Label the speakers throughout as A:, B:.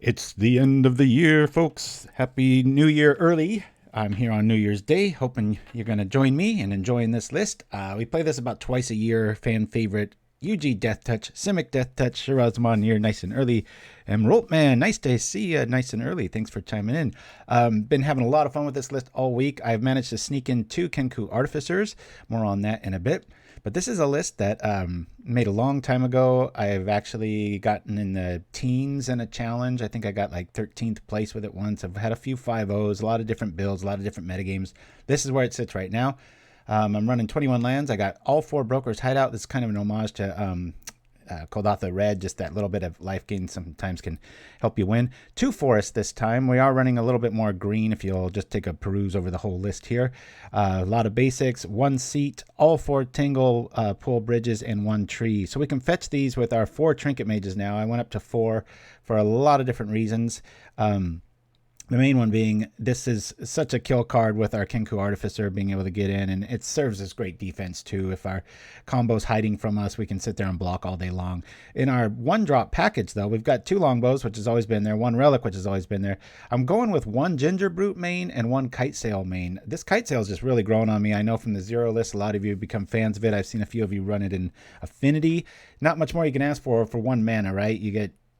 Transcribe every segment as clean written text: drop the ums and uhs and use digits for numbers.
A: It's the end of the year, folks. Happy New Year early. I'm here on New Year's Day, hoping you're going to join me in enjoying this list. We play this about twice a year. Fan favorite, Yuji Deathtouch, Simic Deathtouch, Shirazman here, nice and early. And Roltman, nice to see you, nice and early. Thanks for chiming in. Been having a lot of fun with this list all week. I've managed to sneak in 2 Kenku Artificers. More on that in a bit. But this is a list that made a long time ago. I've actually gotten in the teens in a challenge. I think I got like 13th place with it once. I've had a few 5-0s, a lot of different builds, a lot of different metagames. This is where it sits right now. I'm running 21 lands. I got all 4 Brokers Hideout. This is kind of an homage to Koldatha Red. Just that little bit of life gain sometimes can help you win. 2 forests this time. We are running a little bit more green if you'll just take a peruse over the whole list here. A lot of basics, 1 seat, all 4 Tanglepool Bridges, and 1 tree. So we can fetch these with our 4 Trinket Mages now. I went up to 4 for a lot of different reasons. The main one being this is such a kill card with our Kenku Artificer being able to get in, and it serves as great defense too. If our combo's hiding from us, we can sit there and block all day long. In our 1-drop package though, we've got 2 Longbows, which has always been there, 1 Relic, which has always been there. I'm going with 1 Gingerbrute main and 1 Kitesail main. This Kitesail is just really growing on me. I know from the Zero list, a lot of you have become fans of it. I've seen a few of you run it in Affinity. Not much more you can ask for 1 mana, right?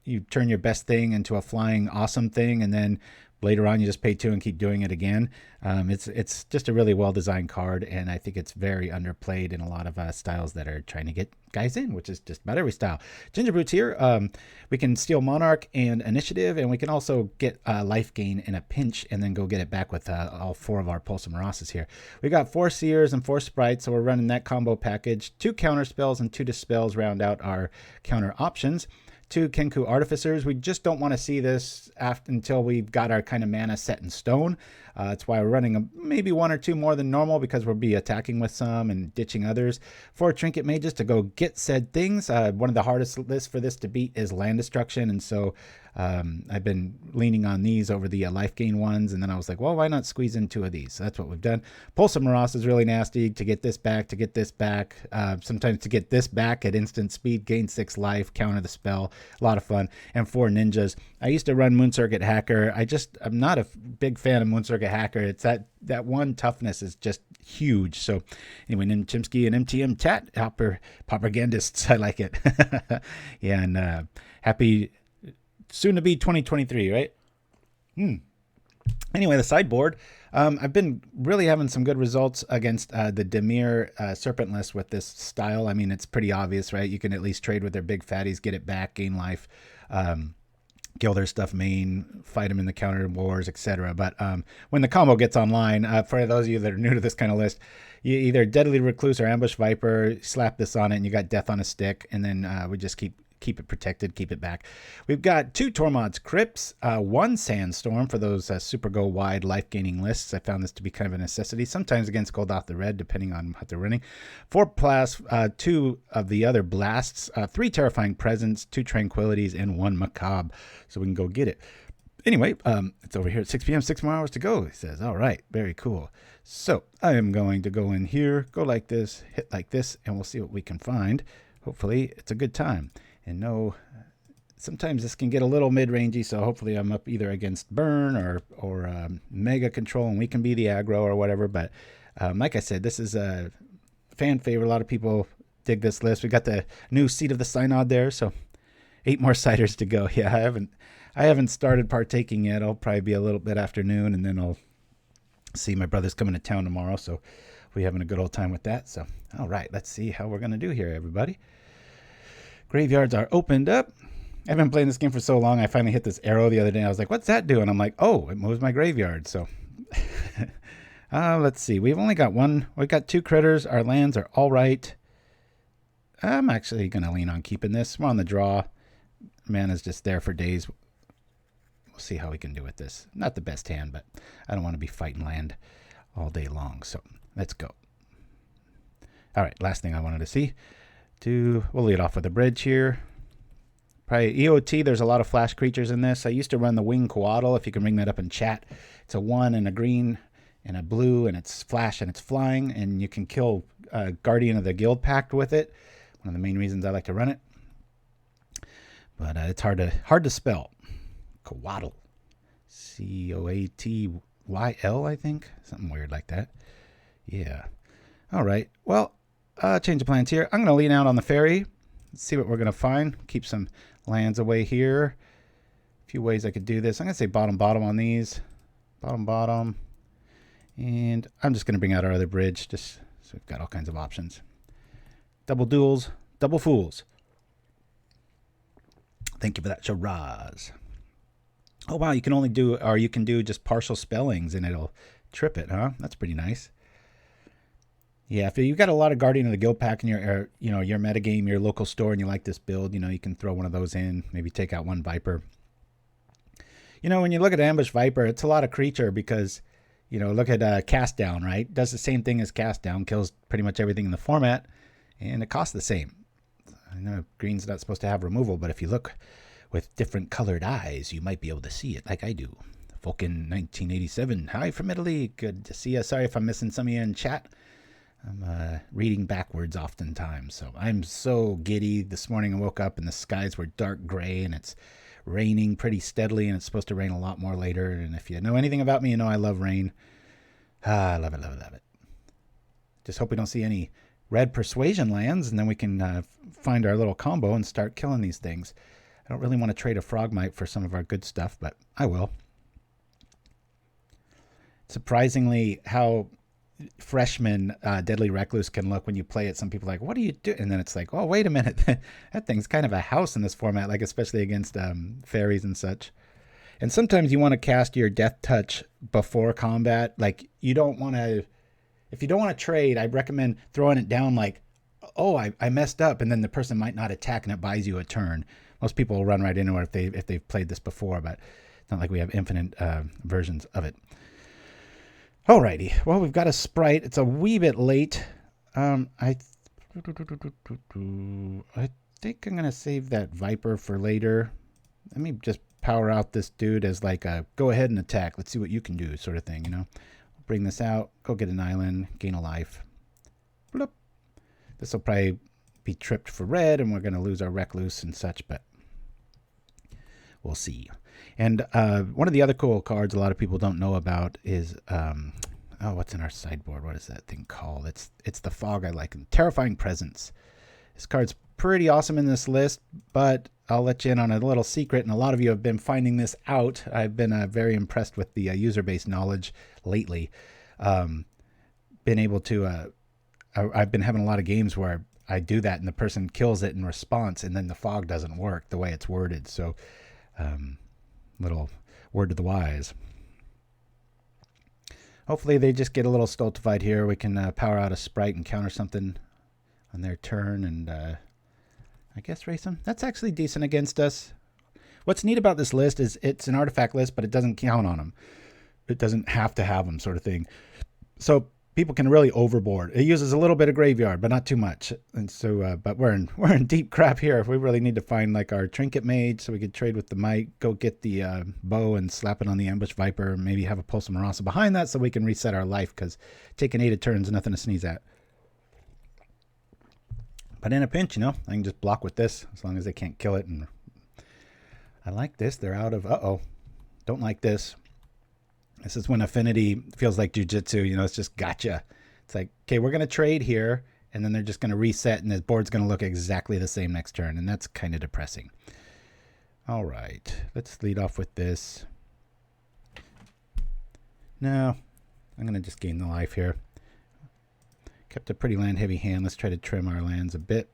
A: You turn your best thing into a flying awesome thing, and then later on, you just pay 2 and keep doing it again. It's just a really well-designed card, and I think it's very underplayed in a lot of styles that are trying to get guys in, which is just about every style. Gingerbrute's here. We can steal Monarch and Initiative, and we can also get life gain in a pinch and then go get it back with all 4 of our Pulse of Murasas here. We got 4 Seers and 4 Sprites, so we're running that combo package. 2 Counterspells and 2 Dispels round out our counter options. 2 Kenku Artificers. We just don't want to see this until we've got our kind of mana set in stone. That's why we're running maybe 1 or 2 more than normal, because we'll be attacking with some and ditching others. 4 Trinket Mages to go get said things. One of the hardest lists for this to beat is land destruction, and so I've been leaning on these over the life gain ones, and then I was like, well, why not squeeze in 2 of these? So that's what we've done. Pulse of Murasa is really nasty. To get this back, sometimes to get this back at instant speed, gain 6 life, counter the spell. A lot of fun. And 4 ninjas. I used to run Moon Circuit Hacker. I'm not a big fan of Moon Circuit Hacker. It's that 1 toughness is just huge. So anyway, Chimpskey and Mtmentat, propagandists. I like it. Yeah, and happy soon to be 2023, right? Anyway, the sideboard. I've been really having some good results against the Dimir Serpent list with this style. I mean, it's pretty obvious, right? You can at least trade with their big fatties, get it back, gain life, kill their stuff main, fight them in the counter wars, etc. But when the combo gets online, for those of you that are new to this kind of list, you either Deadly Recluse or Ambush Viper, slap this on it, and you got Death on a Stick, and then we just keep it protected, keep it back. We've got 2 Tormod's Crypts, 1 Sandstorm for those super go wide life gaining lists. I found this to be kind of a necessity, sometimes against Koldatha Red, depending on what they're running. 4 Blast, 2 of the other Blasts, 3 Terrifying Presence, 2 Tranquilities, and 1 Macabre. So we can go get it. Anyway, it's over here at 6 p.m., 6 more hours to go, he says. All right, very cool. So I am going to go in here, go like this, hit like this, and we'll see what we can find. Hopefully it's a good time. And no, sometimes this can get a little mid-rangey, so hopefully I'm up either against Burn or Mega Control, and we can be the aggro or whatever. But like I said, this is a fan favorite. A lot of people dig this list. We got the new Seat of the Synod there, so 8 more ciders to go. Yeah, I haven't started partaking yet. I'll probably be a little bit afternoon, and then I'll see my brother's coming to town tomorrow, so we're having a good old time with that. So, all right, let's see how we're going to do here, everybody. Graveyards are opened up. I've been playing this game for so long, I finally hit this arrow the other day. I was like, what's that doing? I'm like, oh, it moves my graveyard. So, let's see. We've only got one. We've got 2 critters. Our lands are all right. I'm actually going to lean on keeping this. We're on the draw. Mana's just there for days. We'll see how we can do with this. Not the best hand, but I don't want to be fighting land all day long. So let's go. All right, last thing I wanted to see. We'll lead off with a bridge here. Probably EOT, there's a lot of flash creatures in this. I used to run the Wing Coatl, if you can bring that up in chat. It's a 1 and a green and a blue, and it's flash and it's flying, and you can kill Guardian of the Guild Pact with it. One of the main reasons I like to run it. But it's hard to spell. Coatl. Coatyl, I think. Something weird like that. Yeah. All right. Well, change of plans here. I'm going to lean out on the Faerie. Let's see what we're going to find. Keep some lands away here. A few ways I could do this. I'm going to say bottom on these. Bottom. And I'm just going to bring out our other bridge, just so we've got all kinds of options. Double duels, double fools. Thank you for that, Shiraz. Oh, wow, you can only do, or you can do just partial spellings and it'll trip it, huh? That's pretty nice. Yeah, if you've got a lot of Guardian of the Guild Pack in your, your metagame, your local store, and you like this build, you can throw one of those in, maybe take out one Viper. When you look at Ambush Viper, it's a lot of creature because, look at Cast Down, right? Does the same thing as Cast Down, kills pretty much everything in the format, and it costs the same. I know green's not supposed to have removal, but if you look with different colored eyes, you might be able to see it like I do. Vulcan 1987, hi from Italy, good to see you. Sorry if I'm missing some of you in chat. I'm reading backwards oftentimes, so I'm so giddy. This morning I woke up and the skies were dark gray and it's raining pretty steadily, and it's supposed to rain a lot more later. And if you know anything about me, you know I love rain. I love it. Just hope we don't see any red persuasion lands, and then we can find our little combo and start killing these things. I don't really want to trade a Frogmite for some of our good stuff, but I will. Surprisingly, how freshman Deadly Recluse can look when you play it. Some people are like, what do you do? And then it's like, oh, wait a minute. That thing's kind of a house in this format, like especially against fairies and such. And sometimes you want to cast your Deathtouch before combat. Like, you don't want to... If you don't want to trade, I recommend throwing it down like, oh, I messed up, and then the person might not attack and it buys you a turn. Most people will run right into it if they've played this before, but it's not like we have infinite versions of it. Alrighty, well, we've got a Sprite. It's a wee bit late. I think I'm going to save that Viper for later. Let me just power out this dude as like a go ahead and attack. Let's see what you can do sort of thing, Bring this out, go get an island, gain a life. Bloop. This will probably be tripped for red, and we're going to lose our Recluse and such, but we'll see. And one of the other cool cards a lot of people don't know about is, what's in our sideboard? What is that thing called? It's the fog I like. Terrifying Presence. This card's pretty awesome in this list, but I'll let you in on a little secret, and a lot of you have been finding this out. I've been very impressed with the user-based knowledge lately. Been able to... I've been having a lot of games where I do that and the person kills it in response, and then the fog doesn't work the way it's worded. So, little word to the wise. Hopefully they just get a little stultified here. We can power out a Sprite and counter something on their turn, and I guess race them. That's actually decent against us. What's neat about this list is it's an artifact list, but it doesn't count on them. It doesn't have to have them, sort of thing. So people can really overboard. It uses a little bit of graveyard, but not too much. And so, but we're in deep crap here. If we really need to find like our Trinket Mage, so we could trade with the Might, go get the bow and slap it on the Ambush Viper, maybe have a Pulse of Murasa behind that, so we can reset our life. Because taking 8 turns is nothing to sneeze at. But in a pinch, I can just block with this as long as they can't kill it. And I like this. They're out of don't like this. This is when Affinity feels like jujitsu. It's just gotcha. It's like, okay, we're going to trade here, and then they're just going to reset, and the board's going to look exactly the same next turn, and that's kind of depressing. All right, let's lead off with this. No, I'm going to just gain the life here. Kept a pretty land heavy hand. Let's try to trim our lands a bit.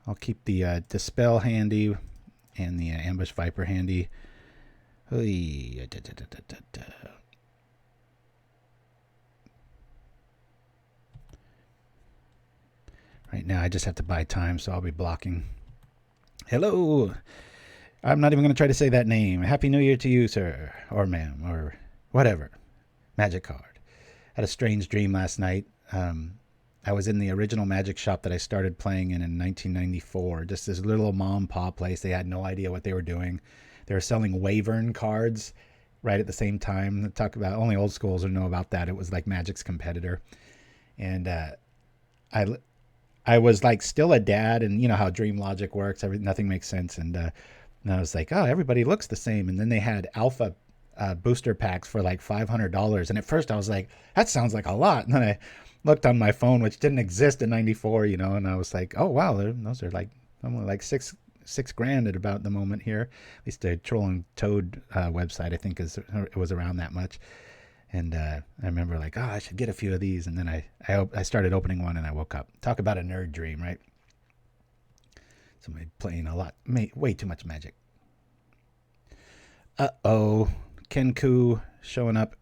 A: I'll keep the Dispel handy and the Ambush Viper handy. Right now I just have to buy time, so I'll be blocking. Hello! I'm not even going to try to say that name. Happy New Year to you, sir, or ma'am, or whatever. Magic card. Had a strange dream last night. I was in the original Magic shop that I started playing in 1994. Just this little mom and pop place. They had no idea what they were doing. They were selling Wyvern cards right at the same time. Talk about only old schools would know about that. It was like Magic's competitor. And I was like still a dad, and you know how dream logic works. Nothing makes sense. And I was like, oh, everybody looks the same. And then they had alpha booster packs for like $500. And at first I was like, that sounds like a lot. And then I looked on my phone, which didn't exist in 94, you know, and I was like, oh, wow, those are like only like six grand at about the moment here. At least the Troll and Toad website, I think, it was around that much. And I remember like, oh, I should get a few of these. And then I started opening one and I woke up. Talk about a nerd dream, right? Somebody playing a lot, way too much Magic. Uh-oh. Kenku showing up.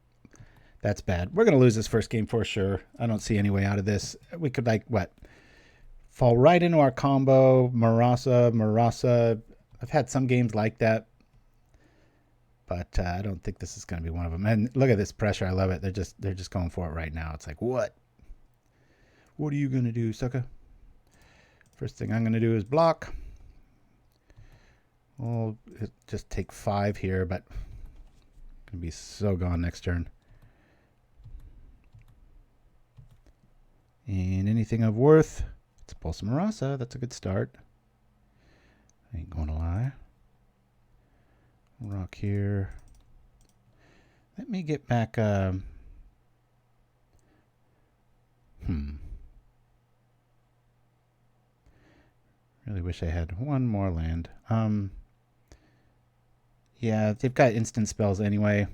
A: That's bad. We're going to lose this first game for sure. I don't see any way out of this. We could, like, what? Fall right into our combo. Murasa. I've had some games like that. But I don't think this is going to be one of them. And look at this pressure. I love it. They're just going for it right now. It's like, what? What are you going to do, sucker? First thing I'm going to do is block. We'll just take 5 here, but going to be so gone next turn. And anything of worth, it's Pulse of Murasa. That's a good start. I ain't going to lie. Rock here. Let me get back. Really wish I had one more land. Yeah, they've got instant spells anyway.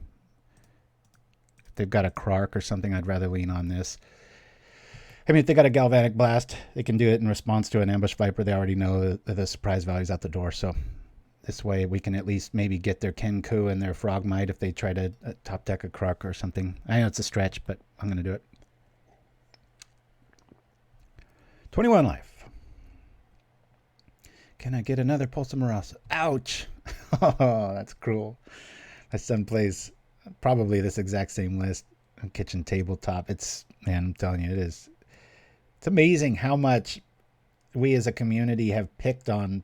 A: If they've got a Krark or something, I'd rather lean on this. I mean, if they got a Galvanic Blast, they can do it in response to an Ambush Viper. They already know the surprise value's out the door. So this way we can at least maybe get their Kenku and their Frogmite if they try to top deck a Krark or something. I know it's a stretch, but I'm going to do it. 21 life. Can I get another Pulse of Murasa? Ouch! Oh, that's cruel. My son plays probably this exact same list on Kitchen Tabletop. Man, I'm telling you, it's amazing how much we as a community have picked on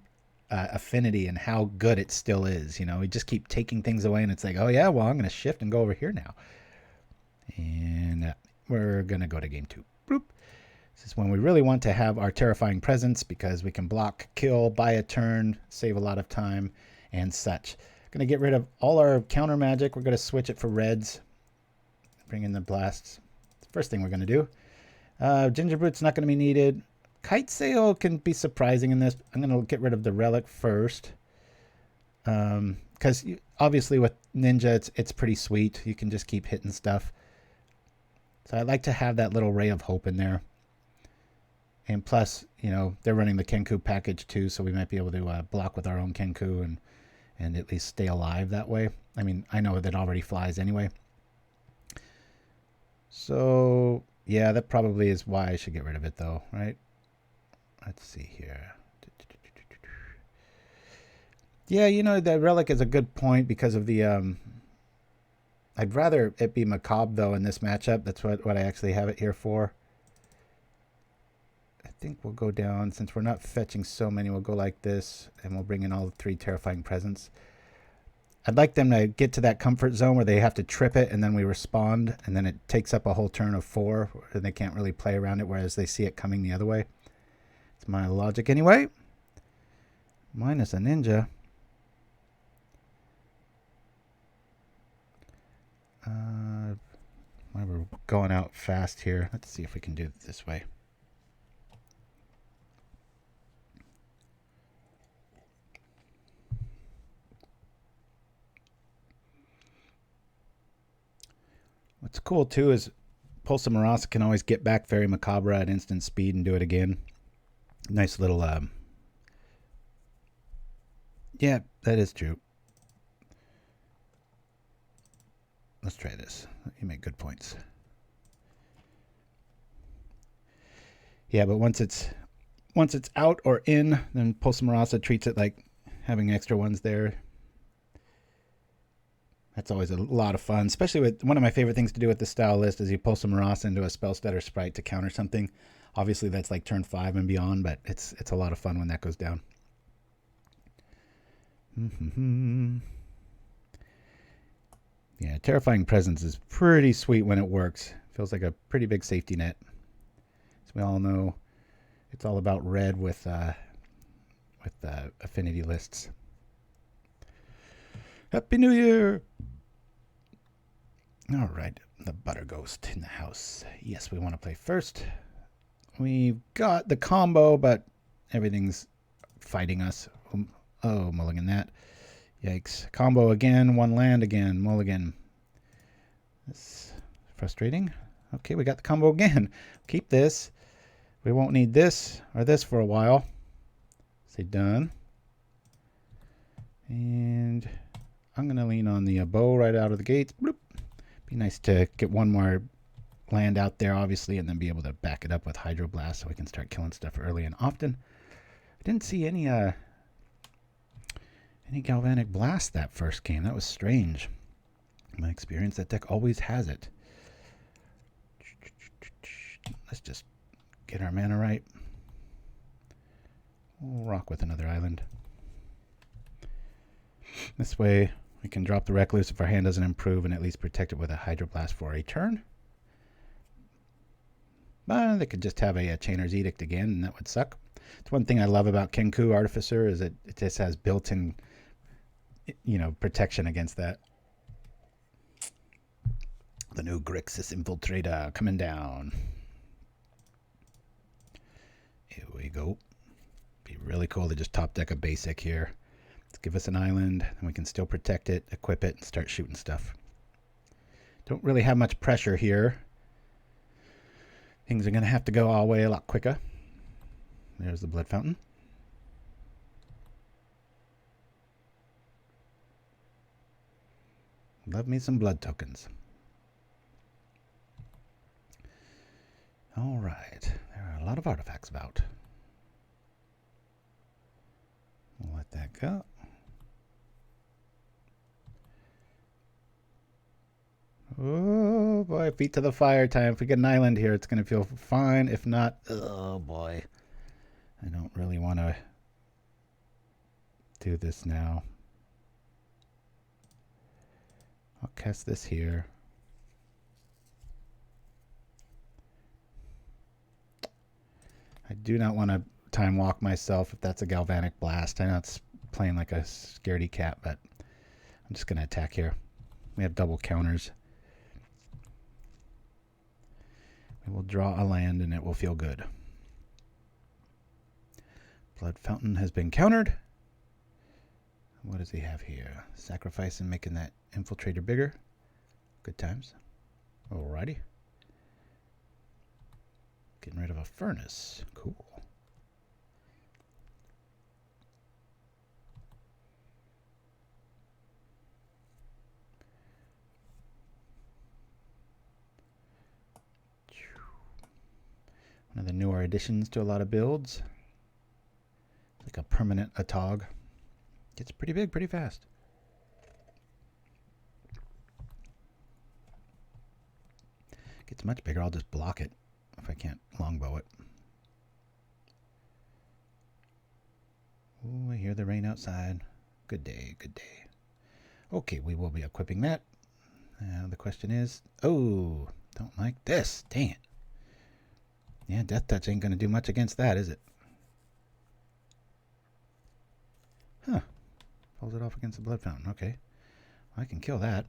A: Affinity and how good it still is. You know, we just keep taking things away, and it's like, oh yeah, well, I'm going to shift and go over here now. And we're going to go to game 2. Bloop. This is when we really want to have our Terrifying Presence because we can block, kill, buy a turn, save a lot of time, and such. Going to get rid of all our counter magic. We're going to switch it for reds. Bring in the blasts. First thing we're going to do. Gingerbrute's not going to be needed. Kitesail can be surprising in this. I'm going to get rid of the relic first. Because obviously with Ninja, it's pretty sweet. You can just keep hitting stuff. So I like to have that little ray of hope in there. And plus, you know, they're running the Kenku package too, so we might be able to block with our own Kenku and at least stay alive that way. I mean, I know that already flies anyway. So, yeah, that probably is why I should get rid of it though, right? Let's see here. Yeah, you know, that relic is a good point because of the... I'd rather it be Macabre though in this matchup. That's what I actually have it here for. I think we'll go down, since we're not fetching so many, we'll go like this, and we'll bring in all 3 Terrifying Presence. I'd like them to get to that comfort zone where they have to trip it, and then we respond, and then it takes up a whole turn of 4, and they can't really play around it, whereas they see it coming the other way. It's my logic anyway. Minus a ninja. We're going out fast here. Let's see if we can do it this way. What's cool too is Pulse of Murasa can always get back Faerie Macabre at instant speed and do it again. Nice little yeah, that is true. Let's try this. You make good points. Yeah, but once it's out or in, then Pulse of Murasa treats it like having extra ones there. That's always a lot of fun, especially with one of my favorite things to do with the style list is you Pulse of Murasa into a Spellstutter Sprite to counter something. Obviously, that's like turn 5 and beyond, but it's a lot of fun when that goes down. Yeah, Terrifying Presence is pretty sweet when it works. Feels like a pretty big safety net. As we all know, it's all about red with affinity lists. Happy New Year! All right, the Butter Ghost in the house. Yes, we want to play first. We've got the combo, but everything's fighting us. Oh, mulligan that. Yikes. Combo again, one land again, mulligan. That's frustrating. Okay, we got the combo again. Keep this. We won't need this or this for a while. Say done. And I'm going to lean on the bow right out of the gates. Bloop. Be nice to get one more land out there, obviously, and then be able to back it up with Hydroblast so we can start killing stuff early and often. I didn't see any Galvanic Blast that first game. That was strange. In my experience, that deck always has it. Let's just get our mana right. We'll rock with another island. This way, we can drop the Recluse if our hand doesn't improve and at least protect it with a Hydroblast for a turn. But they could just have a Chainer's Edict again, and that would suck. It's one thing I love about Kenku Artificer is it just has built-in, protection against that. The new Grixis Infiltrator coming down. Here we go. Be really cool to just top deck a basic here. Let's give us an island, and we can still protect it, equip it, and start shooting stuff. Don't really have much pressure here. Things are going to have to go our way a lot quicker. There's the Blood Fountain. Love me some blood tokens. All right. There are a lot of artifacts about. We'll let that go. Oh boy, feet to the fire time. If we get an island here, it's going to feel fine. If not, oh boy. I don't really want to do this now. I'll cast this here. I do not want to time walk myself if that's a Galvanic Blast. I know it's playing like a scaredy cat, but I'm just going to attack here. We have double counters. We will draw a land and it will feel good. Blood Fountain has been countered. What does he have here? Sacrifice and making that Infiltrator bigger. Good times. Alrighty. Getting rid of a Furnace. Cool. One of the newer additions to a lot of builds. Like a permanent Atog. Gets pretty big pretty fast. Gets much bigger, I'll just block it if I can't longbow it. Ooh, I hear the rain outside. Good day, good day. Okay, we will be equipping that. The question is, oh, don't like this. Dang it. Yeah, Deathtouch ain't going to do much against that, is it? Huh. Pulls it off against the Blood Fountain. Okay. Well, I can kill that.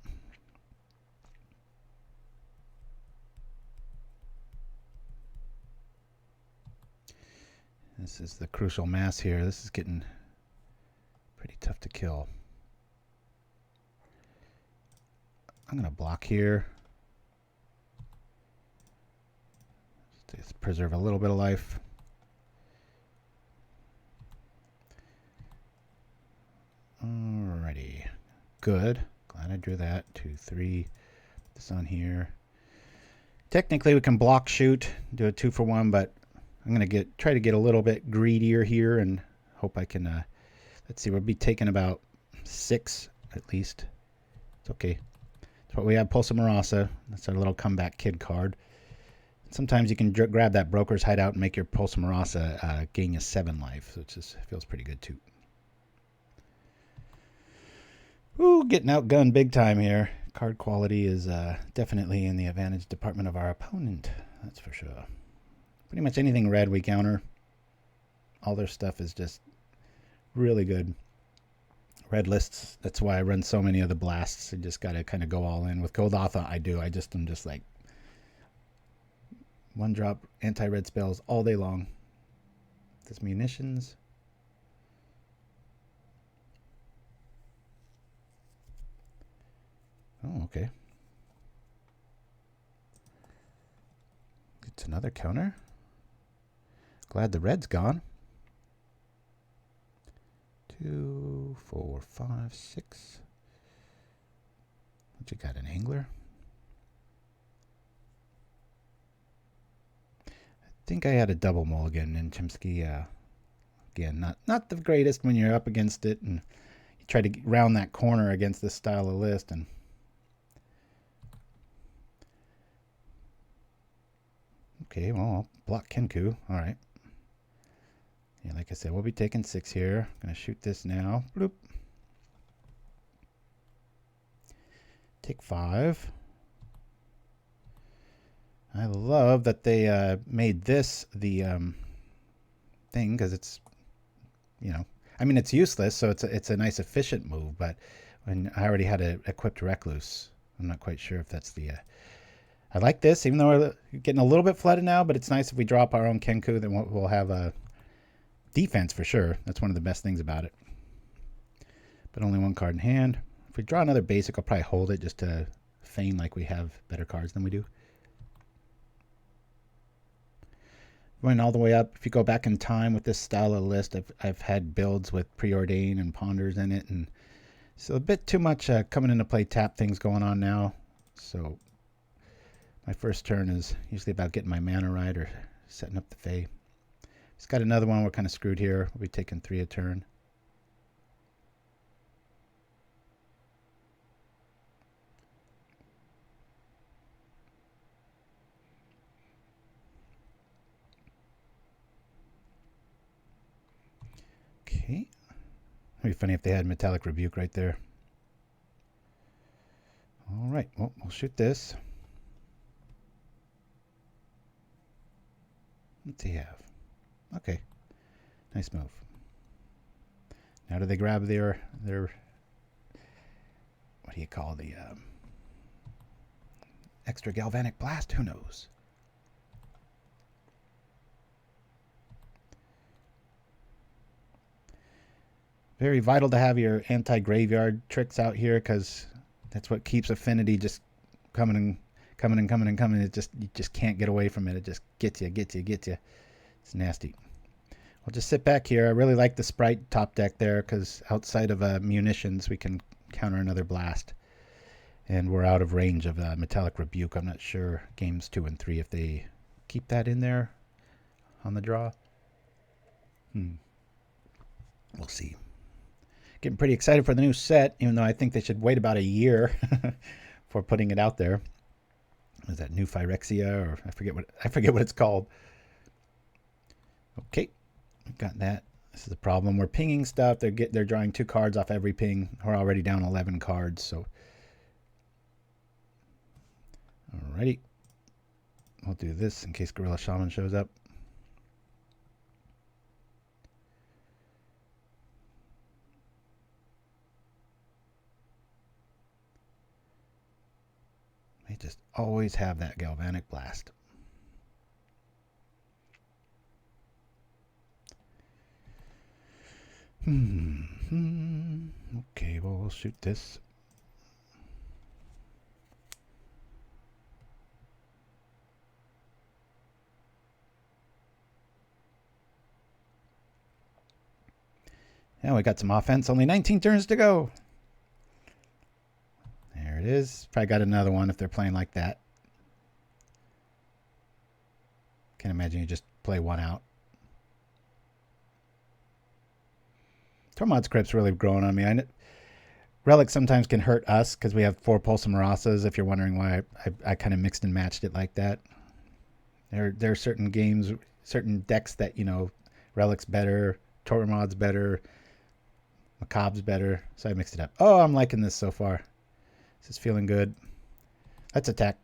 A: This is the crucial mass here. This is getting pretty tough to kill. I'm going to block here. Just preserve a little bit of life. Alrighty. Good. Glad I drew that. 2, 3. Put this on here. Technically, we can block shoot, do a 2-for-1, but I'm gonna try to get a little bit greedier here and hope I can. Let's see, we'll be taking about 6 at least. It's okay. That's what we have. Pulse of Murasa. That's our little comeback kid card. Sometimes you can grab that Brokers Hideout and make your Pulse of Murasa gain you 7 life, which feels pretty good too. Ooh, getting outgunned big time here. Card quality is definitely in the advantage department of our opponent. That's for sure. Pretty much anything red we counter. All their stuff is just really good. Red lists, that's why I run so many of the blasts. I just got to kind of go all in. With Golgotha, I do. I'm just like 1-drop anti-red spells all day long. This munitions. Oh, okay. It's another counter. Glad the red's gone. 2, 4, 5, 6. What you got, an angler? I think I had a double mulligan in Chimpskey. Again, not the greatest when you're up against it and you try to round that corner against this style of list. And okay, well, I'll block Kenku. All right. Yeah, like I said, we'll be taking 6 here. I'm going to shoot this now. Bloop. Take 5. I love that they made this the thing, because it's, you know, I mean, it's useless, so it's a nice efficient move, but when I already had an equipped Recluse, I'm not quite sure if that's the... I like this, even though we're getting a little bit flooded now, but it's nice if we drop our own Kenku, then we'll have a defense for sure. That's one of the best things about it. But only 1 card in hand. If we draw another basic, I'll probably hold it just to feign like we have better cards than we do. Going all the way up, if you go back in time with this style of list, I've had builds with Preordain and Ponders in it, and so a bit too much coming into play tap things going on now. So my first turn is usually about getting my mana right or setting up the Fae. It's got another one. We're kind of screwed here. We'll be taking 3 a turn. Okay. It'd be funny if they had Metallic Rebuke right there. All right. Well, we'll shoot this. What's he have? Okay. Nice move. Now do they grab their what do you call the extra galvanic blast? Who knows? Very vital to have your anti-graveyard tricks out here, because that's what keeps Affinity just coming and coming and coming and coming. It just, you just can't get away from it. It just gets you. It's nasty. I'll just sit back here. I really like the Sprite top deck there, because outside of munitions, we can counter another blast. And we're out of range of Metallic Rebuke. I'm not sure games 2 and 3 if they keep that in there on the draw. We'll see. Getting pretty excited for the new set, even though I think they should wait about a year for putting it out there. Is that new Phyrexia, or I forget what it's called. Okay, got that. This is the problem. We're pinging stuff. They're drawing 2 cards off every ping. We're already down 11 cards, so alrighty. We'll do this in case Gorilla Shaman shows up. They just always have that Galvanic Blast. Okay, well, we'll shoot this. Now we got some offense. Only 19 turns to go. There it is. Probably got another one if they're playing like that. Can't imagine you just play one out. Tormod's Crypt's really growing on me. Relic sometimes can hurt us because we have 4 Pulse of Murasas, if you're wondering why I kind of mixed and matched it like that. There are certain games, certain decks that, you know, Relic's better, Tormod's better, Macabre's better, so I mixed it up. Oh, I'm liking this so far. This is feeling good. Let's attack.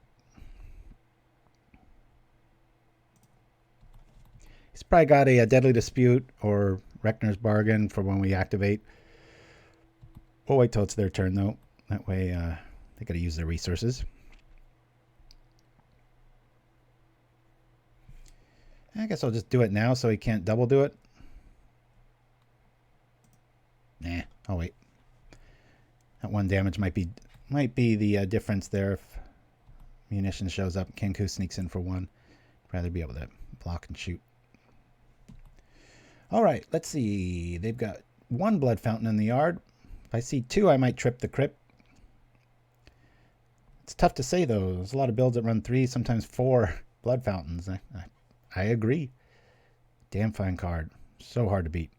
A: He's probably got a Deadly Dispute or Rechner's Bargain for when we activate. We'll wait till it's their turn, though. That way, they got to use their resources. I guess I'll just do it now so he can't double do it. Nah, I'll wait. That 1 damage might be the difference there if munition shows up. Kenku sneaks in for 1. I'd rather be able to block and shoot. All right, let's see. They've got 1 Blood Fountain in the yard. If I see 2, I might trip the Crypt. It's tough to say, though. There's a lot of builds that run 3, sometimes 4 Blood Fountains. I agree. Damn fine card. So hard to beat.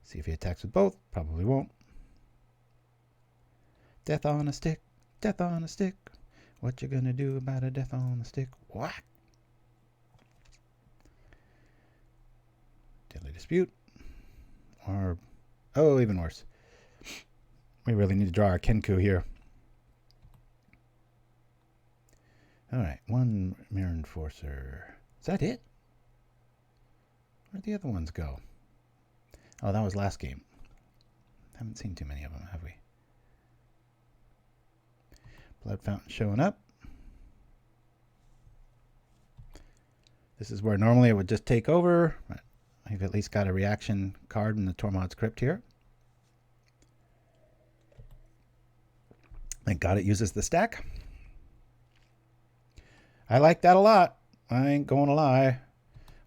A: See if he attacks with both. Probably won't. Death on a stick. Death on a stick. What you gonna do about a death on a stick? Whack. Deadly Dispute. Or, oh, even worse. We really need to draw our Kenku here. All right, 1 Mirror Enforcer. Is that it? Where'd the other ones go? Oh, that was last game. Haven't seen too many of them, have we? Blood Fountain showing up. This is where normally it would just take over. But I've at least got a reaction card in the Tormod's Crypt here. Thank God it uses the stack. I like that a lot. I ain't going to lie.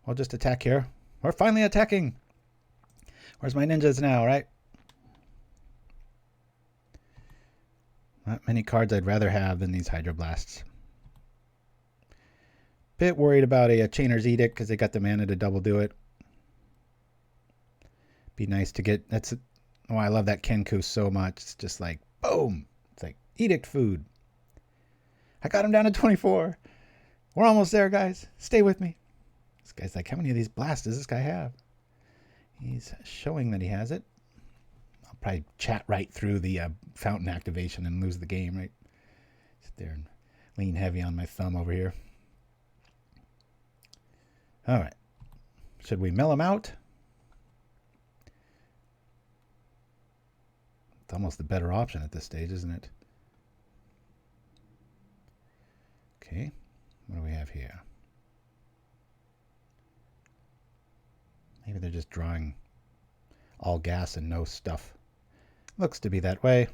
A: We'll just attack here. We're finally attacking. Where's my ninjas now, right? Not many cards I'd rather have than these Hydroblasts. Bit worried about a Chainer's Edict because they got the mana to double do it. Be nice to get... That's... Oh, I love that Kenku so much. It's just like, boom. It's like Edict food. I got him down to 24. We're almost there, guys. Stay with me. This guy's like, how many of these blasts does this guy have? He's showing that he has it. I'll probably chat right through the fountain activation and lose the game, right? Sit there and lean heavy on my thumb over here. All right. Should we mill him out? It's almost the better option at this stage, isn't it? Okay. What do we have here? Maybe they're just drawing all gas and no stuff. Looks to be that way.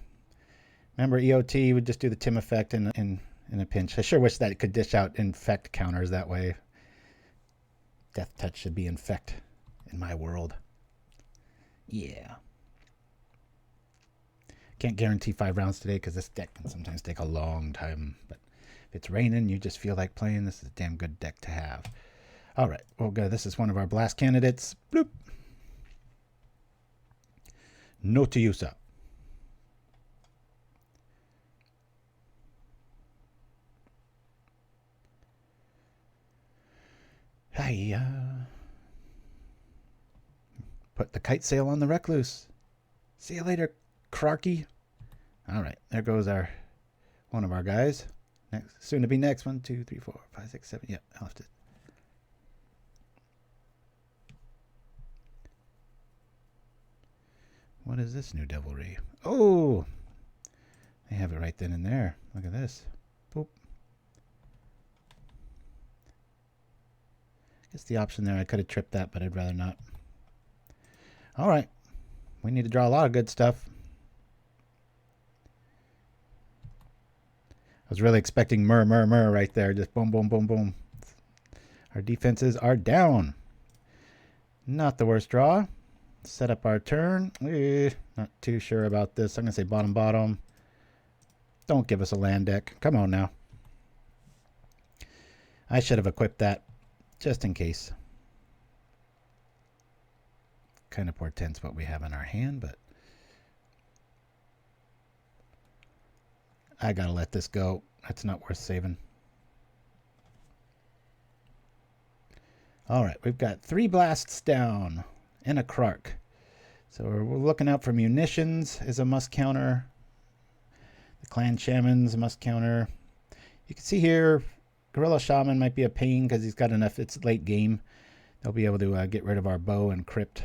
A: Remember, EOT would just do the Tim effect in a pinch. I sure wish that it could dish out infect counters that way. Deathtouch should be infect in my world. Yeah. Can't guarantee 5 rounds today because this deck can sometimes take a long time. But if it's raining, you just feel like playing, this is a damn good deck to have. All right, we'll go. This is one of our blast candidates. Bloop. No to use up. Hiya. Put the Kitesail on the Recluse. See you later, Clarky. All right, there goes one of our guys. Next, soon to be next. 1, 2, 3, 4, 5, 6, 7. Yep, I'll have to. What is this new devilry? Oh, they have it right then and there. Look at this. Boop. I guess the option there, I could have tripped that, but I'd rather not. All right. We need to draw a lot of good stuff. I was really expecting mur right there. Just boom, boom, boom, boom. Our defenses are down. Not the worst draw. set up our turn. Not too sure about this. I'm going to say bottom, bottom. Don't give us a land deck. Come on now. I should have equipped that just in case. Kind of portends what we have in our hand, but I gotta let this go. That's not worth saving. All right, we've got 3 blasts down and a Krark. So we're looking out for munitions as a must counter. The Clan Shaman's a must counter. You can see here, Gorilla Shaman might be a pain because he's got enough. It's late game. They'll be able to get rid of our bow and Crypt.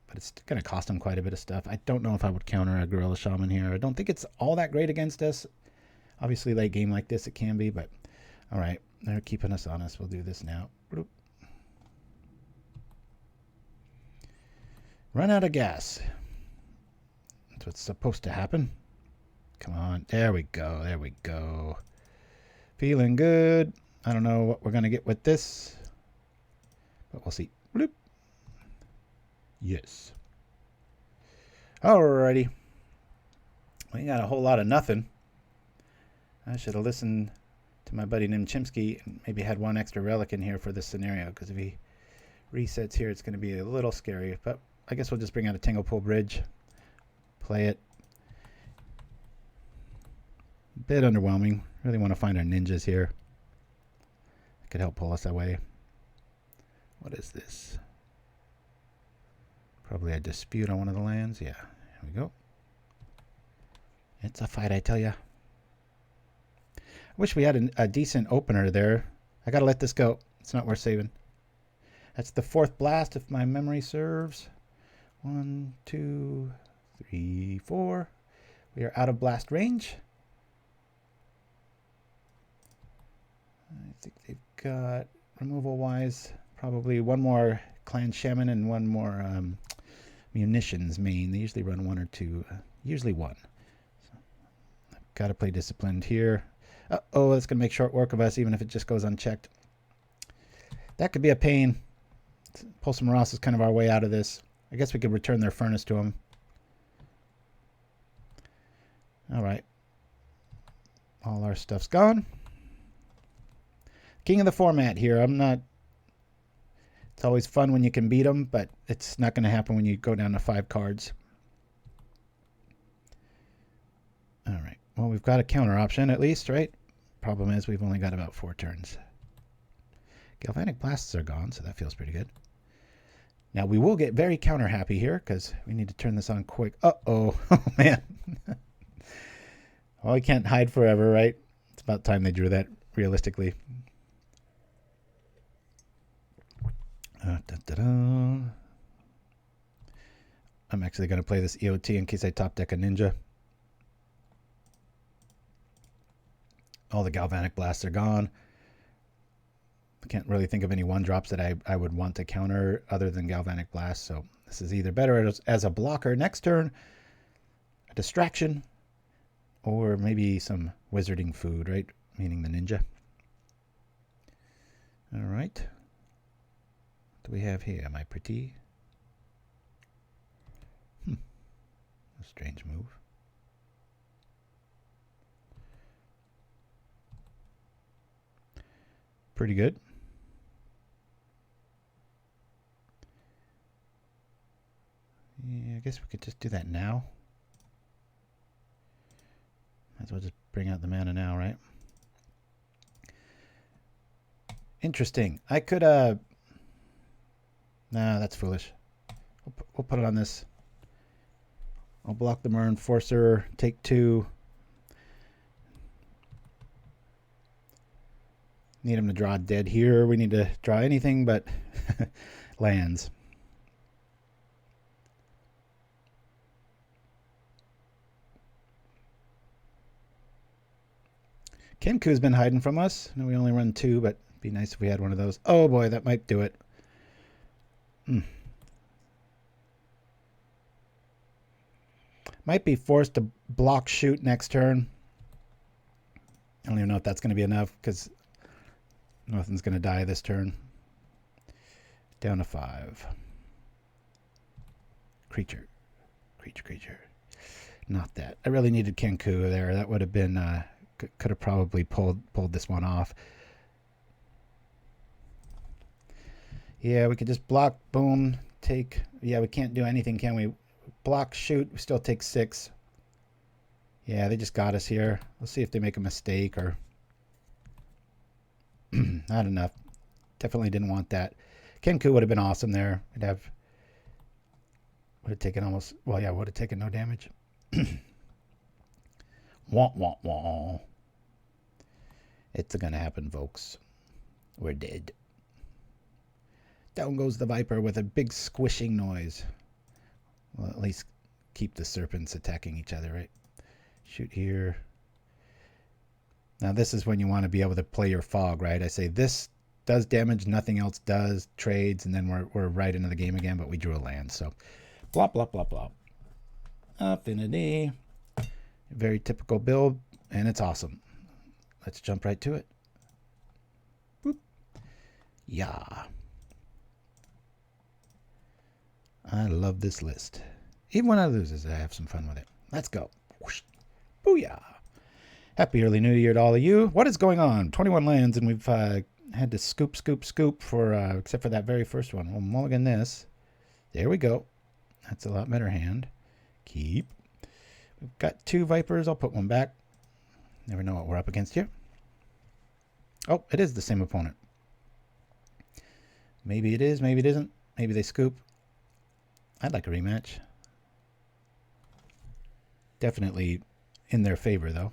A: But it's going to cost him quite a bit of stuff. I don't know if I would counter a Gorilla Shaman here. I don't think it's all that great against us. Obviously, late game like this, it can be. But all right, they're keeping us honest. We'll do this now. Run out of gas. That's what's supposed to happen. Come on. There we go. There we go. Feeling good. I don't know what we're going to get with this, but we'll see. Bloop. Yes. Alrighty. We got a whole lot of nothing. I should have listened to my buddy named Chimpskey and maybe had 1 extra relic in here for this scenario, because if he resets here, it's going to be a little scary. But I guess we'll just bring out a Tanglepool Bridge. Play it. A bit underwhelming. Really want to find our ninjas here. That could help pull us away. What is this? Probably a dispute on one of the lands. Yeah, here we go. It's a fight, I tell ya. I wish we had a decent opener there. I gotta let this go. It's not worth saving. That's the 4th blast, if my memory serves. 1, 2, 3, 4. We are out of blast range. I think they've got, removal-wise, probably 1 more Clan Shaman and 1 more munitions main. They usually run 1 or 2, usually 1. So I've got to play disciplined here. Uh-oh, that's going to make short work of us, even if it just goes unchecked. That could be a pain. Pulse of Murasa is kind of our way out of this. I guess we could return their furnace to them. All right. All our stuff's gone. King of the format here. I'm not... It's always fun when you can beat them, but it's not going to happen when you go down to 5 cards. All right. Well, we've got a counter option at least, right? Problem is we've only got about 4 turns. Galvanic Blasts are gone, so that feels pretty good. Now, we will get very counter happy here because we need to turn this on quick. Uh-oh. Oh, man. Well, we can't hide forever, right? It's about time they drew that realistically. I'm actually going to play this EOT in case I top deck a ninja. All the Galvanic Blasts are gone. I can't really think of any 1-drops that I would want to counter other than Galvanic Blast. So this is either better as a blocker next turn, a distraction, or maybe some wizarding food, right? Meaning the ninja. All right. What do we have here? Am I pretty? A strange move. Pretty good. Yeah, I guess we could just do that now. Might as well just bring out the mana now, right? Interesting. I could, nah, that's foolish. We'll put it on this. I'll block the Mer Enforcer, take 2. Need him to draw dead here. We need to draw anything but lands. Kenku's been hiding from us. I know we only run 2, but it'd be nice if we had one of those. Oh boy, that might do it. Might be forced to block shoot next turn. I don't even know if that's going to be enough because nothing's going to die this turn. Down to 5. Creature. Not that. I really needed Kenku there. That would have been, could have probably pulled this one off. Yeah, we could just block, boom, take. Yeah, we can't do anything, can we? Block, shoot, we still take 6. Yeah, they just got us here. Let's see if they make a mistake or... Not enough. Definitely didn't want that. Kenku would have been awesome there. Would have taken almost... Well, yeah, would have taken no damage. Wah, wah, wah. It's gonna happen, folks. We're dead. Down goes the Viper with a big squishing noise. Well, at least keep the serpents attacking each other, right? Shoot here. Now this is when you want to be able to play your fog, right? I say this does damage, nothing else does, trades, and then we're right into the game again, but we drew a land, so blah, blah, blah, blah. Affinity. Very typical build, and it's awesome. Let's jump right to it. Boop. Yeah. I love this list. Even when I lose, I have some fun with it. Let's go. Whoosh. Booyah. Happy early new year to all of you. What is going on? 21 lands, and we've had to scoop for, except for that very first one. We'll mulligan this. There we go. That's a lot better hand. Keep. We've got 2 Vipers. I'll put one back. Never know what we're up against here. Oh, it is the same opponent. Maybe it is, maybe it isn't. Maybe they scoop. I'd like a rematch. Definitely in their favor, though.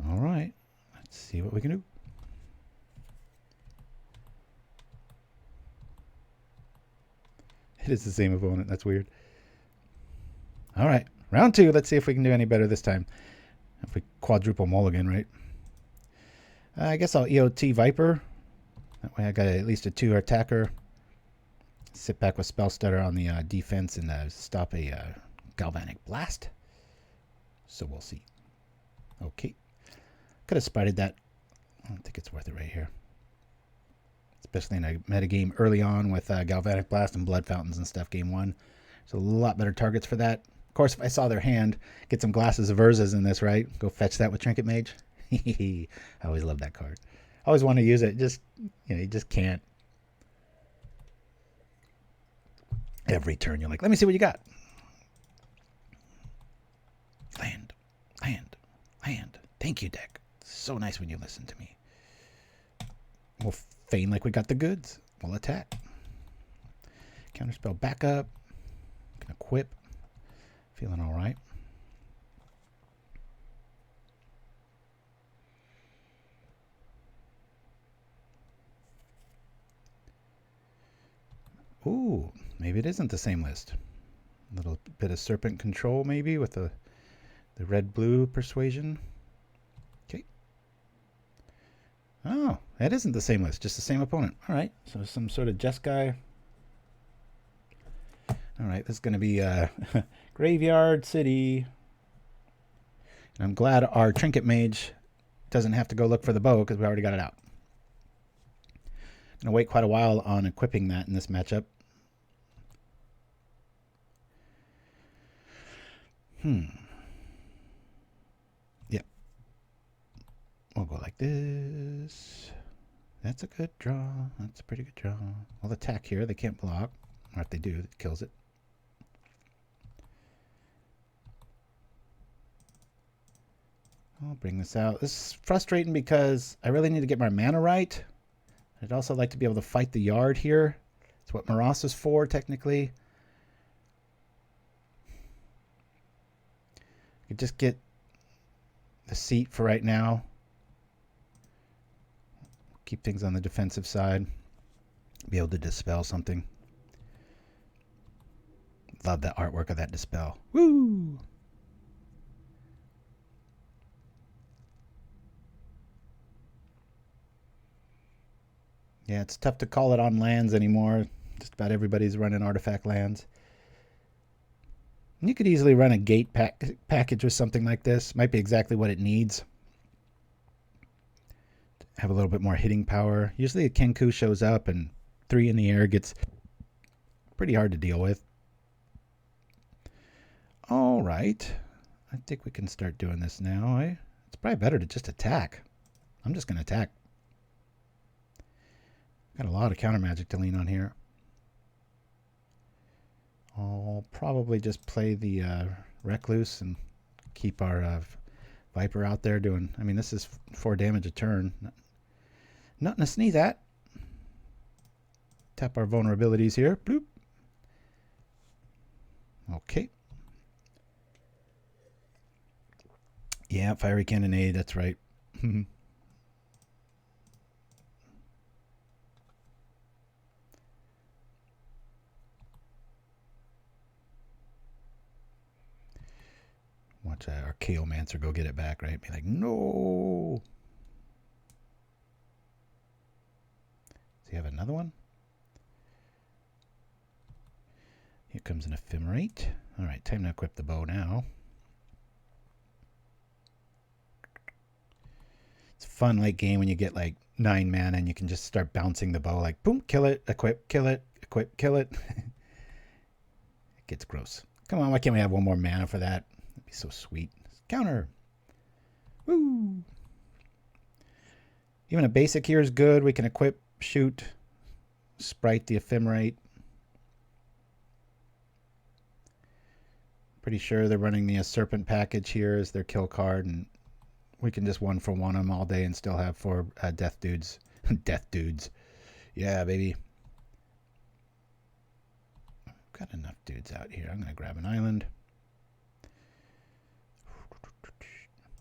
A: All right. Let's see what we can do. It is the same opponent. That's weird. All right. Round 2. Let's see if we can do any better this time. If we quadruple mulligan, right? I guess I'll EOT Viper. That way I got at least a 2 attacker. Sit back with Spellstutter on the defense and stop a Galvanic Blast. So we'll see. Okay. Could have spited that. I don't think it's worth it right here. Especially in a metagame early on with Galvanic Blast and Blood Fountains and stuff, game 1. There's a lot better targets for that. Of course, if I saw their hand, get some Glasses of Urzas in this, right? Go fetch that with Trinket Mage. I always love that card. I always want to use it. Just, you know, you just can't. Every turn you're like, let me see what you got. Land, land, land. Thank you, deck. So nice when you listen to me. We'll feign like we got the goods. We'll attack. Counterspell backup. Can equip. Feeling all right. Ooh, maybe it isn't the same list. A little bit of serpent control maybe with the red-blue persuasion. Okay. Oh, that isn't the same list, just the same opponent. All right, so some sort of Jess guy. All right, this is going to be Graveyard City. And I'm glad our Trinket Mage doesn't have to go look for the bow because we already got it out. Going to wait quite a while on equipping that in this matchup. Yep. We'll go like this. That's a good draw. That's a pretty good draw. We'll attack here. They can't block. Or if they do, it kills it. I'll bring this out. This is frustrating because I really need to get my mana right. I'd also like to be able to fight the yard here. That's what Murasa's for, technically. I could just get the seat for right now. Keep things on the defensive side. Be able to dispel something. Love that artwork of that dispel. Woo! Yeah, it's tough to call it on lands anymore. Just about everybody's running artifact lands. And you could easily run a gate package with something like this. Might be exactly what it needs. Have a little bit more hitting power. Usually a Kenku shows up and 3 in the air gets pretty hard to deal with. All right. I think we can start doing this now. It's probably better to just attack. I'm just going to attack. Got a lot of counter magic to lean on here. I'll probably just play the Recluse and keep our Viper out there doing... I mean, this is 4 damage a turn. Nothing to sneeze at. Tap our vulnerabilities here. Bloop. Okay. Yeah, Fiery Cannonade, that's right. Watch our Chaomancer go get it back, right? Be like, no. Does he have another one? Here comes an Ephemerate. All right, time to equip the bow now. It's a fun late game when you get like 9 mana and you can just start bouncing the bow like, boom, kill it, equip, kill it, equip, kill it. It gets gross. Come on, why can't we have 1 more mana for that? That'd be so sweet. Counter. Woo! Even a basic here is good. We can equip, shoot, sprite the Ephemerate. Pretty sure they're running the Serpent package here as their kill card, and we can just 1-for-1 them all day and still have 4 death dudes. Death dudes. Yeah, baby. I've got enough dudes out here. I'm going to grab an island.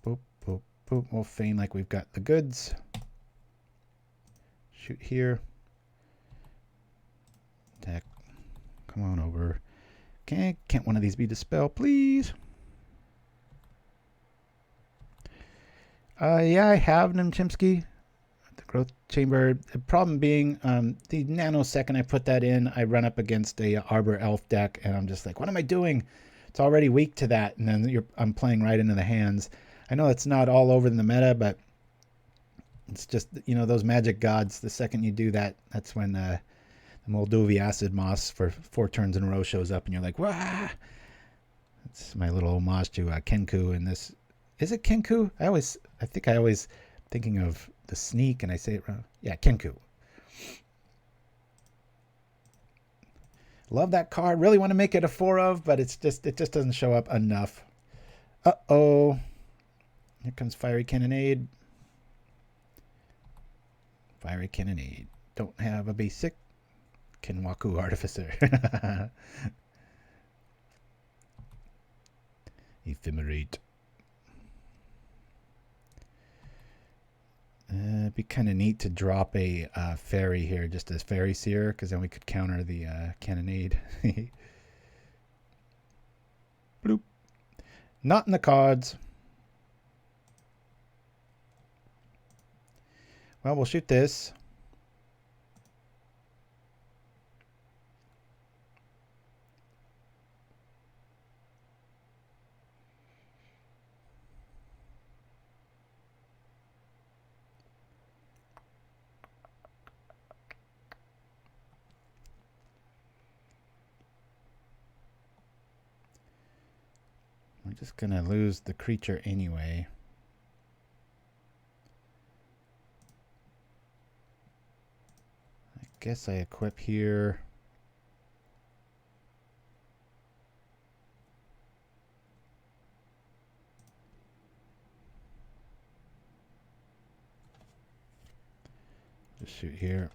A: Boop, boop, boop. We'll feign like we've got the goods. Shoot here. Attack. Come on over. Can't one of these be Dispel, please? Yeah, I have them, Chimpskey. The Growth Chamber. The problem being, the nanosecond I put that in, I run up against a Arbor Elf deck, and I'm just like, what am I doing? It's already weak to that, and then I'm playing right into the hands. I know it's not all over in the meta, but it's just, you know, those magic gods, the second you do that, that's when the Moldovi Acid Moss for 4 turns in a row shows up, and you're like, wah! That's my little homage to Kenku in this. Is it Kenku? I think I always thinking of the sneak, and I say it wrong. Yeah, Kenku. Love that card. Really want to make it a 4 of, but it just doesn't show up enough. Uh-oh. Here comes Fiery Cannonade. Fiery Cannonade. Don't have a basic. Kenku Artificer. Ephemerate. It'd be kind of neat to drop a fairy here, just as Faerie Seer, because then we could counter the Cannonade. Bloop. Not in the cards. Well, we'll shoot this. We're just going to lose the creature anyway. I guess I equip here. Just shoot here.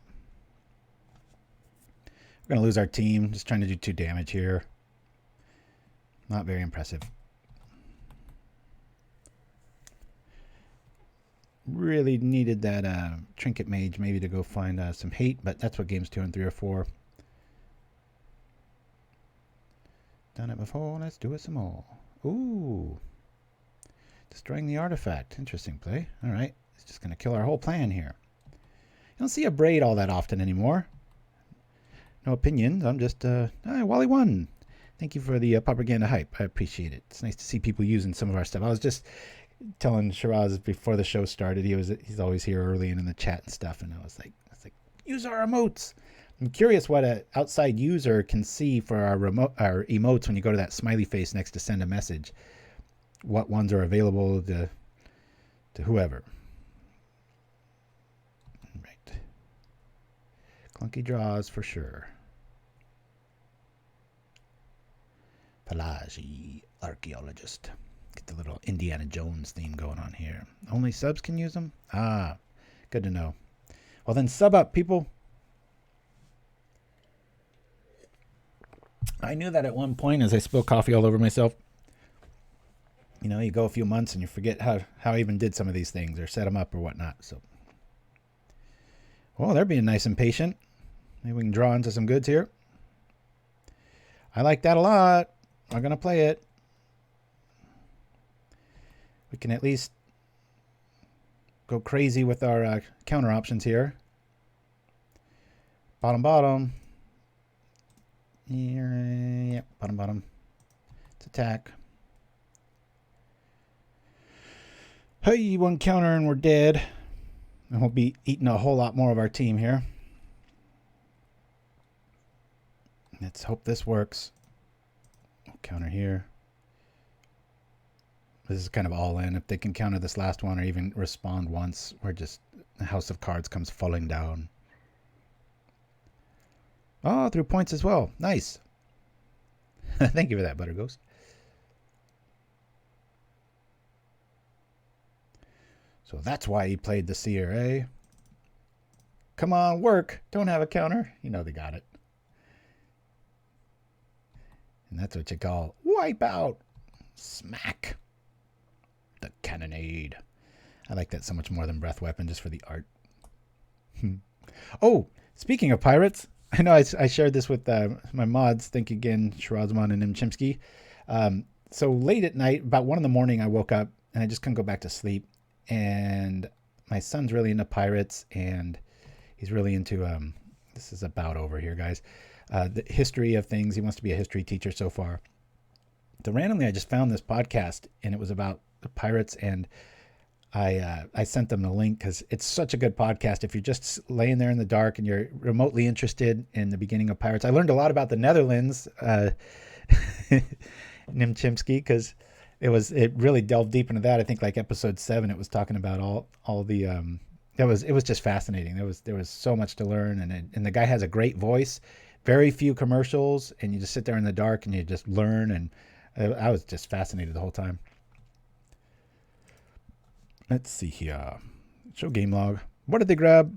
A: We're going to lose our team. Just trying to do 2 damage here. Not very impressive. Really needed that Trinket Mage maybe to go find some hate, but that's what games 2 and 3 are for. Done it before, let's do it some more. Ooh. Destroying the artifact. Interesting play. Alright, it's just going to kill our whole plan here. You don't see a Braid all that often anymore. No opinions, I'm just, Wally 1. Thank you for the propaganda hype. I appreciate it. It's nice to see people using some of our stuff. I was just telling Shiraz before the show started, he's always here early and in the chat and stuff, and I was like, use our emotes. I'm curious what an outside user can see for our emotes when you go to that smiley face next to send a message. What ones are available to whoever. Right. Clunky draws for sure. Pelagi, archaeologist. Get the little Indiana Jones theme going on here. Only subs can use them? Ah, good to know. Well, then sub up, people. I knew that at one point as I spilled coffee all over myself. You know, you go a few months and you forget how I even did some of these things or set them up or whatnot. So, well, they're being nice and patient. Maybe we can draw into some goods here. I like that a lot. I'm going to play it. We can at least go crazy with our counter options here. Bottom. Yep, bottom. Let's attack. Hey, one counter and we're dead. And we'll be eating a whole lot more of our team here. Let's hope this works. We'll counter here. This is kind of all in. If they can counter this last one or even respond once, we're just... the House of Cards comes falling down. Oh, through points as well. Nice. Thank you for that, Butter Ghost. So that's why he played the Seer, eh? Come on, work. Don't have a counter. You know they got it. And that's what you call wipe out. Smack. The cannonade. I like that so much more than breath weapon just for the art. Oh, speaking of pirates, I know I shared this with my mods. Thank you again, Shirazman and Chimpskey. So late at night, about 1 a.m, I woke up and I just couldn't go back to sleep. And my son's really into pirates, and he's really into this is about over here, guys. The history of things. He wants to be a history teacher so far. So randomly, I just found this podcast, and it was about the pirates, and I sent them the link because it's such a good podcast. If you're just laying there in the dark and you're remotely interested in the beginning of pirates, I learned a lot about the Netherlands, Chimpskey, because it really delved deep into that. I think like episode 7, it was talking about all the it was just fascinating. There was so much to learn, and the guy has a great voice, very few commercials, and you just sit there in the dark and you just learn. And I was just fascinated the whole time. Let's see here. Show game log. What did they grab?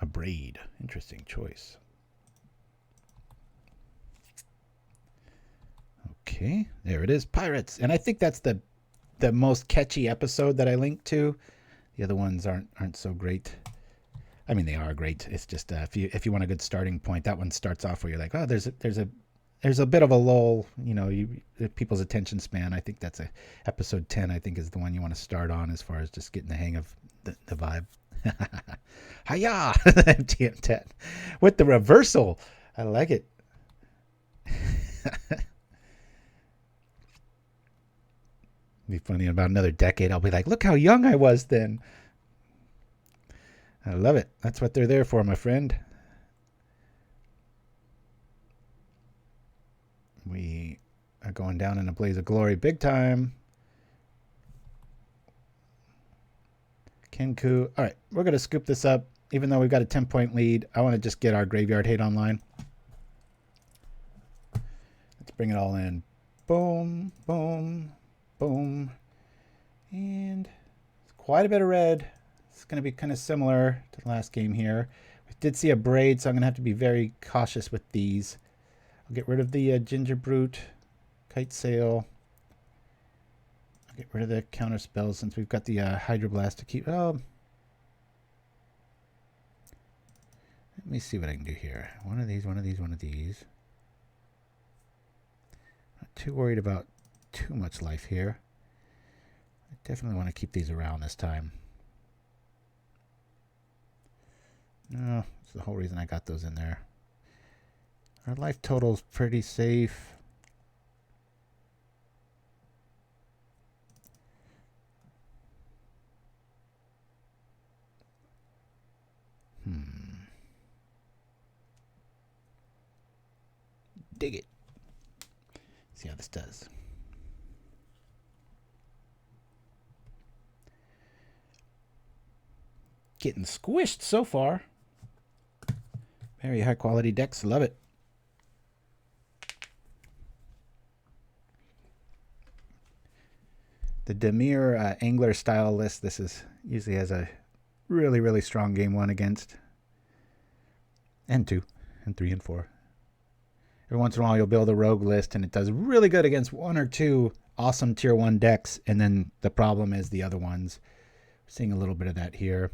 A: A braid. Interesting choice. Okay, there it is. Pirates. And I think that's the most catchy episode that I linked to. The other ones aren't so great. I mean, they are great. It's just if you want a good starting point, that one starts off where you're like, oh, there's a bit of a lull, you know, people's attention span. I think that's episode 10, I think, is the one you want to start on as far as just getting the hang of the vibe. Hiya! Mtmentat. With the reversal. I like it. Be funny, in about another decade, I'll be like, look how young I was then. I love it. That's what they're there for, my friend. We are going down in a blaze of glory big time. Kenku. All right, we're going to scoop this up. Even though we've got a 10-point lead, I want to just get our graveyard hate online. Let's bring it all in. Boom, boom, boom. And quite a bit of red. It's going to be kind of similar to the last game here. We did see a braid, so I'm going to have to be very cautious with these. I'll get rid of the Gingerbrute, Kitesail. I'll get rid of the Counterspell since we've got the Hydroblast to keep. Oh, let me see what I can do here. One of these. Not too worried about too much life here. I definitely want to keep these around this time. No, that's the whole reason I got those in there. Our life total is pretty safe. dig it. See how this does. Getting squished so far. Very high quality decks. Love it. The Demir Angler style list. This is usually has a really, really strong game 1 against. And 2. And 3 and 4. Every once in a while you'll build a rogue list and it does really good against 1 or 2 awesome tier 1 decks. And then the problem is the other ones. We're seeing a little bit of that here.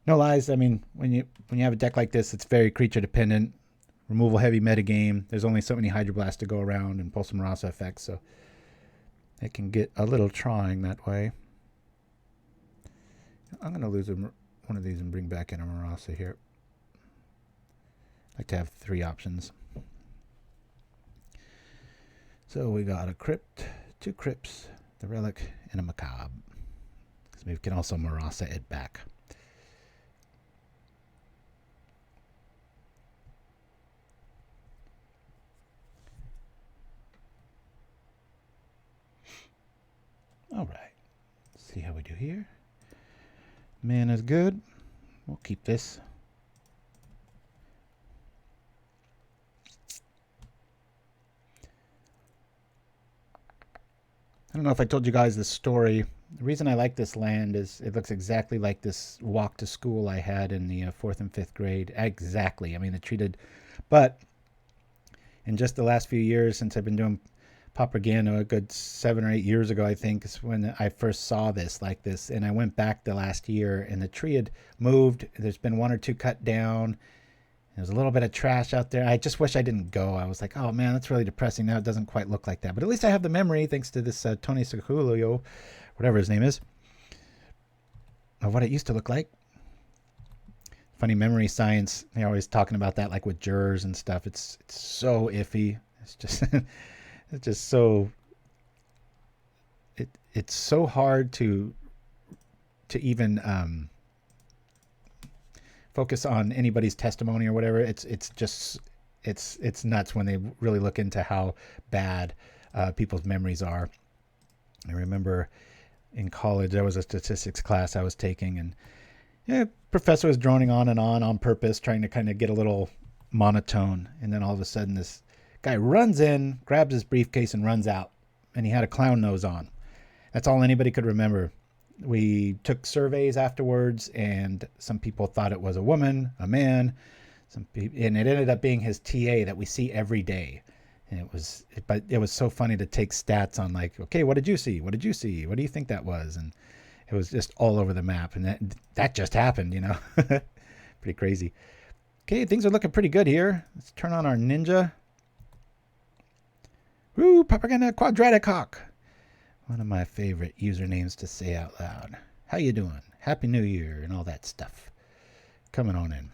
A: No lies, I mean, when you have a deck like this, it's very creature dependent. Removal heavy metagame. There's only so many Hydroblast to go around and Pulse of Murasa effects, so it can get a little trying that way. I'm going to lose one of these and bring back in a Murasa here. I like to have 3 options. So we got a Crypt, 2 Crypts, the Relic, and a Macabre. So we can also Murasa it back. All right, let's see how we do here. Mana's good. We'll keep this. I don't know if I told you guys this story. The reason I like this land is it looks exactly like this walk to school I had in the 4th and 5th grade. Exactly. I mean, it treated, but in just the last few years since I've been doing Propaganda, a good 7 or 8 years ago, I think, is when I first saw this like this. And I went back the last year and the tree had moved. There's been 1 or 2 cut down. There's a little bit of trash out there. I just wish I didn't go. I was like, oh man, that's really depressing. Now it doesn't quite look like that. But at least I have the memory, thanks to this Tony Saculio, whatever his name is, of what it used to look like. Funny memory science. They're always talking about that, like with jurors and stuff. It's so iffy. It's just it's just so it's so hard to even focus on anybody's testimony or whatever. It's nuts when they really look into how bad people's memories are. I remember in college there was a statistics class I was taking, and professor was droning on purpose, trying to kind of get a little monotone, and then all of a sudden this guy runs in, grabs his briefcase, and runs out, and he had a clown nose on. That's all anybody could remember. We took surveys afterwards, and some people thought it was a woman, a man, and it ended up being his TA that we see every day. And it was so funny to take stats on, like, okay, what did you see? What did you see? What do you think that was? And it was just all over the map, and that just happened, pretty crazy. Okay, things are looking pretty good here. Let's turn on our ninja. Woo, Propaganda Quadratic Hawk. One of my favorite usernames to say out loud. How you doing? Happy New Year and all that stuff. Coming on in.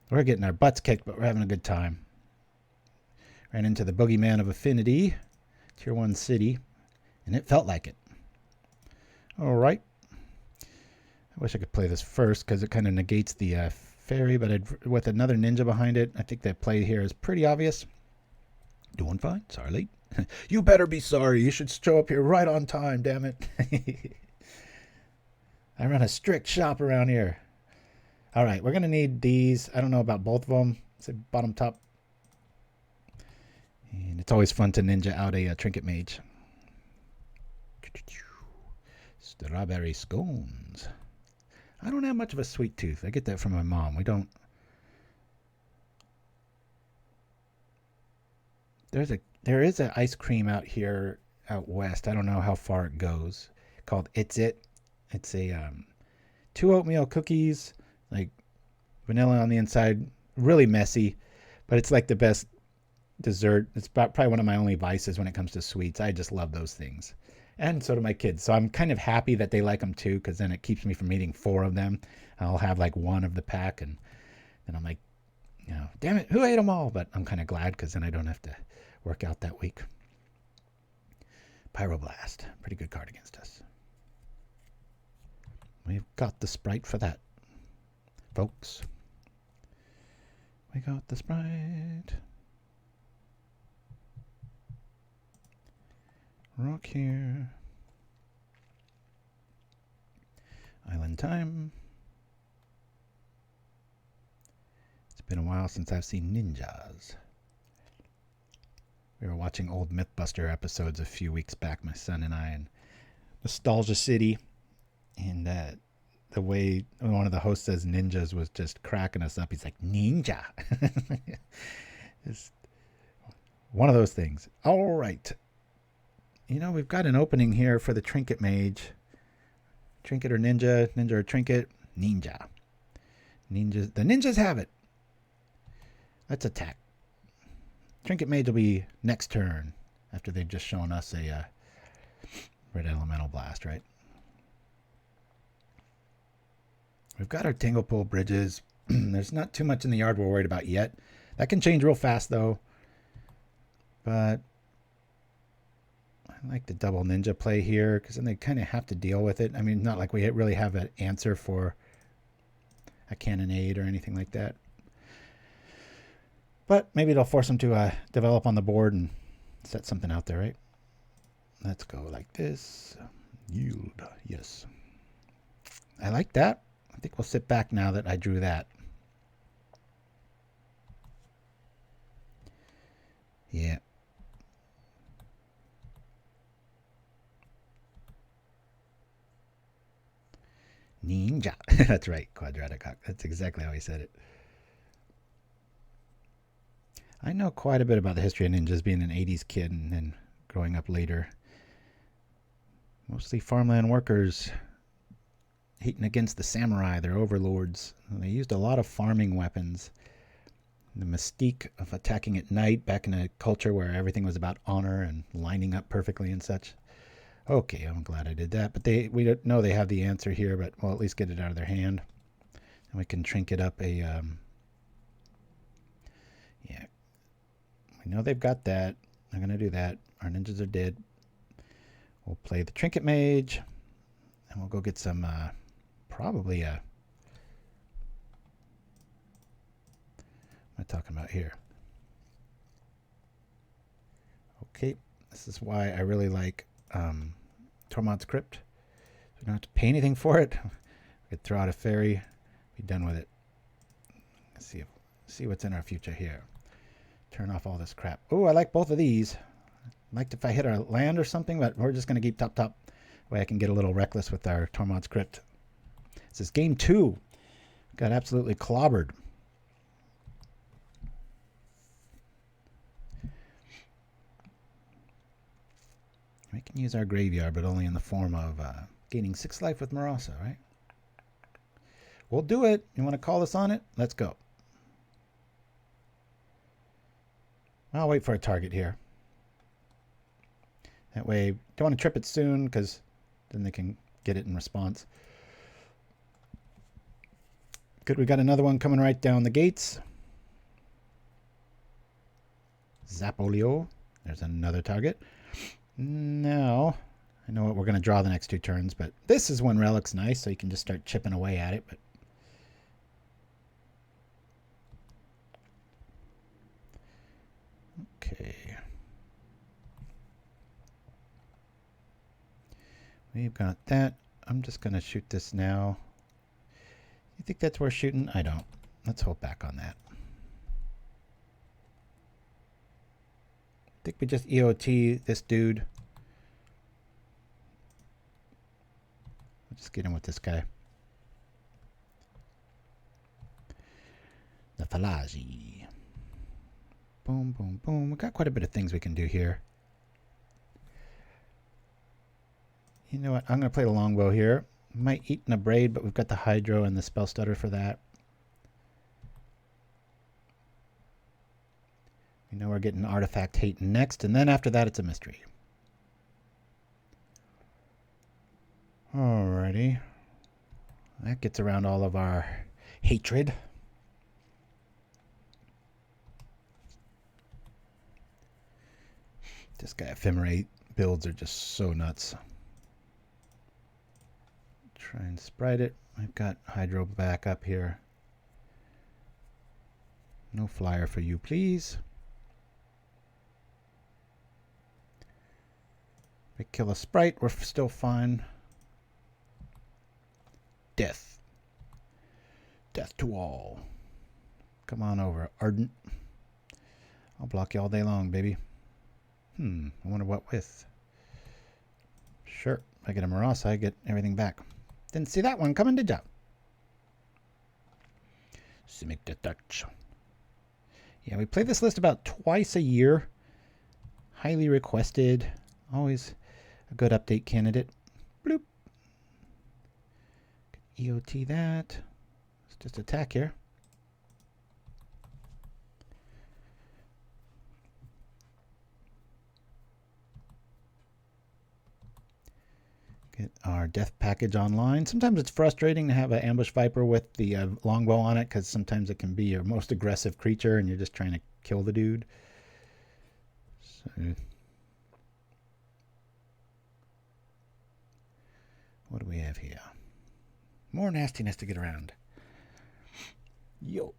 A: We're getting our butts kicked, but we're having a good time. Ran into the boogeyman of Affinity, Tier 1 city, and it felt like it. All right. I wish I could play this first because it kind of negates the fairy, but with another ninja behind it, I think that play here is pretty obvious. Doing fine. Sorry, late. You better be sorry. You should show up here right on time, damn it. I run a strict shop around here. All right, we're going to need these. I don't know about both of them. Say bottom top. And it's always fun to ninja out a Trinket Mage. Strawberry scones. I don't have much of a sweet tooth. I get that from my mom. We don't. There is an ice cream out here out west. I don't know how far it goes. Called It's It. It's a 2 oatmeal cookies, like vanilla on the inside, really messy, but it's like the best dessert. It's probably one of my only vices when it comes to sweets. I just love those things, and so do my kids. So I'm kind of happy that they like them too, because then it keeps me from eating 4 of them. I'll have like 1 of the pack, and then I'm like, damn it, who ate them all? But I'm kind of glad, because then I don't have to work out that week. Pyroblast, pretty good card against us. We've got the Sprite for that, folks. We got the Sprite. Rock here. Island time. It's been a while since I've seen ninjas. We were watching old Mythbuster episodes a few weeks back, my son and I, and Nostalgia City. And the way one of the hosts says ninjas was just cracking us up. He's like, ninja. It's one of those things. All right. You know, we've got an opening here for the Trinket Mage. Trinket or ninja, ninja or trinket, ninja. Ninjas, the ninjas have it. Let's attack. Trinket Mage will be next turn after they've just shown us a red elemental blast, right? We've got our Tanglepool Bridges. There's not too much in the yard we're worried about yet. That can change real fast, though. But I like the double ninja play here, because then they kind of have to deal with it. I mean, not like we really have an answer for a cannonade or anything like that. But maybe it'll force them to develop on the board and set something out there, right? Let's go like this. Yield. Yes. I like that. I think we'll sit back now that I drew that. Yeah. Ninja. That's right, Quadratic Hawk. That's exactly how he said it. I know quite a bit about the history of ninjas, being an 80s kid and then growing up later. Mostly farmland workers hating against the samurai, their overlords. And they used a lot of farming weapons. The mystique of attacking at night back in a culture where everything was about honor and lining up perfectly and such. Okay, I'm glad I did that. But we don't know they have the answer here, but we'll at least get it out of their hand. And we can trinket up a... yeah. We know they've got that. I'm going to do that. Our ninjas are dead. We'll play the Trinket Mage. And we'll go get some... probably a... What am I talking about here? Okay. This is why I really like... Tormod's Crypt. We don't have to pay anything for it. We could throw out a fairy, be done with it. Let's see what's in our future here. Turn off all this crap. Oh, I like both of these. I'd like if I hit our land or something, but we're just going to keep top. That way I can get a little reckless with our Tormod's Crypt. This is game 2. Got absolutely clobbered. We can use our graveyard, but only in the form of gaining 6 life with Murasa, right? We'll do it. You want to call us on it? Let's go. I'll wait for a target here. That way, don't want to trip it soon, because then they can get it in response. Good, we got another one coming right down the gates. Zapolio. There's another target. Now, I know what we're going to draw the next 2 turns, but this is when Relic's nice, so you can just start chipping away at it. But okay. We've got that. I'm just going to shoot this now. You think that's worth shooting? I don't. Let's hold back on that. I think we just EOT this dude. We'll just get in with this guy. The Falagi. Boom, boom, boom. We've got quite a bit of things we can do here. You know what? I'm going to play the longbow here. Might eat in a braid, but we've got the Hydro and the Spellstutter for that. We know we're getting Artifact Hate next, and then after that it's a mystery. Alrighty. That gets around all of our hatred. This guy Ephemerate builds are just so nuts. Try and sprite it. I've got Hydro back up here. No flyer for you, please. We kill a sprite, we're still fine. Death. Death to all. Come on over, Ardent. I'll block you all day long, baby. I wonder what with. Sure, if I get a Murasa, I get everything back. Didn't see that one coming, did ya? Simic Deathtouch. Yeah, we play this list about twice a year. Highly requested. Always a good update candidate. Bloop. EOT that. Let's just attack here. Get our death package online. Sometimes it's frustrating to have an ambush viper with the longbow on it, because sometimes it can be your most aggressive creature and you're just trying to kill the dude. So, what do we have here? More nastiness to get around. Yo.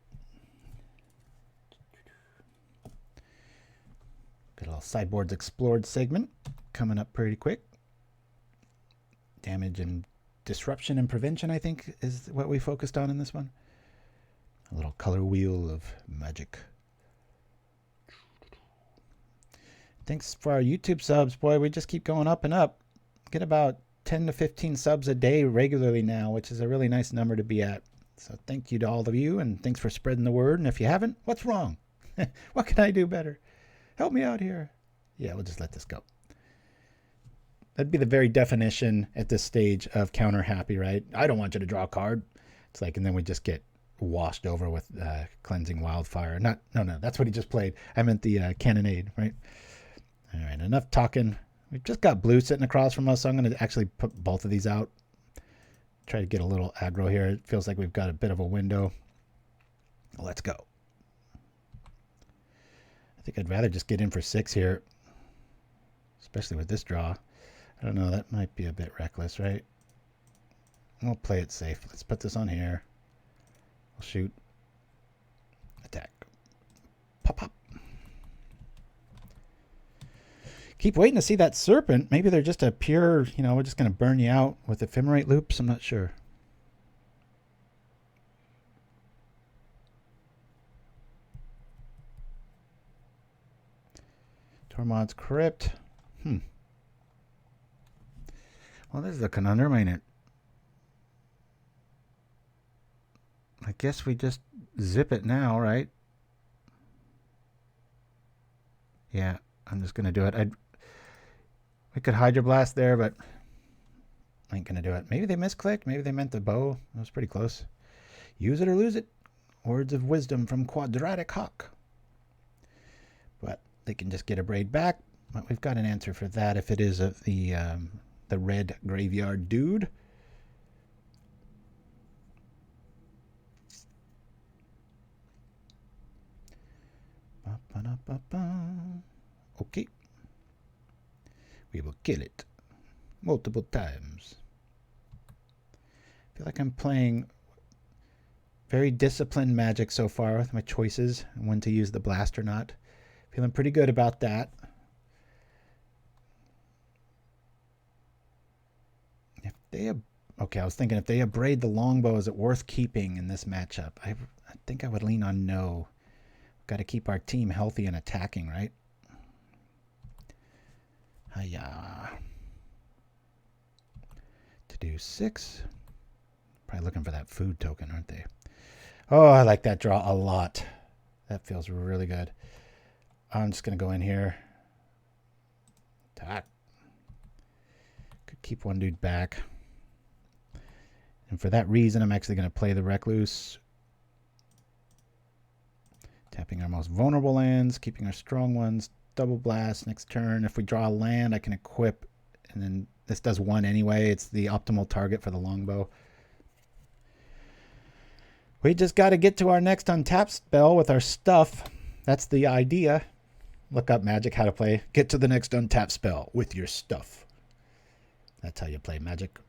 A: Got a little sideboards explored segment coming up pretty quick. Damage and disruption and prevention, I think, is what we focused on in this one. A little color wheel of magic. Thanks for our YouTube subs. Boy, we just keep going up and up. Get about 10 to 15 subs a day regularly now, which is a really nice number to be at. So thank you to all of you, and thanks for spreading the word. And if you haven't, what's wrong? What can I do better? Help me out here. Yeah, we'll just let this go. That'd be the very definition at this stage of counter happy, right? I don't want you to draw a card. It's like, and then we just get washed over with cleansing wildfire. No, that's what he just played. I meant the cannonade, right? All right, enough talking. We've just got blue sitting across from us, so I'm going to actually put both of these out. Try to get a little aggro here. It feels like we've got a bit of a window. Let's go. I think I'd rather just get in for 6 here, especially with this draw. I don't know, that might be a bit reckless, right? We'll play it safe. Let's put this on here. We'll shoot. Attack. Pop, pop. Keep waiting to see that serpent. Maybe they're just a pure, we're just going to burn you out with ephemerate loops. I'm not sure. Tormod's Crypt. Well, this is a conundrum, ain't it? I guess we just zip it now, right? Yeah, I'm just going to do it. We could Hydroblast there, but I ain't going to do it. Maybe they misclicked. Maybe they meant the bow. That was pretty close. Use it or lose it. Words of wisdom from Quadratic Hawk. But they can just get a braid back. But we've got an answer for that if it is the red graveyard dude. Okay. We will kill it multiple times. I feel like I'm playing very disciplined Magic so far with my choices and when to use the blast or not. Feeling pretty good about that. Okay, I was thinking if they abrade the longbow, is it worth keeping in this matchup? I think I would lean on no. Got to keep our team healthy and attacking, right? Hiya. To do 6. Probably looking for that food token, aren't they? Oh, I like that draw a lot. That feels really good. I'm just going to go in here. Attack. Could keep one dude back. And for that reason, I'm actually going to play the Recluse. Tapping our most vulnerable lands, keeping our strong ones. Double blast next turn. If we draw a land, I can equip. And then this does 1 anyway. It's the optimal target for the longbow. We just got to get to our next untap spell with our stuff. That's the idea. Look up Magic, how to play. Get to the next untap spell with your stuff. That's how you play Magic.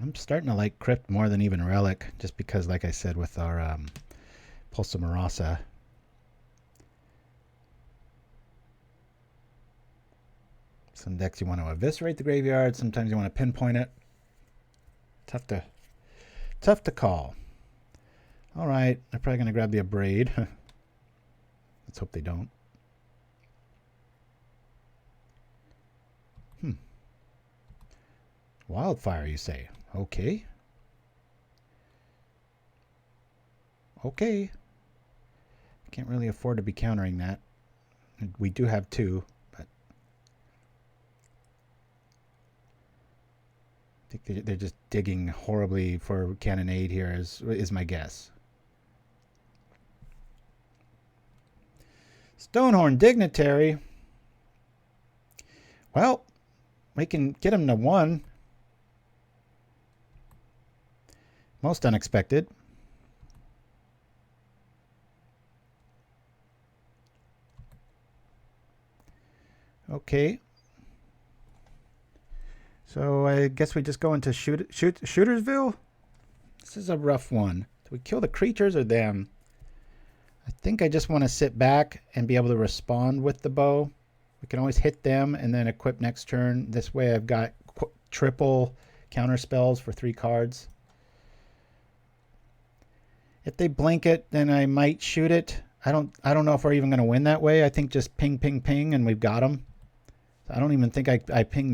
A: I'm starting to like Crypt more than even Relic, just because, like I said, with our Pulse of Murasa. Some decks you want to eviscerate the graveyard. Sometimes you want to pinpoint it. Tough to call. All right, they're probably going to grab the Abrade. Let's hope they don't. Wildfire, you say? Okay. Okay. I can't really afford to be countering that. We do have two, but I think they're just digging horribly for Cannonade here is my guess. Stonehorn Dignitary. Well, we can get him to 1. Most unexpected. Okay. So I guess we just go into Shootersville. This is a rough one. Do we kill the creatures or them? I think I just want to sit back and be able to respond with the bow. We can always hit them and then equip next turn. This way I've got triple counter spells for 3 cards. If they blink it, then I might shoot it. I don't know if we're even going to win that way. I think just ping, ping, ping, and we've got them. So I don't even think I ping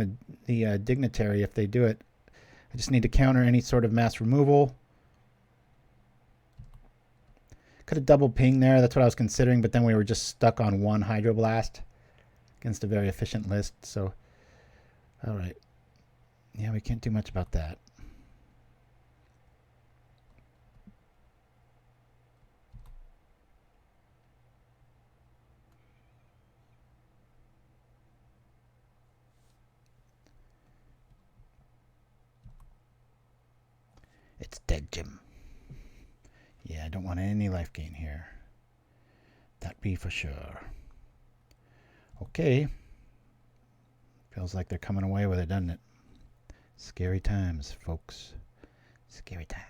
A: the Dignitary if they do it. I just need to counter any sort of mass removal. Could have double ping there. That's what I was considering, but then we were just stuck on 1 Hydroblast against a very efficient list. So, all right. Yeah, we can't do much about that. It's dead, Jim. Yeah, I don't want any life gain here. That be for sure. Okay. Feels like they're coming away with it, doesn't it? Scary times, folks. Scary times.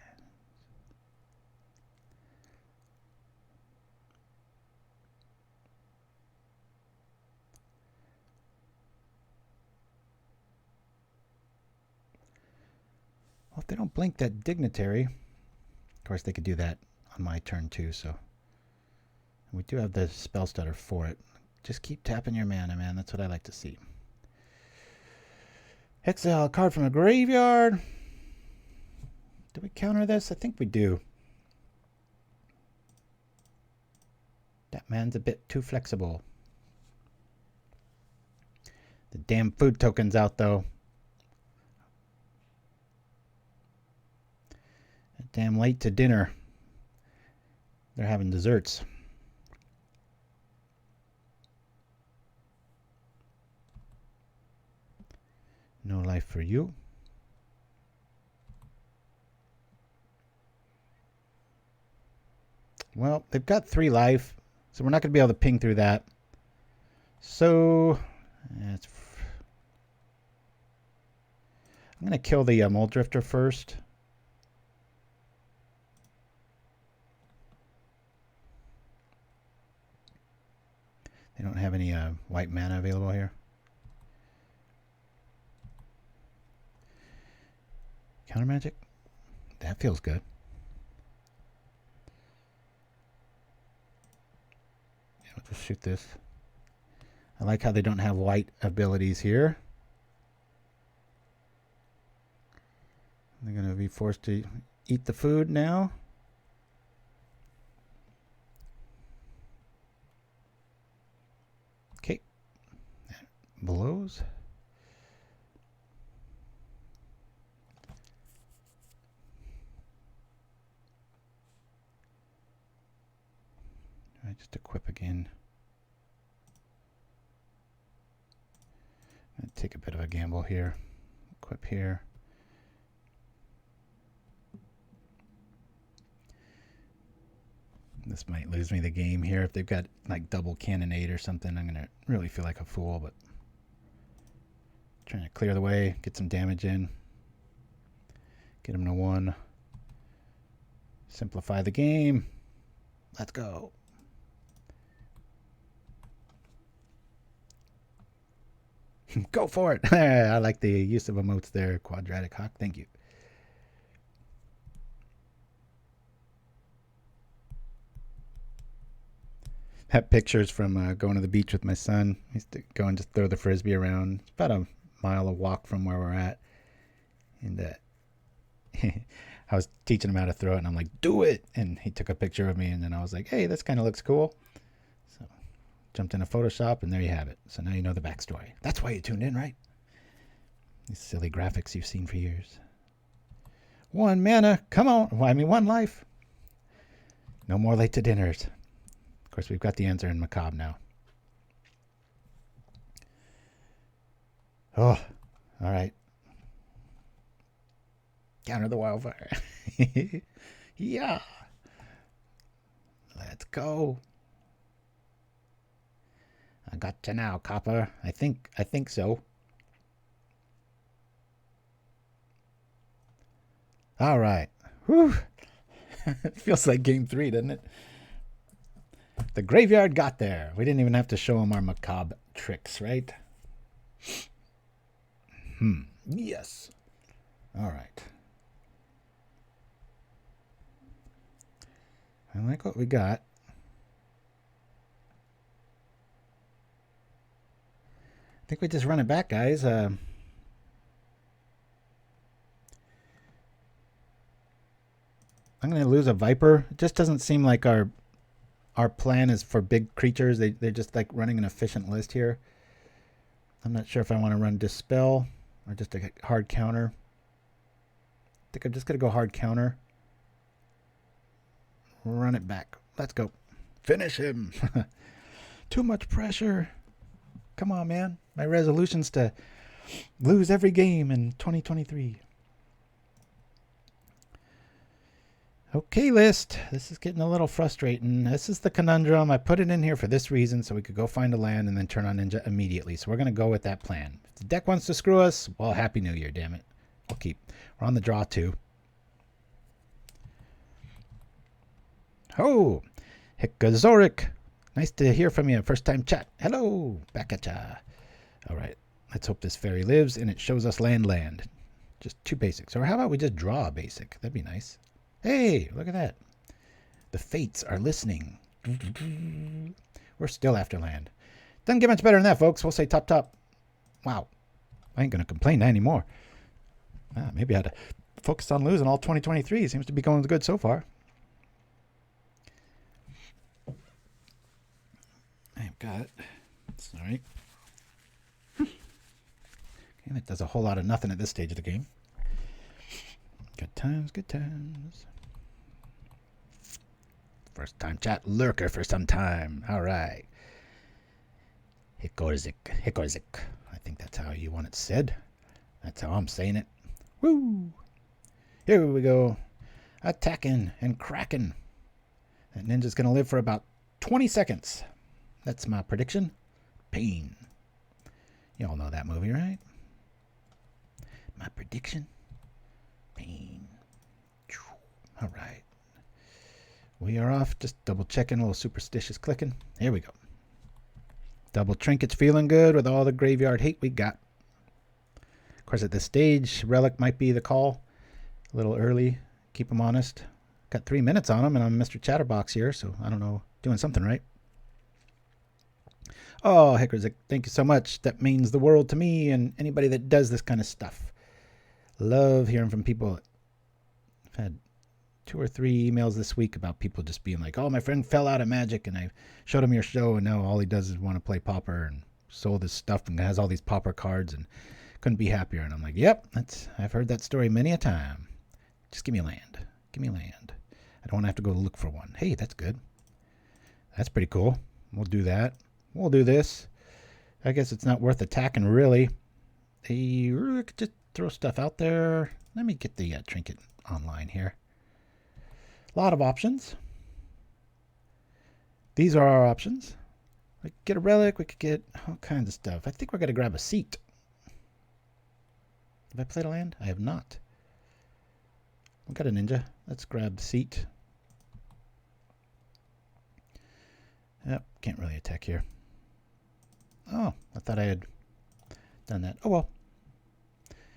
A: Well, if they don't blink that Dignitary, of course they could do that on my turn too, so. We do have the Spellstutter for it. Just keep tapping your mana, man. That's what I like to see. Exile a card from a graveyard. Do we counter this? I think we do. That man's a bit too flexible. The damn food token's out, though. Damn late to dinner. They're having desserts. No life for you. Well, they've got 3 life, so we're not going to be able to ping through that. So, I'm going to kill the Mold Drifter first. They don't have any white mana available here. Counter magic? That feels good. Yeah, we'll just shoot this. I like how they don't have white abilities here. They're going to be forced to eat the food now. Okay. That blows. Just equip again. I'm going to take a bit of a gamble here. Equip here. This might lose me the game here. If they've got like double Cannonade or something, I'm going to really feel like a fool, but trying to clear the way, get some damage in. Get him to 1. Simplify the game. Let's go. Go for it. I like the use of emotes there. Quadratic Hawk. Thank you. That picture's from going to the beach with my son. I used to go and just throw the frisbee around. It's about a mile of walk from where we're at. And I was teaching him how to throw it, and I'm like, do it. And he took a picture of me, and then I was like, hey, this kind of looks cool. So jumped into Photoshop, and there you have it. So now you know the backstory. That's why you tuned in, right? These silly graphics you've seen for years. 1 mana. Come on. Well, I mean, 1 life. No more late to dinners. Of course, we've got the answer in Macabre now. Oh, all right. Counter the wildfire. Yeah. Let's go. I got you now, Copper. I think so. All right. Whew. It feels like game 3, doesn't it? The graveyard got there. We didn't even have to show them our Macabre tricks, right? Yes. All right. I like what we got. I think we just run it back, guys. I'm going to lose a Viper. It just doesn't seem like our plan is for big creatures. They're just like running an efficient list here. I'm not sure if I want to run Dispel or just a hard counter. I think I'm just going to go hard counter. Run it back. Let's go. Finish him. Too much pressure. Come on, man. My resolution's to lose every game in 2023. Okay, list. This is getting a little frustrating. This is the conundrum. I put it in here for this reason, so we could go find a land and then turn on Ninja immediately. So we're going to go with that plan. If the deck wants to screw us, well, Happy New Year, damn it. We'll keep. We're on the draw, too. Oh, Hikazoric. Nice to hear from you. First time chat. Hello. Back at ya. All right. Let's hope this fairy lives and it shows us land. Just 2 basics. Or how about we just draw a basic? That'd be nice. Hey, look at that. The fates are listening. We're still after land. Doesn't get much better than that, folks. We'll say top. Wow. I ain't going to complain anymore. Maybe I had to focus on losing all 2023. Seems to be going good so far. I've got, sorry. Okay, that does a whole lot of nothing at this stage of the game. Good times, good times. First time chat lurker for some time. All right. Hikozik. I think that's how you want it said. That's how I'm saying it. Woo! Here we go. Attacking and cracking. That ninja's going to live for about 20 seconds. That's my prediction. Pain. You all know that movie, right? My prediction. Pain. All right. We are off. Just double checking. A little superstitious clicking. Here we go. Double trinkets feeling good with all the graveyard hate we got. Of course, at this stage, Relic might be the call. A little early. Keep them honest. Got 3 minutes on them, and I'm Mr. Chatterbox here, so I don't know. Doing something right. Oh, Hickerzik, thank you so much. That means the world to me and anybody that does this kind of stuff. Love hearing from people. I've had 2 or 3 emails this week about people just being like, oh, my friend fell out of Magic, and I showed him your show, and now all he does is want to play Pauper and sold his stuff and has all these Pauper cards and couldn't be happier. And I'm like, yep, I've heard that story many a time. Just give me land. Give me land. I don't want to have to go look for one. Hey, that's good. That's pretty cool. We'll do that. We'll do this. I guess it's not worth attacking, really. Just throw stuff out there. Let me get the trinket online here. A lot of options. These are our options. We could get a relic. We could get all kinds of stuff. I think we're going to grab a seat. Have I played a land? I have not. We got a ninja. Let's grab the seat. Yep, can't really attack here. Oh, I thought I had done that. Oh well.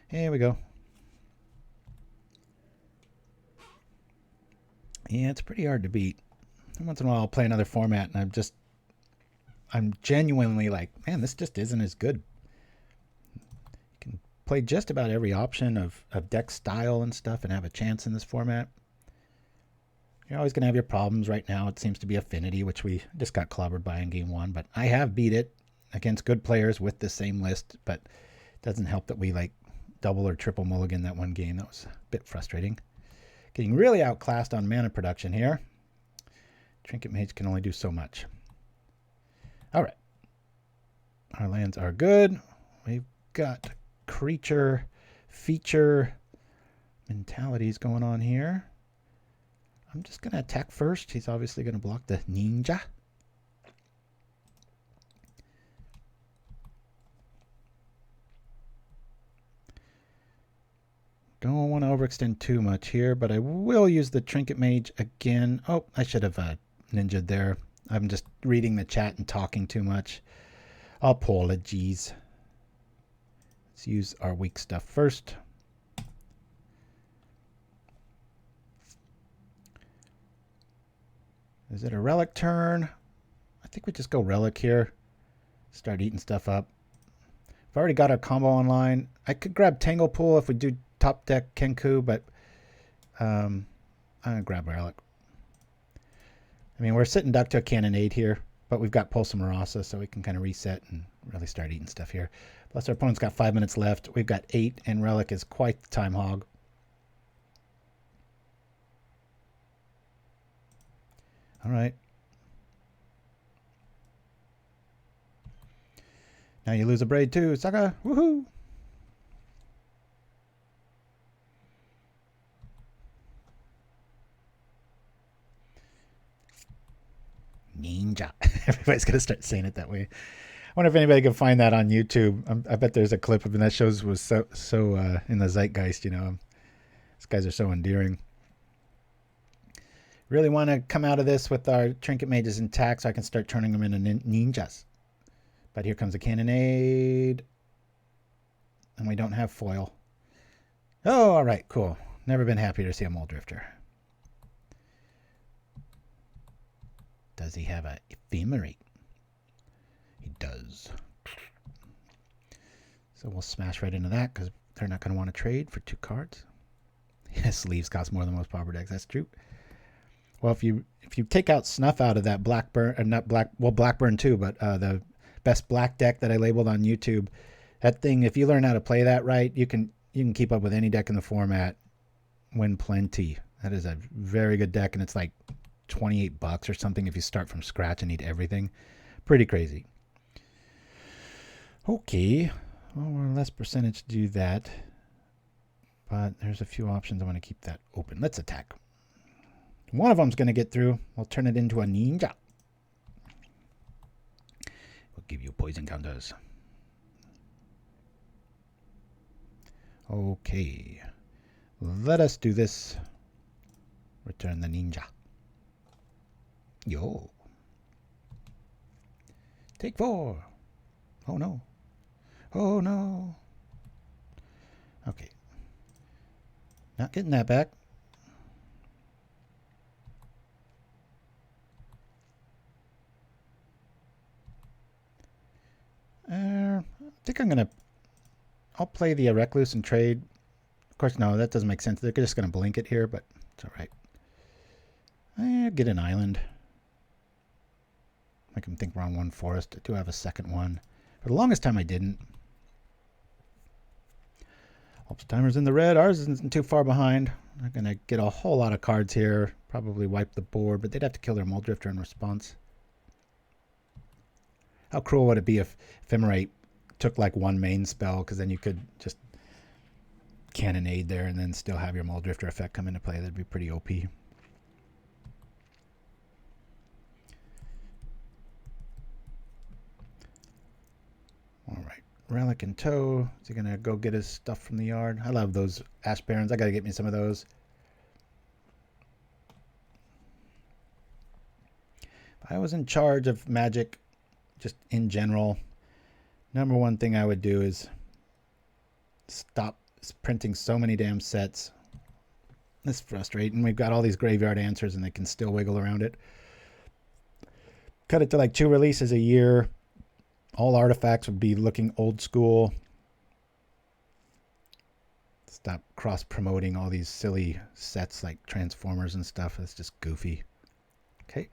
A: Here we go. Yeah, it's pretty hard to beat. Once in a while I'll play another format and I'm genuinely like, man, this just isn't as good. You can play just about every option of deck style and stuff and have a chance in this format. You're always going to have your problems. Right now it seems to be Affinity, which we just got clobbered by in game 1, but I have beat it against good players with the same list, but it doesn't help that we like double or triple mulligan that one game. That was a bit frustrating. Getting really outclassed on mana production here. Trinket Mage can only do so much. All right. Our lands are good. We've got creature feature mentalities going on here. I'm just going to attack first. He's obviously going to block the ninja. Don't want to overextend too much here, but I will use the Trinket Mage again. Oh, I should have ninja'd there. I'm just reading the chat and talking too much. Apologies. Let's use our weak stuff first. Is it a relic turn? I think we just go relic here. Start eating stuff up. We've already got our combo online. I could grab Tanglepool if we do top deck Kenku, but I'm going to grab relic. I mean, we're sitting duck to a cannonade here, but we've got Pulse of Murasa, so we can kind of reset and really start eating stuff here. Plus, our opponent's got 5 minutes left. We've got 8, and relic is quite the time hog. All right. Now you lose a braid too, Saka. Woohoo! Ninja. Everybody's going to start saying it that way. I wonder if anybody can find that on YouTube. I bet there's a clip of it. That shows was so in the zeitgeist, you know. These guys are so endearing. Really want to come out of this with our Trinket Mages intact so I can start turning them into ninjas. But here comes a cannonade. And we don't have foil. Oh, all right, cool. Never been happier to see a Mole Drifter. Does he have a Ephemerate? He does. So we'll smash right into that because they're not going to want to trade for 2 cards. His sleeves cost more than most Pauper decks. That's true. Well, if you take out Snuff out of that Blackburn, or not Black, well, Blackburn too, but the best black deck that I labeled on YouTube, that thing, if you learn how to play that right, you can keep up with any deck in the format, win plenty. That is a very good deck, and it's like $28 or something if you start from scratch and need everything. Pretty crazy. Okay, well, we're less percentage to do that, but there's a few options. I want to keep that open. Let's attack. One of them's going to get through. We'll turn it into a ninja. We'll give you poison counters. Okay. Let us do this. Return the ninja. Yo. Take 4. Oh no. Oh no. Okay. Not getting that back. I think I'll play the Recluse and trade. Of course, no, that doesn't make sense. They're just going to blink it here, but it's all right. Get an island. Make them think we're on 1 forest. I do have a second one. For the longest time, I didn't. Timer's in the red. Ours isn't too far behind. They're going to get a whole lot of cards here. Probably wipe the board, but they'd have to kill their Mole Drifter in response. How cruel would it be if Ephemerate took like 1 main spell, because then you could just cannonade there and then still have your Mole Drifter effect come into play. That'd be pretty OP. All right. Relic in tow. Is he going to go get his stuff from the yard? I love those Ash Barrens. I got to get me some of those. I was in charge of Magic, just in general, number one thing I would do is stop printing so many damn sets. It's frustrating. We've got all these graveyard answers and they can still wiggle around it. Cut it to like 2 releases a year. All artifacts would be looking old school. Stop cross-promoting all these silly sets like Transformers and stuff. That's just goofy. Okay.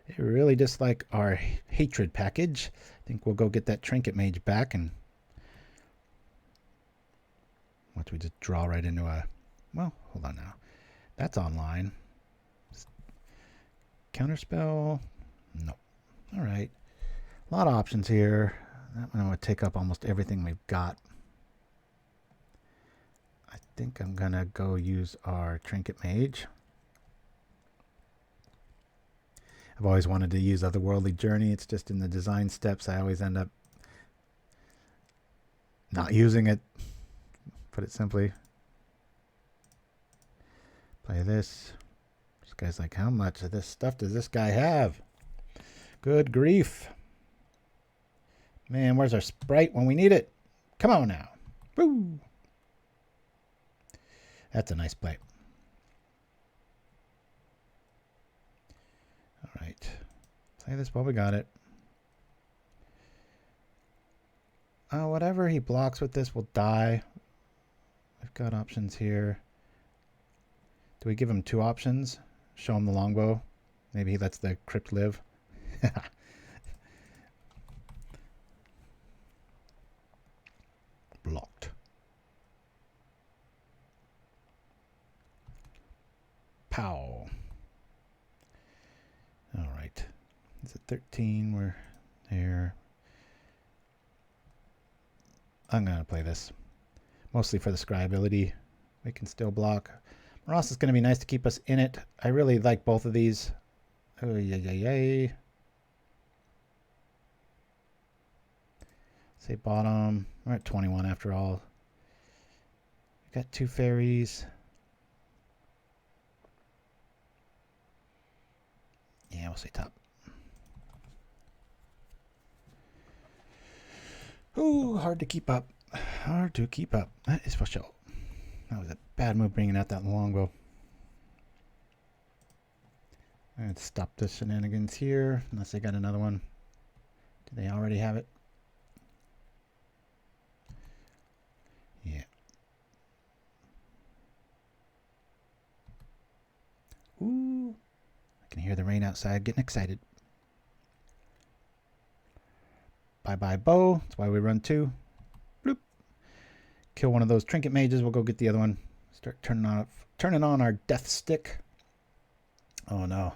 A: They really dislike our hatred package. I think we'll go get that Trinket Mage back and what we just draw right into a... Well, hold on now. That's online. Counterspell? No. All right. A lot of options here. That one would take up almost everything we've got. I think I'm going to go use our Trinket Mage. I've always wanted to use Otherworldly Journey. It's just in the design steps. I always end up not using it. Put it simply. Play this. This guy's like, how much of this stuff does this guy have? Good grief. Man, where's our Sprite when we need it? Come on now. Woo! That's a nice play. All right. Play this while we got it. Whatever he blocks with this will die. We've got options here. Do we give him 2 options? Show him the Longbow. Maybe he lets the Crypt live. Blocked. Pow. All right. Is it 13? We're there. I'm going to play this. Mostly for the scry ability. We can still block. Murasa is going to be nice to keep us in it. I really like both of these. Oh, yay. Say bottom. We're at 21 after all. We've got 2 fairies. Yeah, we'll say top. Ooh, hard to keep up. Hard to keep up. That is for sure. That was a bad move bringing out that Longbow. Let's stop the shenanigans here, unless they got another one. Do they already have it? Yeah. Ooh. I can hear the rain outside, getting excited. Bye-bye bow. That's why we run 2. Bloop. Kill one of those Trinket Mages. We'll go get the other one. Start turning on our death stick. Oh no.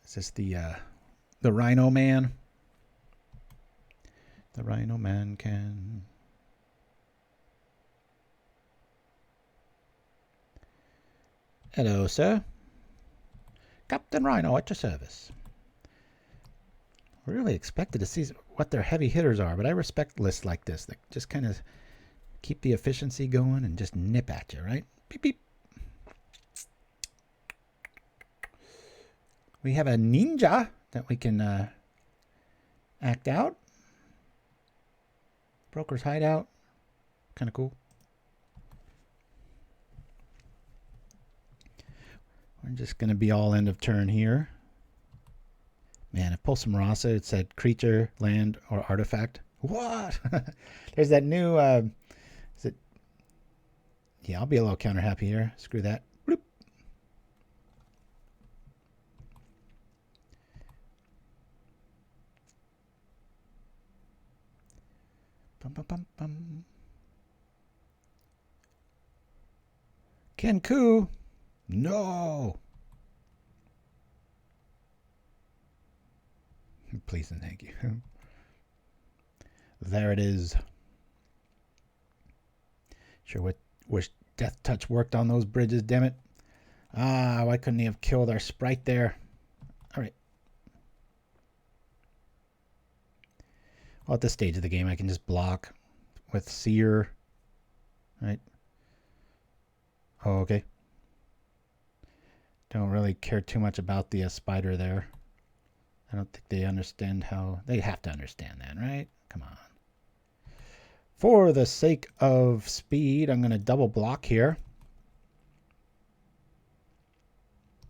A: Is this the Rhino Man? The Rhino Man can... Hello, sir. Captain Rhino at your service. Really expected to see what their heavy hitters are, but I respect lists like this that just kind of keep the efficiency going and just nip at you, right? Beep, beep. We have a ninja that we can act out. Brokers Hideout. Kind of cool. We're just going to be all end of turn here. Man, if Pulse of Murasa, it said creature, land, or artifact. What? There's that new, is it? Yeah, I'll be a little counter happy here. Screw that. Bloop. Bum, bum, bum, bum. Kenku. No. Please and thank you. There it is. Sure wish Deathtouch worked on those bridges, damn it. Why couldn't he have killed our Sprite there? Alright. Well, at this stage of the game, I can just block with Seer. Right? Oh, okay. Don't really care too much about the spider there. I don't think they understand how... They have to understand that, right? Come on. For the sake of speed, I'm going to double block here.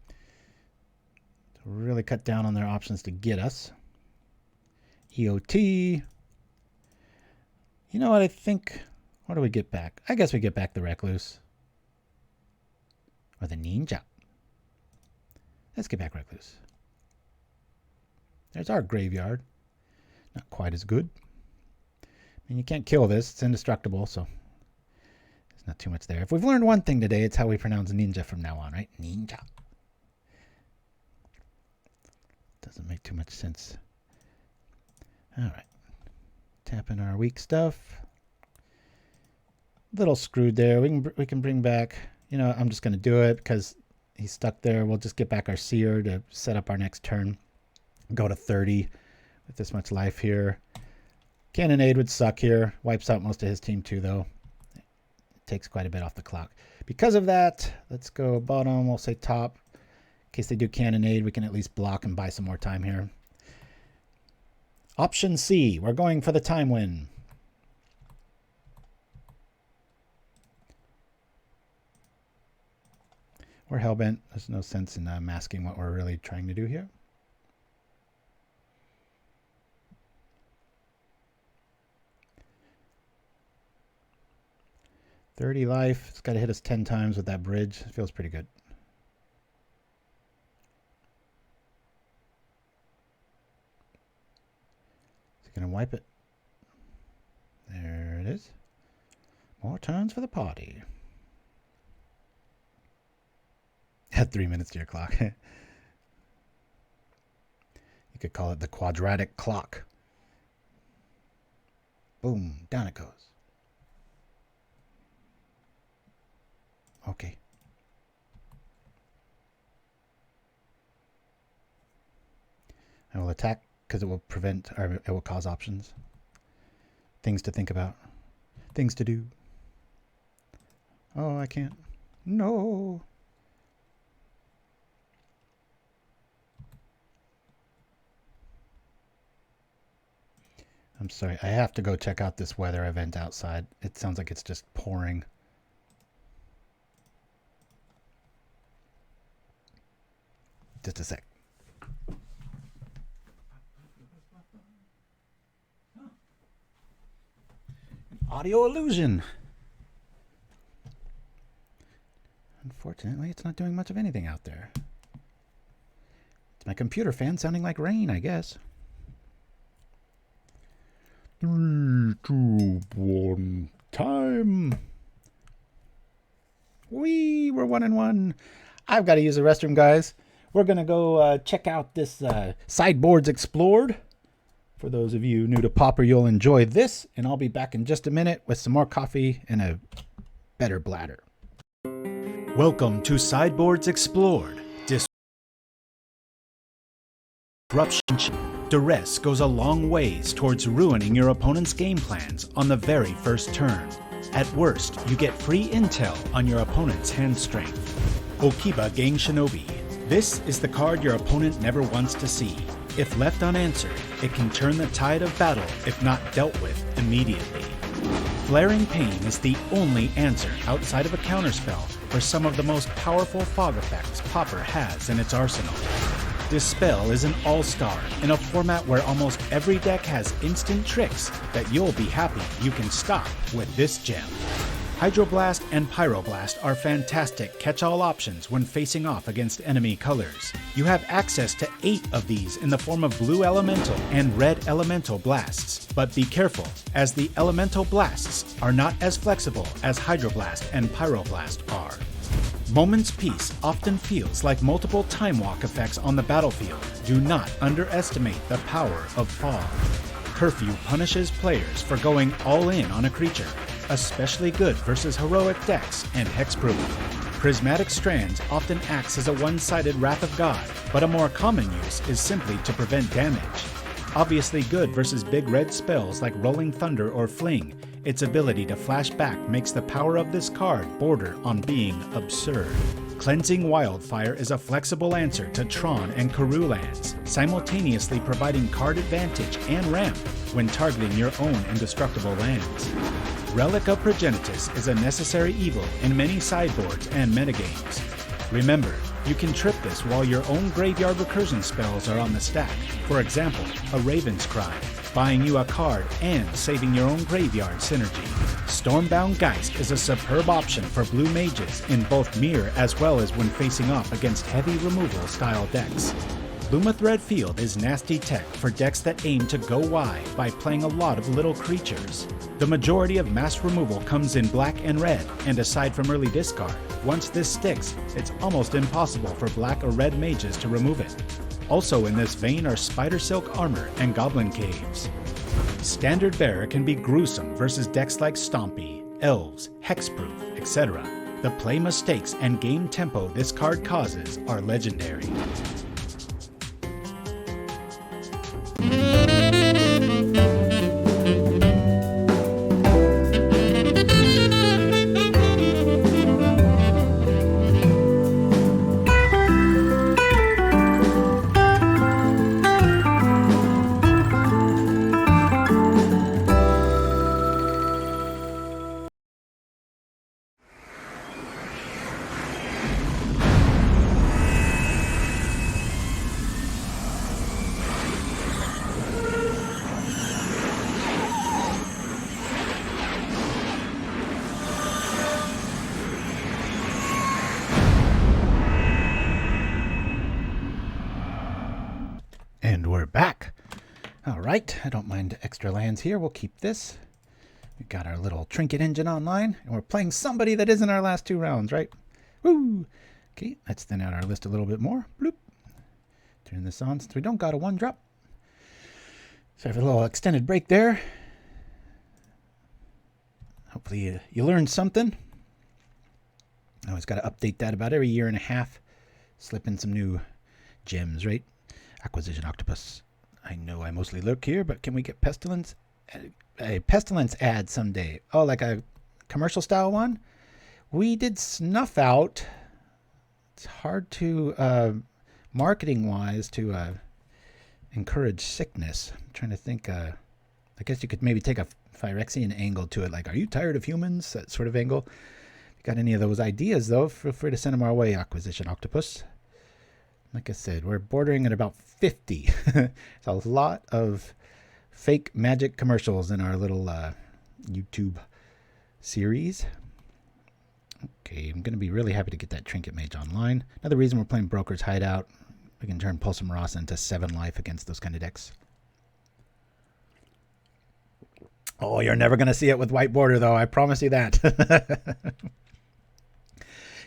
A: To really cut down on their options to get us. EOT. You know what, I think... What do we get back? I guess we get back the Recluse. Or the Ninja. Let's get back Recluse. There's our graveyard. Not quite as good. I mean, you can't kill this. It's indestructible, so there's not too much there. If we've learned one thing today, it's how we pronounce ninja from now on, right? Ninja. Doesn't make too much sense. All right. Tapping our weak stuff. Little screwed there. We can bring back... You know, I'm just going to do it because he's stuck there. We'll just get back our Seer to set up our next turn. Go to 30 with this much life here. Cannonade would suck here. Wipes out most of his team too, though. It takes quite a bit off the clock. Because of that, let's go bottom. We'll say top. In case they do Cannonade, we can at least block and buy some more time here. Option C. We're going for the time win. We're hellbent. There's no sense in masking what we're really trying to do here. $30 life. It's got to hit us 10 times with that bridge. It feels pretty good. Is it going to wipe it? There it is. More turns for the party. Add 3 minutes to your clock. You could call it the quadratic clock. Boom, down it goes. Okay. I will attack because it will prevent, or it will cause options. Things to think about. Things to do. Oh, I can't. No. I'm sorry, I have to go check out this weather event outside. It sounds like it's just pouring. Just a sec. Audio illusion. Unfortunately, it's not doing much of anything out there. It's my computer fan sounding like rain, I guess. 3, 2, 1, time. We're 1-1. I've got to use the restroom, guys. We're going to go check out this Sideboards Explored. For those of you new to Pauper, you'll enjoy this. And I'll be back in just a minute with some more coffee and a better bladder. Welcome to Sideboards Explored. Disruption. Duress goes a long ways towards ruining your opponent's game plans on the very first turn. At worst, you get free intel on your opponent's hand strength. Okiba Gang Shinobi. This is the card your opponent never wants to see. If left unanswered, it can turn the tide of battle if not dealt with immediately. Flaring Pain is the only answer outside of a counterspell for some of the most powerful fog effects Pauper has in its arsenal. Dispel is an all-star in a format where almost every deck has instant tricks that you'll be happy you can stop with this gem. Hydroblast and Pyroblast are fantastic catch-all options when facing off against enemy colors. You have access to 8 of these in the form of Blue Elemental and Red Elemental Blasts, but be careful, as the Elemental Blasts are not as flexible as Hydroblast and Pyroblast are. Moment's Peace often feels like multiple time walk effects on the battlefield. Do not underestimate the power of fog. Curfew punishes players for going all in on a creature, especially good versus heroic decks and hexproof. Prismatic Strands often acts as a one-sided Wrath of God, but a more common use is simply to prevent damage. Obviously good versus big red spells like Rolling Thunder or Fling. Its ability to flash back makes the power of this card border on being absurd. Cleansing Wildfire is a flexible answer to Tron and Karoo lands, simultaneously providing card advantage and ramp when targeting your own indestructible lands. Relic of Progenitus is a necessary evil in many sideboards and metagames. Remember, you can trip this while your own graveyard recursion spells are on the stack. For example, a Raven's Cry, buying you a card and saving your own graveyard synergy. Stormbound Geist is a superb option for blue mages in both mirror as well as when facing off against heavy removal style decks. Lumathread Field is nasty tech for decks that aim to go wide by playing a lot of little creatures. The majority of mass removal comes in black and red, and aside from early discard, once this sticks, it's almost impossible for black or red mages to remove it. Also in this vein are Spider Silk Armor and Goblin Caves. Standard Bearer can be gruesome versus decks like Stompy, Elves, Hexproof, etc. The play mistakes and game tempo this card causes are legendary. And we're back. All right, I don't mind extra lands here. We'll keep this. We've got our little trinket engine online, and we're playing somebody that isn't our last two rounds, right? Woo! Okay, let's thin out our list a little bit more. Bloop. Turn this on since we don't got a 1-drop. Sorry for a little extended break there. Hopefully you learned something. I always got to update that about every year and a half. Slip in some new gems, right? Acquisition Octopus. I know I mostly lurk here, but can we get Pestilence? A Pestilence ad someday. Oh, like a commercial style one? We did Snuff Out. It's hard to, marketing wise, to encourage sickness. I'm trying to think, I guess you could maybe take a Phyrexian angle to it. Like, are you tired of humans? That sort of angle. If you got any of those ideas, though, feel free to send them our way, Acquisition Octopus. Like I said, we're bordering at about 50. There's a lot of fake magic commercials in our little YouTube series. Okay, I'm going to be really happy to get that Trinket Mage online. Another reason we're playing Brokers Hideout. We can turn Pulse of Murasa into 7 life against those kind of decks. Oh, you're never going to see it with white border, though. I promise you that.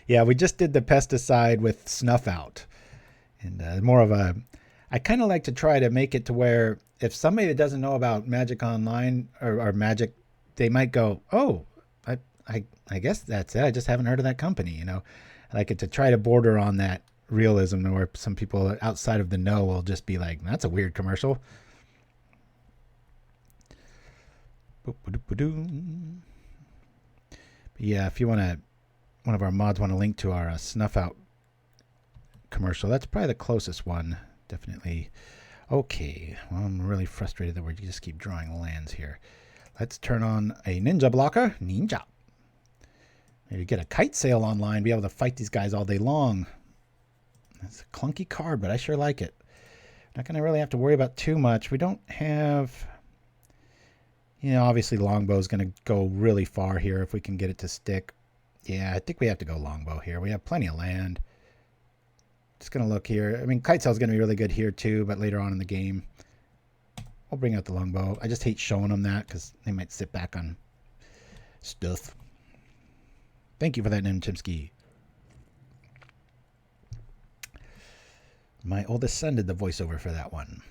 A: Yeah, we just did the pesticide with Snuff Out. And more of a, I kind of like to try to make it to where if somebody that doesn't know about Magic Online or Magic, they might go, oh, I guess that's it. I just haven't heard of that company, you know. I like it to try to border on that realism where some people outside of the know will just be like, that's a weird commercial. But yeah, if you want to, one of our mods want to link to our Snuff Out commercial, that's probably the closest one. Definitely. Okay, well, I'm really frustrated that we just keep drawing lands here. Let's turn on a ninja blocker. Ninja. Maybe get a Kitesail online, be able to fight these guys all day long. That's a clunky card, but I sure like it. Not going to really have to worry about too much. We don't have, you know, obviously Longbow is going to go really far here if we can get it to stick. Yeah, I think we have to go Longbow here. We have plenty of land. Just going to look here. I mean, Kitesail is going to be really good here too, but later on in the game, I'll bring out the Longbow. I just hate showing them that because they might sit back on stuff. Thank you for that name, Chimpskey. My oldest son did the voiceover for that one.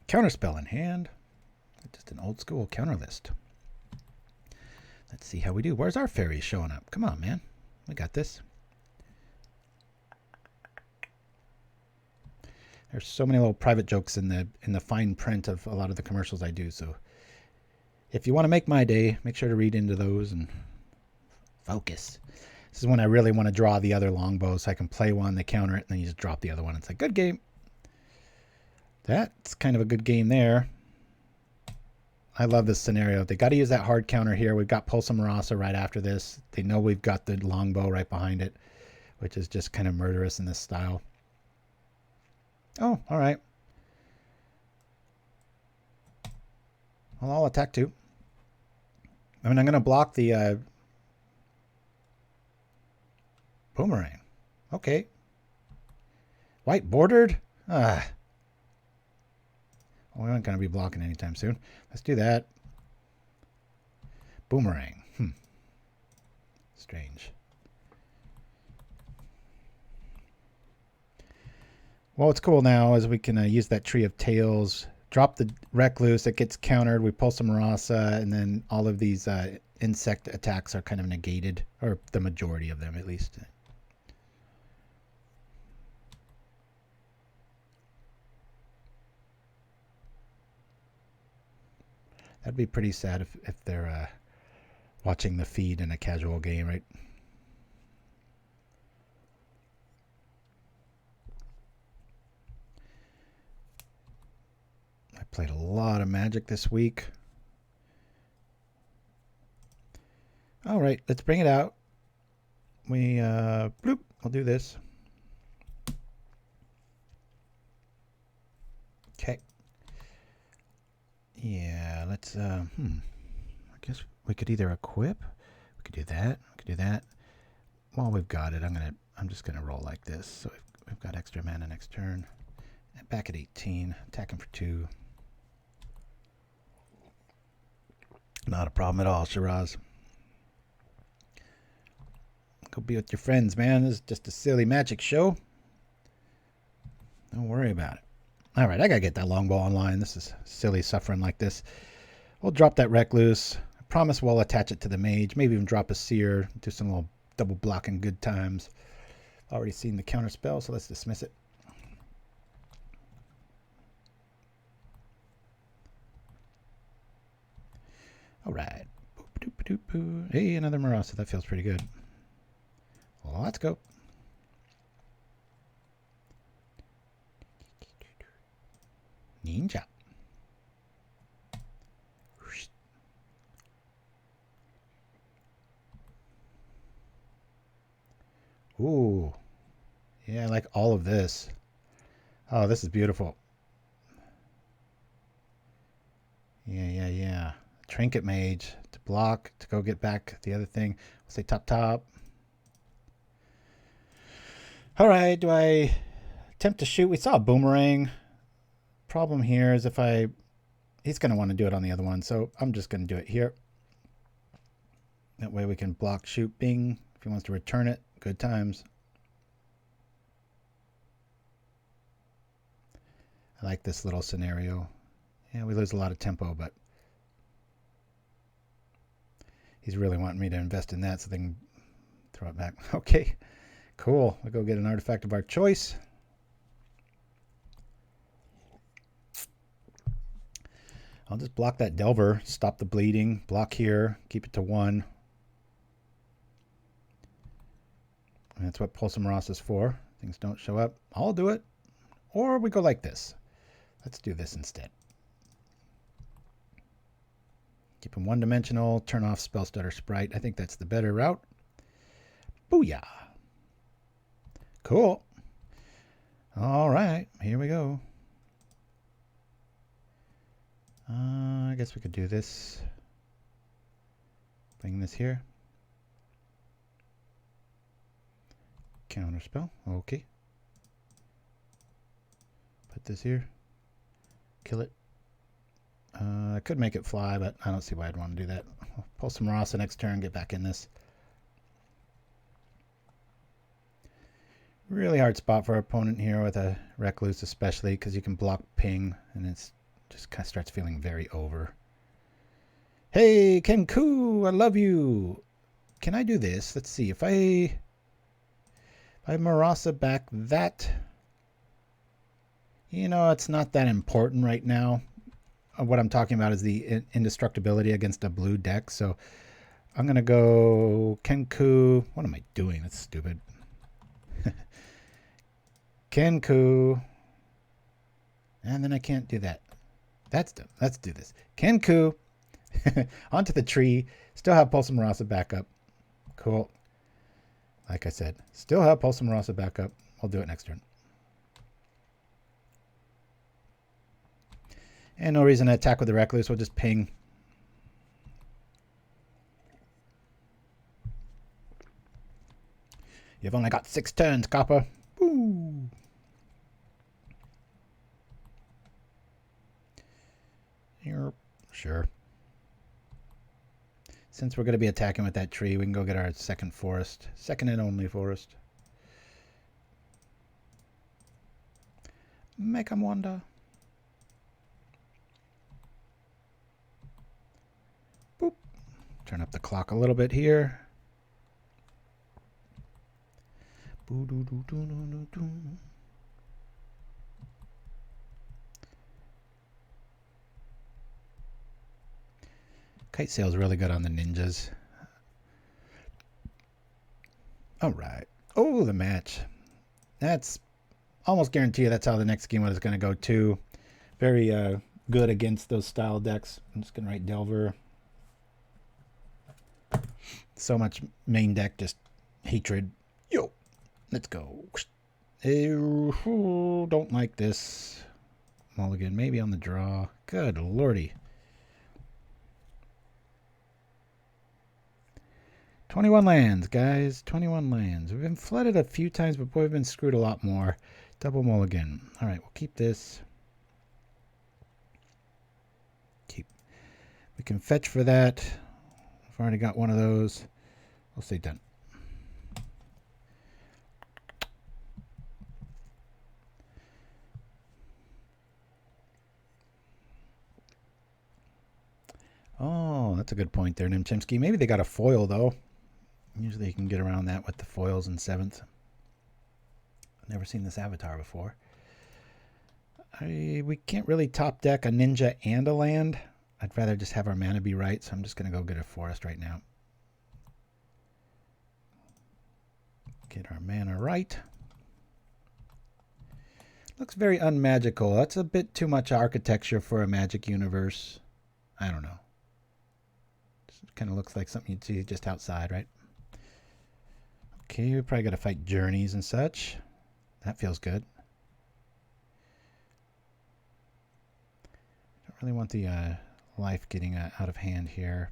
A: Counterspell in hand. Just an old school counter list. Let's see how we do. Where's our fairies showing up? Come on, man. We got this. There's so many little private jokes in the fine print of a lot of the commercials I do. So if you want to make my day, make sure to read into those and focus. This is when I really want to draw the other longbow so I can play one, they counter it, and then you just drop the other one. It's like, good game. That's kind of a good game there. I love this scenario. They got to use that hard counter here. We've got Pulse of Murasa right after this. They know we've got the longbow right behind it, which is just kind of murderous in this style. Oh, all right. Well, I'll attack too. I mean, I'm going to block the boomerang. Okay. White bordered? Ah. Well, we aren't going to be blocking anytime soon. Let's do that. Boomerang. Strange. Well, what's cool now is we can use that Tree of Tails, drop the Recluse, it gets countered, we pull some Murasa, and then all of these insect attacks are kind of negated, or the majority of them at least. That'd be pretty sad if they're watching the feed in a casual game, right? I played a lot of Magic this week. All right, let's bring it out. We, bloop, we'll do this. Okay. Yeah, let's, I guess we could either equip, we could do that, we could do that. While we've got it, I'm just gonna roll like this. So we've got extra mana next turn. And back at 18, attacking for 2. Not a problem at all, Shiraz. Go be with your friends, man. This is just a silly Magic show. Don't worry about it. All right, I got to get that longbow online. This is silly suffering like this. We'll drop that Recluse. I promise we'll attach it to the Mage. Maybe even drop a Seer. Do some little double blocking good times. Already seen the Counterspell, so let's dismiss it. All right. Hey, another Murasa. That feels pretty good. Well, let's go. Ninja. Ooh. Yeah, I like all of this. Oh, this is beautiful. Yeah. Trinket Mage to block, to go get back the other thing. We'll say top. All right, do I attempt to shoot? We saw a boomerang. Problem here is he's going to want to do it on the other one, so I'm just going to do it here. That way we can block, shoot, bing. If he wants to return it, good times. I like this little scenario. Yeah, we lose a lot of tempo, but he's really wanting me to invest in that so they can throw it back. Okay, cool. We'll go get an artifact of our choice. I'll just block that Delver, stop the bleeding, block here, keep it to 1. And that's what Pulse of Murasa is for. Things don't show up. I'll do it. Or we go like this. Let's do this instead. Keep them one-dimensional, turn off Spellstutter Sprite. I think that's the better route. Booyah. Cool. All right, here we go. I guess we could do this. Bring this here. Counterspell. Okay. Put this here. Kill it. I could make it fly, but I don't see why I'd want to do that. I'll pull some Murasa next turn, get back in this. Really hard spot for our opponent here with a Recluse especially, because you can block ping, and it's just kind of starts feeling very over. Hey, Kenku, I love you. Can I do this? Let's see. If I Murasa back that, you know, it's not that important right now. What I'm talking about is the indestructibility against a blue deck. So I'm going to go Kenku. What am I doing? That's stupid. Kenku. And then I can't do that. That's dumb. Let's do this. Kenku. Onto the tree. Still have Pulse of Murasa backup. Cool. Like I said, still have Pulse of Murasa backup. I'll do it next turn. And no reason to attack with the Recluse. We'll just ping. You've only got 6 turns, Copper. Woo. Sure. Since we're going to be attacking with that tree, we can go get our second forest. Second and only forest. Make 'em wonder. Boop. Turn up the clock a little bit here. Kitesail is really good on the ninjas. All right. Oh, the match. That's almost guarantee that's how the next game is going to go too. Very good against those style decks. I'm just going to write Delver. So much main deck, just hatred. Yo, let's go. Don't like this. Mulligan, maybe on the draw. Good lordy. 21 lands, guys. 21 lands. We've been flooded a few times, but boy, we've been screwed a lot more. Double mulligan. All right, we'll keep this. Keep. We can fetch for that. I've already got one of those. We'll say done. Oh, that's a good point there, Chimpskey. Maybe they got a foil, though. Usually you can get around that with the foils in 7th. I've never seen this avatar before. We can't really top deck a ninja and a land. I'd rather just have our mana be right, so I'm just going to go get a forest right now. Get our mana right. Looks very unmagical. That's a bit too much architecture for a Magic universe. I don't know. It kind of looks like something you'd see just outside, right? Okay, we probably got to fight journeys and such. That feels good. Don't really want the life getting out of hand here,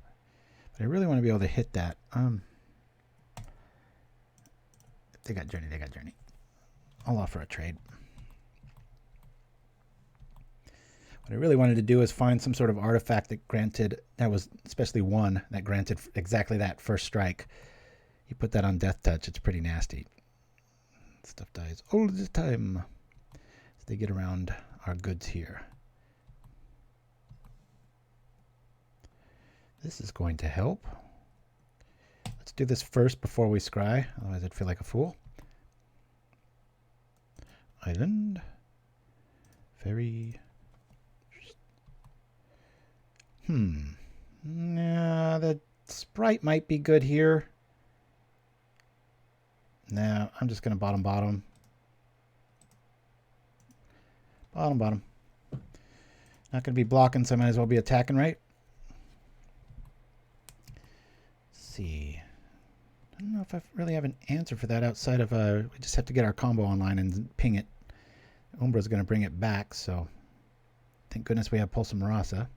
A: but I really want to be able to hit that. They got journey. They got journey. I'll offer a trade. What I really wanted to do is find some sort of artifact that granted, that was especially one that granted exactly that first strike. You put that on Deathtouch, it's pretty nasty. Stuff dies all the time. So they get around our goods here. This is going to help. Let's do this first before we scry, otherwise I'd feel like a fool. Island. Very... Nah, the Sprite might be good here. No, I'm just going to bottom. Bottom. Not going to be blocking, so I might as well be attacking, right? Let's see. I don't know if I really have an answer for that outside of... we just have to get our combo online and ping it. Umbra's going to bring it back, so... Thank goodness we have Pulse of Murasa.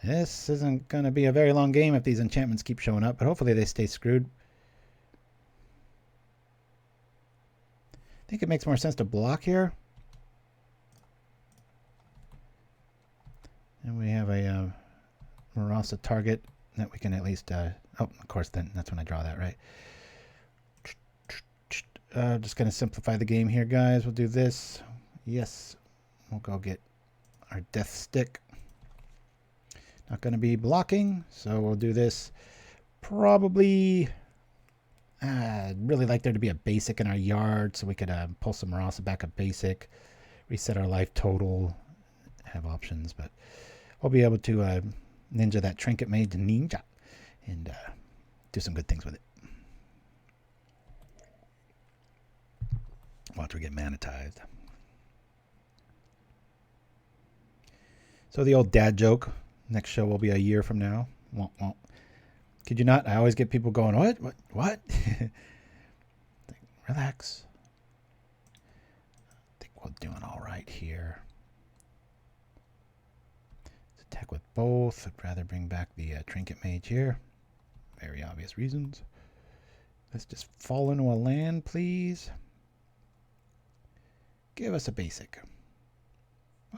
A: This isn't going to be a very long game if these enchantments keep showing up, but hopefully they stay screwed. I think it makes more sense to block here. And we have a Murasa target that we can at least... oh, of course, then that's when I draw that, right? Just going to simplify the game here, guys. We'll do this. Yes. We'll go get our Death Stick. Not going to be blocking, so we'll do this. Probably... I'd really like there to be a basic in our yard so we could pull some Murasa back a basic, reset our life total, have options, but we'll be able to ninja that Trinket Mage ninja and do some good things with it. Watch her get manatized. So the old dad joke. Next show will be a year from now. Won't. Could you not? I always get people going, what? Relax. I think we're doing all right here. Let's attack with both. I'd rather bring back the Trinket Mage here. Very obvious reasons. Let's just fall into a land, please. Give us a basic.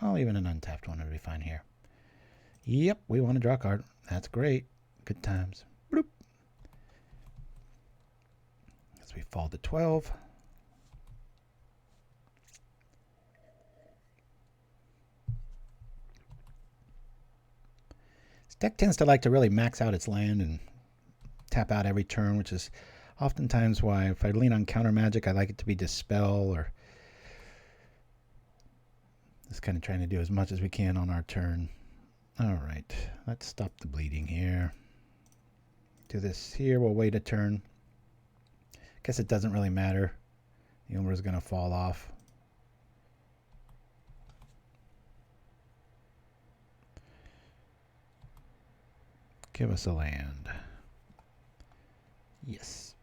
A: Well, even an untapped one would be fine here. Yep, we want to draw a card. That's great. Good times. Bloop. As we fall to 12. This deck tends to like to really max out its land and tap out every turn, which is oftentimes why if I lean on counter magic, I like it to be Dispel or just kind of trying to do as much as we can on our turn. All right, let's stop the bleeding here. Do this here. We'll wait a turn. Guess it doesn't really matter. The Umber is going to fall off. Give us a land. Yes.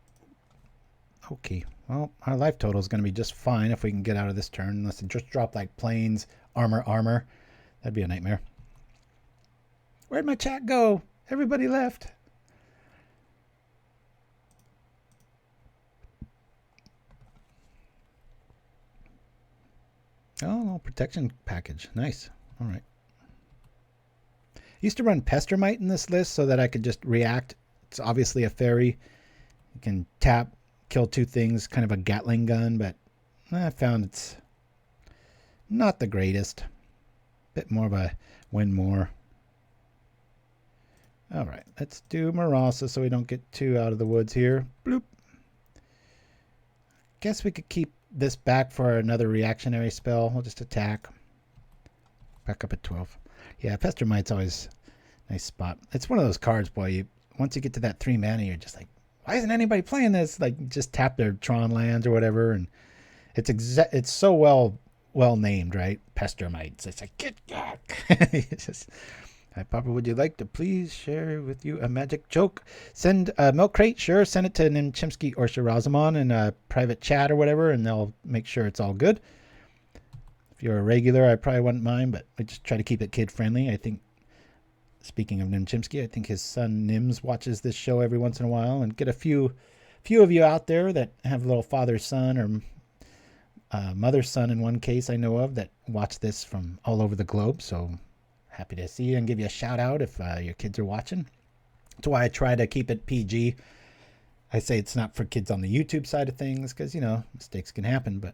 A: Okay. Well, our life total is going to be just fine if we can get out of this turn. Unless it just drop like planes, armor. That'd be a nightmare. Where'd my chat go? Everybody left. Oh, protection package. Nice. All right. I used to run Pestermite in this list so that I could just react. It's obviously a fairy. You can tap, kill two things, kind of a Gatling gun, but I found it's not the greatest. Bit more of a win more. All right, let's do Murasa so we don't get too out of the woods here. Bloop. Guess we could keep this back for another reactionary spell. We'll just attack. Back up at 12. Yeah, Pestermite's always a nice spot. It's one of those cards, boy. Once you get to that 3 mana, you're just like, why isn't anybody playing this? Like, just tap their Tron lands or whatever, and it's so well named, right? Pestermites. It's like, get back. It's just, hi, Pauper, would you like to please share with you a magic joke? Send a milk crate, sure. Send it to Chimpskey or Shirazamon in a private chat or whatever, and they'll make sure it's all good. If you're a regular, I probably wouldn't mind, but I just try to keep it kid-friendly. I think, speaking of Chimpskey, I think his son Nims watches this show every once in a while, and get a few of you out there that have a little father-son or mother-son in one case I know of that watch this from all over the globe, so happy to see you and give you a shout-out if your kids are watching. That's why I try to keep it PG. I say it's not for kids on the YouTube side of things because, you know, mistakes can happen, but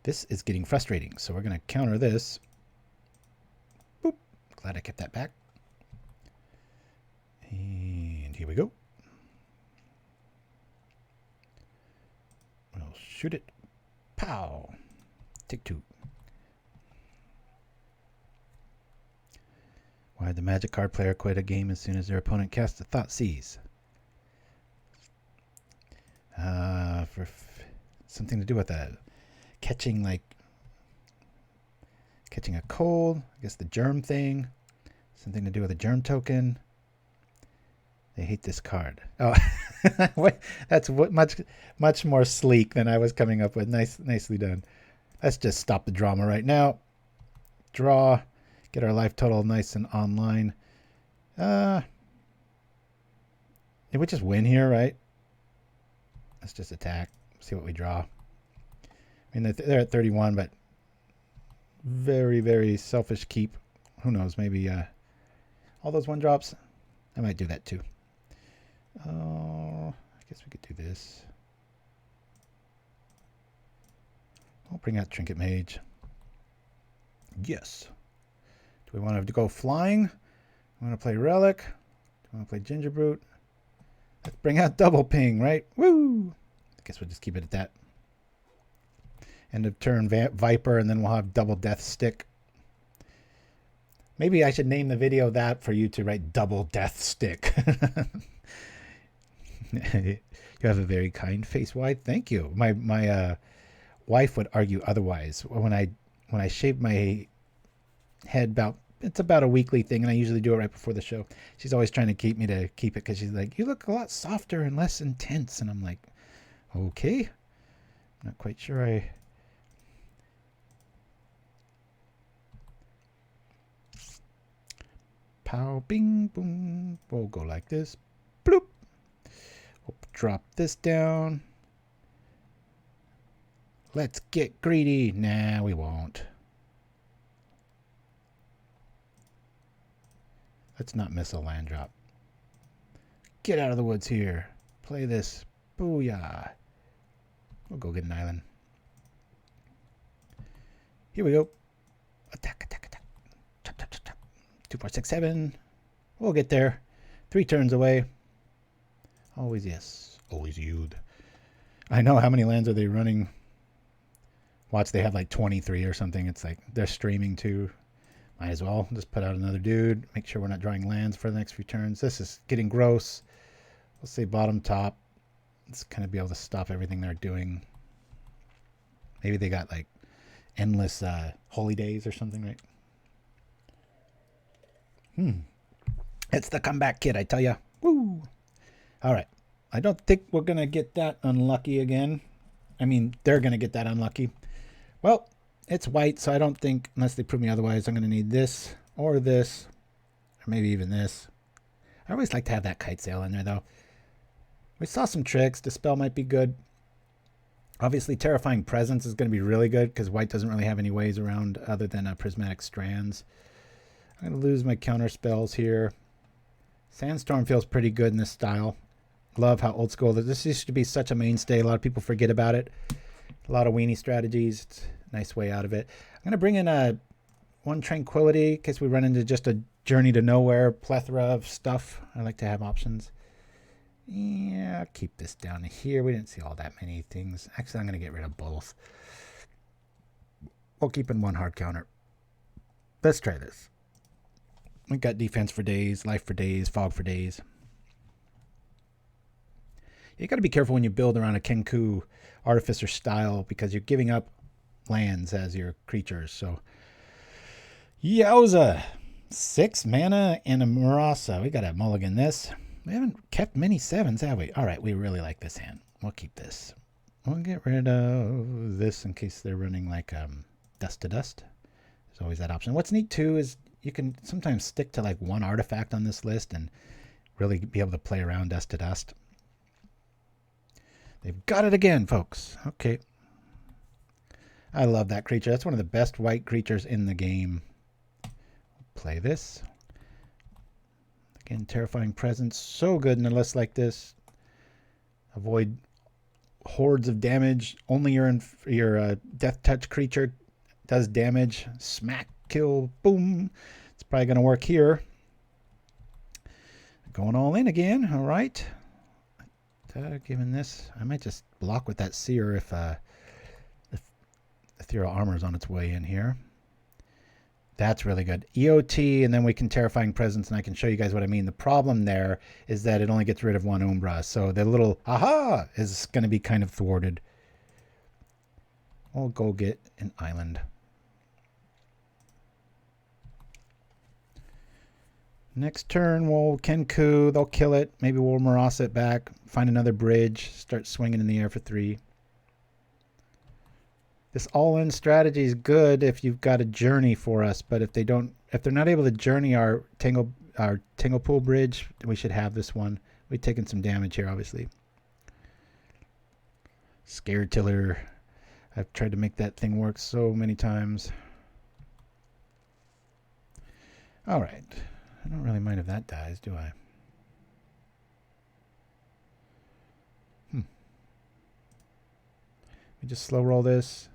A: this is getting frustrating, so we're going to counter this. Boop. Glad I kept that back. And here we go. We'll shoot it. Pow. Take 2. Why did the Magic card player quit a game as soon as their opponent casts a Thought Seize? For something to do with that. Catching a cold. I guess the germ thing. Something to do with a germ token. They hate this card. Oh, that's much more sleek than I was coming up with. Nicely done. Let's just stop the drama right now. Draw. Get our life total nice and online. Did we just win here, right? Let's just attack. See what we draw. I mean, they're at 31, but very, very selfish keep. Who knows? Maybe all those 1-drops. I might do that too. Oh, I guess we could do this. I'll bring out Trinket Mage. Yes. Do we want to go flying? Do we want to play Relic? Do we want to play Gingerbrute? Let's bring out Double Ping, right? Woo! I guess we'll just keep it at that. End of turn Viper, and then we'll have Double Death Stick. Maybe I should name the video that for you to write Double Death Stick. You have a very kind face. Why? Thank you. My wife would argue otherwise. When I shave my head it's about a weekly thing, and I usually do it right before the show. She's always trying to keep me to keep it because she's like, you look a lot softer and less intense. And I'm like, okay. Not quite sure I... Pow, bing, boom. We'll go like this. Bloop. We'll drop this down. Let's get greedy. Nah, we won't. Let's not miss a land drop. Get out of the woods here. Play this. Booyah. We'll go get an island. Here we go. Attack, attack, attack. Chop, chop, chop, chop. 2, 4, 6, 7. We'll get there. 3 turns away. Always yes. Always you'd. I know. How many lands are they running? Watch, they have like 23 or something. It's like they're streaming too. Might as well just put out another dude. Make sure we're not drawing lands for the next few turns. This is getting gross. We'll say bottom top. Let's kind of be able to stop everything they're doing. Maybe they got like endless holy days or something, right? It's the comeback kid, I tell ya. Woo! All right. I don't think we're going to get that unlucky again. I mean, they're going to get that unlucky. Well, it's white, so I don't think, unless they prove me otherwise, I'm going to need this or this, or maybe even this. I always like to have that Kitesail in there, though. We saw some tricks. Dispel might be good. Obviously, Terrifying Presence is going to be really good because white doesn't really have any ways around other than Prismatic Strands. I'm going to lose my counter spells here. Sandstorm feels pretty good in this style. Love how old school. This used to be such a mainstay. A lot of people forget about it. A lot of weenie strategies. It's a nice way out of it. I'm going to bring in one Tranquility in case we run into just a journey to nowhere plethora of stuff. I like to have options. Yeah, I'll keep this down here. We didn't see all that many things. Actually, I'm going to get rid of both. We'll keep in one hard counter. Let's try this. We got defense for days, life for days, fog for days. You got to be careful when you build around a Kenku Artificer style because you're giving up lands as your creatures. So, yowza. 6 mana and a Murasa. We got to mulligan this. We haven't kept many 7s, have we? All right, we really like this hand. We'll keep this. We'll get rid of this in case they're running like dust to dust. There's always that option. What's neat too is you can sometimes stick to like one artifact on this list and really be able to play around dust to dust. They've got it again, folks. Okay. I love that creature. That's one of the best white creatures in the game. Play this. Again, Terrifying Presence. So good in a list like this. Avoid hordes of damage. Only your Deathtouch creature does damage. Smack, kill, boom. It's probably going to work here. Going all in again. All right. Given this, I might just block with that Seer if Ethereal Armor is on its way in here. That's really good. EOT, and then we can Terrifying Presence, and I can show you guys what I mean. The problem there is that it only gets rid of one Umbra, so the little aha is going to be kind of thwarted. We'll go get an island. Next turn, we'll Kenku. They'll kill it. Maybe we'll Murasa it back. Find another bridge. Start swinging in the air for 3. This all-in strategy is good if you've got a journey for us, but if they're not able to journey our Tanglepool Bridge, we should have this one. We've taken some damage here, obviously. Scared Tiller. I've tried to make that thing work so many times. All right. I don't really mind if that dies, do I? Let me just slow roll this.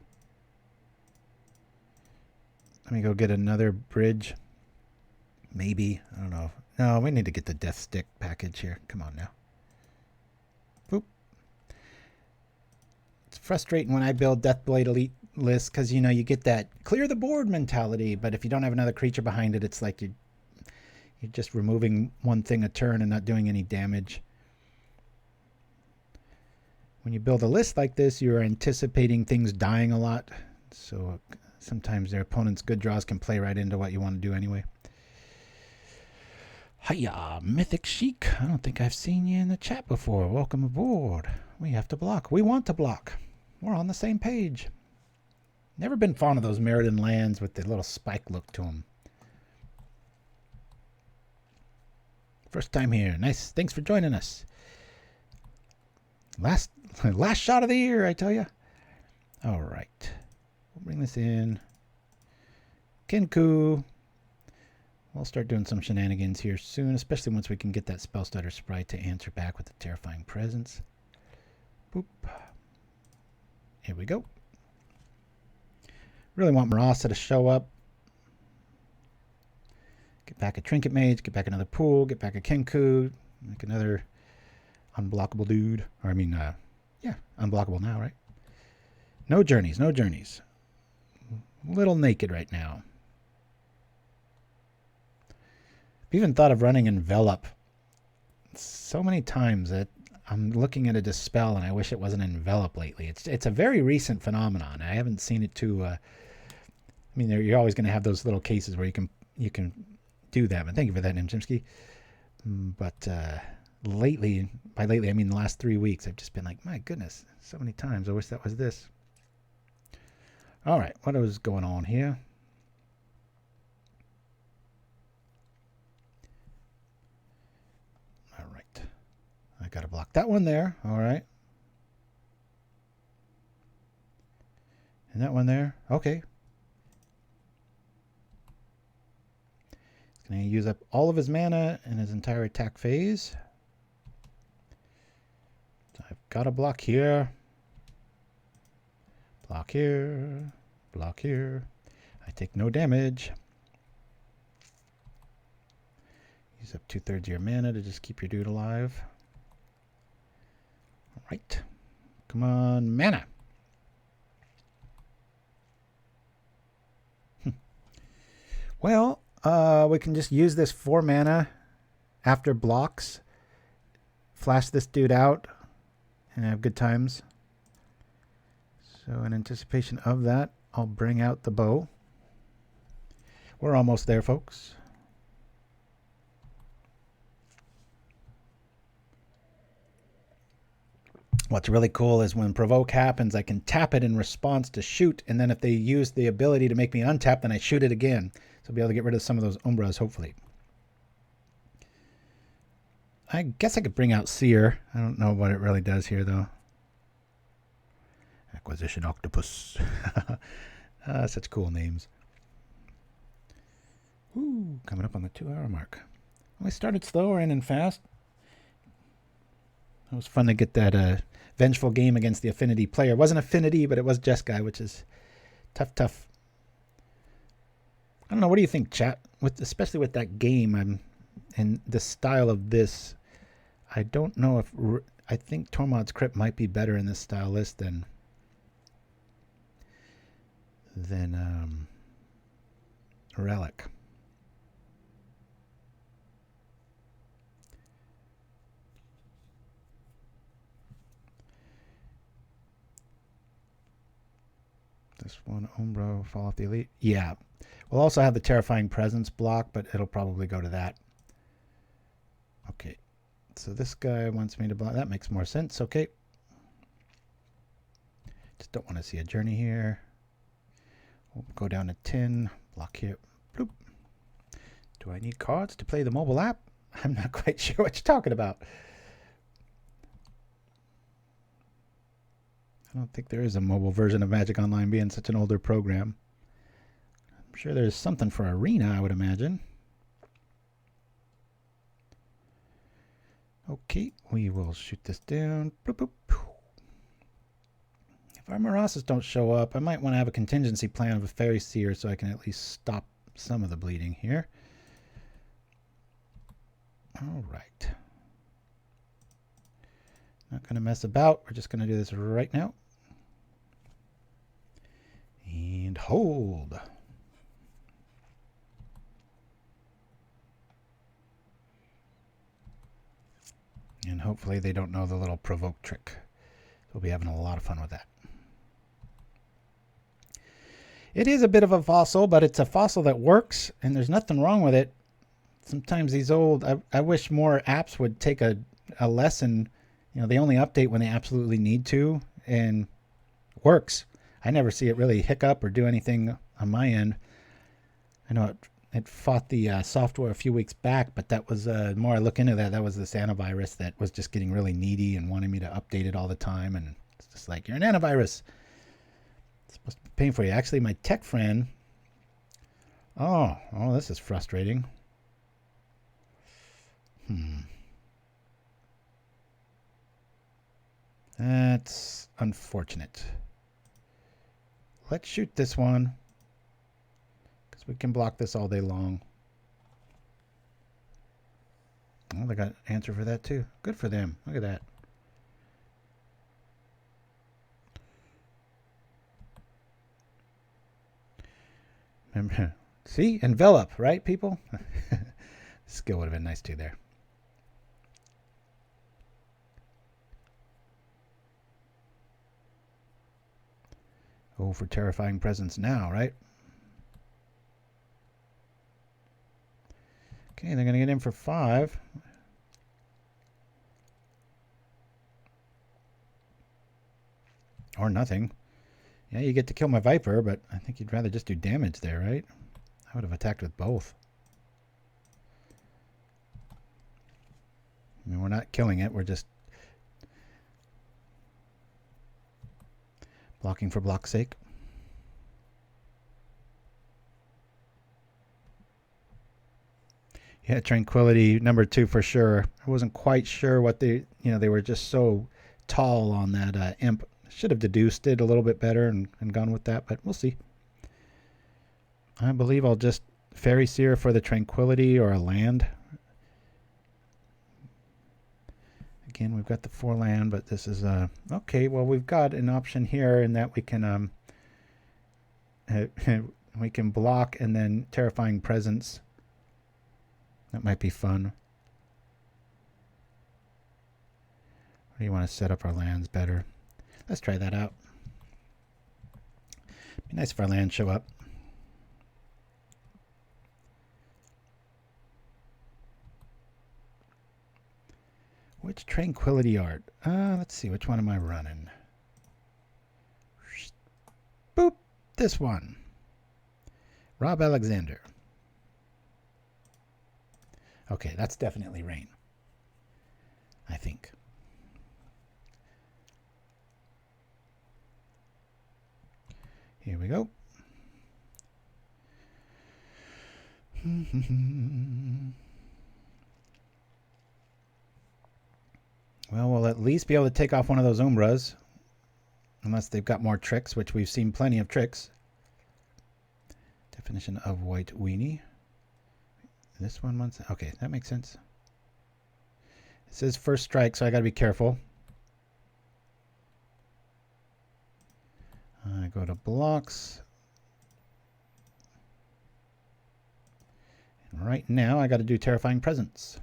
A: Let me go get another bridge. Maybe. I don't know. No, we need to get the Death Stick package here. Come on now. Boop. It's frustrating when I build Deathblade Elite lists because, you know, you get that clear the board mentality, but if you don't have another creature behind it, it's like you're just removing one thing a turn and not doing any damage. when you build a list like this, you're anticipating things dying a lot. So sometimes their opponent's good draws can play right into what you want to do anyway. Hiya, Mythic Chic. I don't think I've seen you in the chat before. Welcome aboard. We have to block. We want to block. We're on the same page. Never been fond of those Viridian lands with the little spike look to them. First time here. Nice. Thanks for joining us. Last shot of the year, I tell you. All right. We'll bring this in. Kenku. We'll start doing some shenanigans here soon, especially once we can get that Spellstutter Sprite to answer back with the Terrifying Presence. Boop. Here we go. Really want Murasa to show up. Get back a Trinket Mage, get back another pool, get back a Kenku, make another unblockable dude. Or I mean, yeah, unblockable now, right? No journeys, no journeys. A little naked right now. I've even thought of running Envelop so many times that I'm looking at a Dispel and I wish it wasn't Envelop lately. It's a very recent phenomenon. I haven't seen it too. I mean, you're always going to have those little cases where you can do that. But thank you for that, Chimpskey. But lately, by lately I mean the last 3 weeks, I've just been like, my goodness, so many times. I wish that was this. All right, what is going on here? All right, I got to block that one there. All right. And that one there. Okay. He's going to use up all of his mana in his entire attack phase. So I've got to block here. Block here. Block here. I take no damage. Use up 2/3 of your mana to just keep your dude alive. All right. Come on, mana. Well, we can just use this 4 mana after blocks. Flash this dude out and have good times. So in anticipation of that, I'll bring out the bow. We're almost there, folks. What's really cool is when provoke happens, I can tap it in response to shoot, and then if they use the ability to make me untap, then I shoot it again. So I'll be able to get rid of some of those Umbras, hopefully. I guess I could bring out Seer. I don't know what it really does here, though. Acquisition Octopus. Such cool names. Ooh, coming up on the 2-hour mark. We started slow, ran in fast. It was fun to get that vengeful game against the Affinity player. It wasn't Affinity, but it was Jeskai, which is tough. I don't know. What do you think, chat? Especially with that game, and the style of this. I don't know if I think Tormod's Crypt might be better in this style list than Relic. This one, Umbro, fall off the elite. Yeah. We'll also have the Terrifying Presence block, but it'll probably go to that. Okay. So this guy wants me to block. That makes more sense. Okay. Just don't want to see a journey here. We'll go down to 10. Block here. Bloop. Do I need cards to play the mobile app? I'm not quite sure what you're talking about. I don't think there is a mobile version of Magic Online being such an older program. I'm sure there's something for Arena, I would imagine. Okay, we will shoot this down. Boop, boop. If our Murasas don't show up, I might want to have a contingency plan of a Faerie Seer so I can at least stop some of the bleeding here. All right. Not going to mess about. We're just going to do this right now. And hold. And hopefully they don't know the little provoke trick. We'll be having a lot of fun with that. It is a bit of a fossil, but it's a fossil that works, and there's nothing wrong with it. Sometimes these old... I wish more apps would take a lesson. You know, they only update when they absolutely need to, and works. I never see it really hiccup or do anything on my end. I know it fought the software a few weeks back, but that was... the more I look into that, that was this antivirus that was just getting really needy and wanting me to update it all the time, and it's just like, you're an antivirus. It's supposed to be paying for you. Actually, my tech friend... Oh, this is frustrating. That's unfortunate. Let's shoot this one, because we can block this all day long. Oh, they got an answer for that too. Good for them. Look at that. Remember, see? Envelop, right, people? Skill would have been nice too there. Oh, for Terrifying Presence now, right? Okay, they're going to get in for 5. Or nothing. Yeah, you get to kill my Viper, but I think you'd rather just do damage there, right? I would have attacked with both. I mean, we're not killing it, we're just blocking for block's sake. Yeah, Tranquility number 2 for sure. I wasn't quite sure what they were just so tall on that imp. Should have deduced it a little bit better and gone with that, but we'll see. I believe I'll just Faerie Seer for the Tranquility or a land. Again, we've got the 4 land, but this is okay. Well, we've got an option here in that we can block and then Terrifying Presence. That might be fun. Or do you want to set up our lands better? Let's try that out. Be nice if our lands show up. Which Tranquility art? Let's see. Which one am I running? Boop. This one. Rob Alexander. Okay, that's definitely rain. I think. Here we go. Well, we'll at least be able to take off one of those Umbras. Unless they've got more tricks, which we've seen plenty of tricks. Definition of white weenie. This one wants... Okay, that makes sense. It says first strike, so I got to be careful. I go to blocks. And right now, I got to do Terrifying Presence.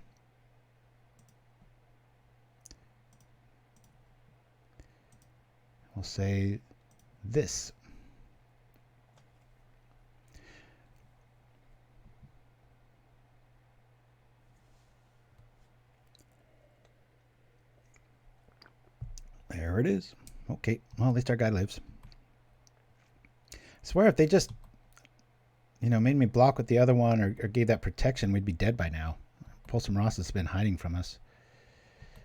A: We'll say this. There it is. Okay, well, at least our guy lives. I swear if they just, made me block with the other one or gave that protection, we'd be dead by now. Pulse of Murasa has been hiding from us.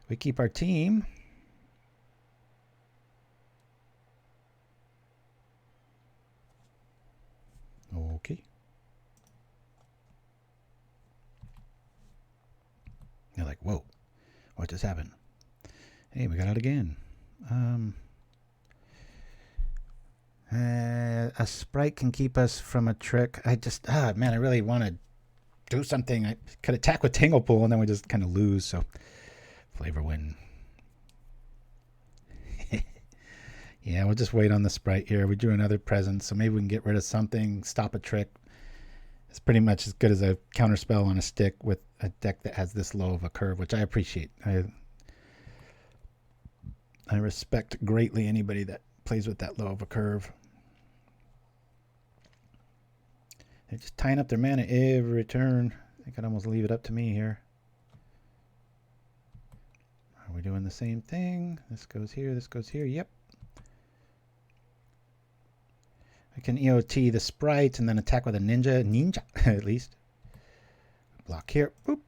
A: We keep our team. Okay. They're like, whoa, what just happened? Hey, we got it again. A sprite can keep us from a trick. I just, man, I really want to do something. I could attack with Tanglepool and then we just kind of lose. So, flavor win. Yeah, we'll just wait on the sprite here. We drew another presence, so maybe we can get rid of something, stop a trick. It's pretty much as good as a counterspell on a stick with a deck that has this low of a curve, which I appreciate. I respect greatly anybody that plays with that low of a curve. They're just tying up their mana every turn. They could almost leave it up to me here. Are we doing the same thing? This goes here, this goes here. Yep. I can EOT the Sprite and then attack with a ninja at least. Block here, boop.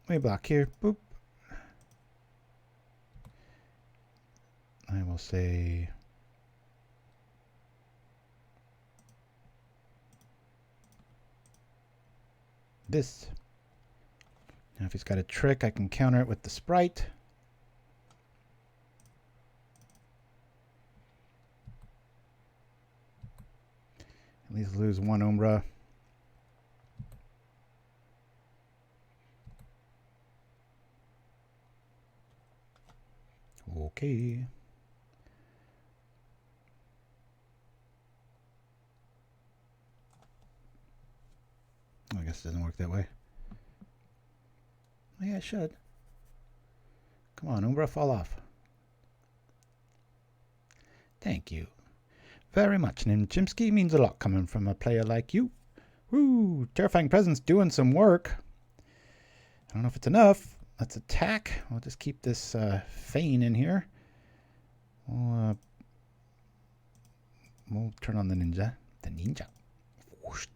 A: We block here, boop. I will say this. Now if he's got a trick, I can counter it with the Sprite. At least lose one Umbra. Okay. I guess it doesn't work that way. Yeah, it should. Come on, Umbra, fall off. Thank you very much. And Chimpskey means a lot coming from a player like you. Woo! Terrifying Presence doing some work. I don't know if it's enough. Let's attack. We'll just keep this Feign in here. We'll turn on the ninja. The ninja. Whoosh.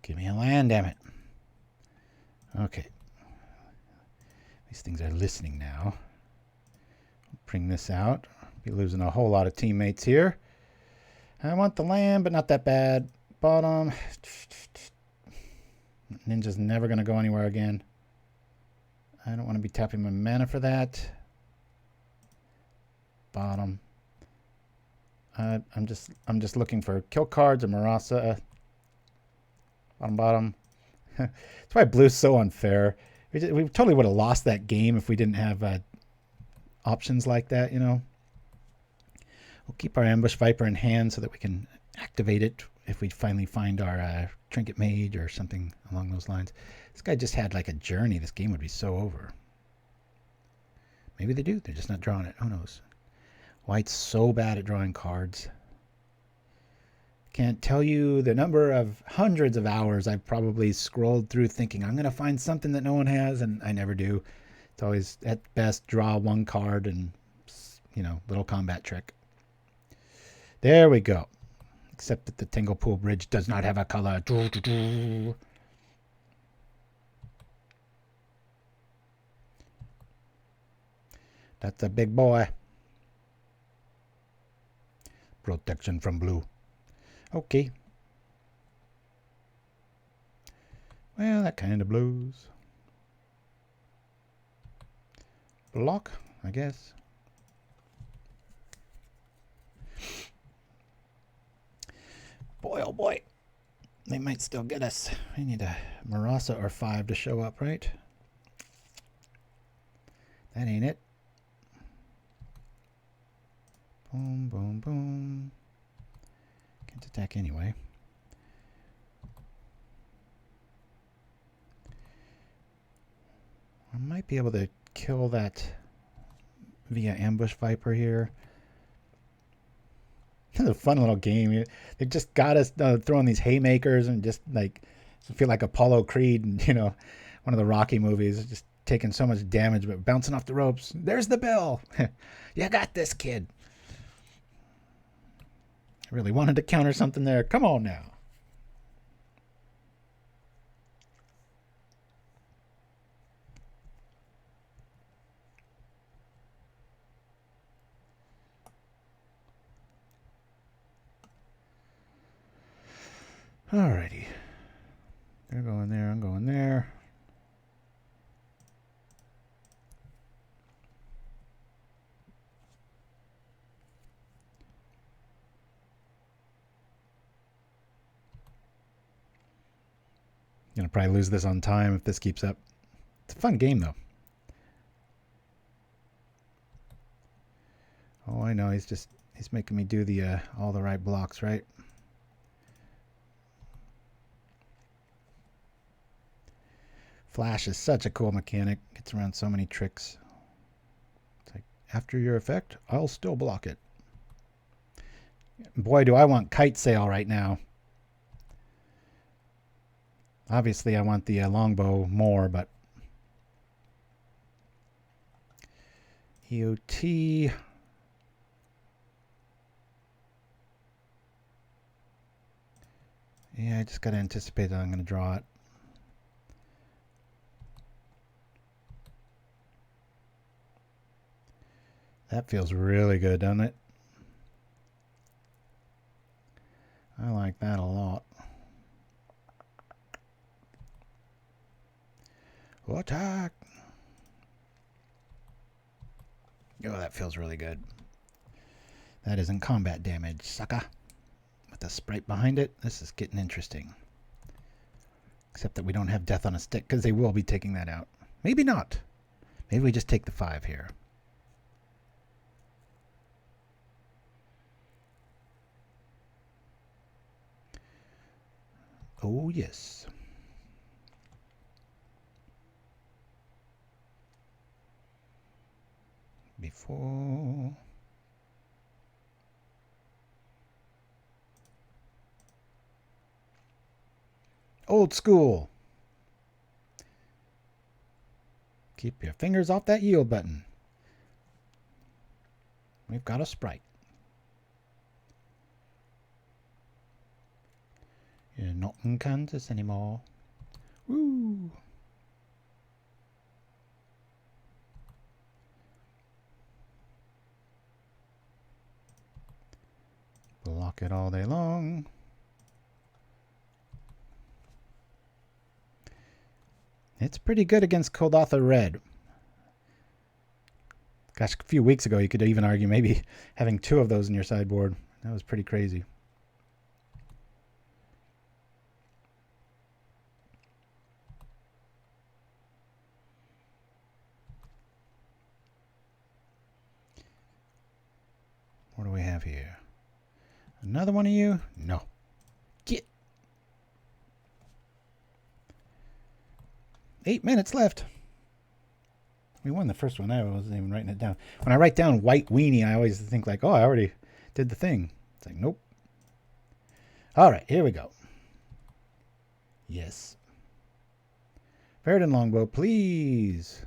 A: Give me a land, damn it. Okay. These things are listening now. Bring this out. Be losing a whole lot of teammates here. I want the land, but not that bad. Bottom. Ninja's never going to go anywhere again. I don't want to be tapping my mana for that. Bottom. I'm just looking for kill cards or Murasa. Bottom. That's why blue's so unfair. We totally would have lost that game if we didn't have options like that, you know. We'll keep our Ambush Viper in hand so that we can activate it if we finally find our Trinket Mage or something along those lines. This guy just had like a journey. This game would be so over. Maybe they do. They're just not drawing it. Who knows? White's so bad at drawing cards. Can't tell you the number of hundreds of hours I've probably scrolled through thinking I'm going to find something that no one has, and I never do. It's always, at best, draw one card and, you know, little combat trick. There we go. Except that the Tanglepool Bridge does not have a color. That's a big boy. Protection from blue. Okay. Well, that kind of blows. Block, I guess. Boy, oh boy. They might still get us. We need a Murasa or 5 to show up, right? That ain't it. Boom, boom, boom. Can't attack anyway. I might be able to kill that via Ambush Viper here. It's a fun little game. They just got us throwing these haymakers and just like feel like Apollo Creed and, you know, one of the Rocky movies, just taking so much damage but bouncing off the ropes. There's the bell. You got this, kid. I really wanted to counter something there. Come on now. Alrighty. They're going there. I'm going there. Gonna probably lose this on time if this keeps up. It's a fun game though. Oh, I know. He's making me do the all the right blocks, right? Flash is such a cool mechanic. Gets around so many tricks. After your effect, I'll still block it. Boy, do I want Kitesail right now. Obviously, I want the Longbow more, but... EOT... Yeah, I just got to anticipate that I'm going to draw it. That feels really good, doesn't it? I like that a lot. Attack! Oh, that feels really good. That isn't combat damage, sucker. With the sprite behind it, this is getting interesting. Except that we don't have death on a stick, because they will be taking that out. Maybe not. Maybe we just take the 5 here. Oh, yes. Before... Old school. Keep your fingers off that yield button. We've got a sprite. You're not in Kansas anymore. Woo! Block it all day long. It's pretty good against Kuldotha Red. Gosh, a few weeks ago you could even argue maybe having 2 of those in your sideboard. That was pretty crazy. What do we have here? Another one of you? No. Get. 8 minutes left. We won the first one. I wasn't even writing it down. When I write down white weenie, I always think like, oh, I already did the thing. It's like, nope. All right, here we go. Yes. Viridian Longbow, please.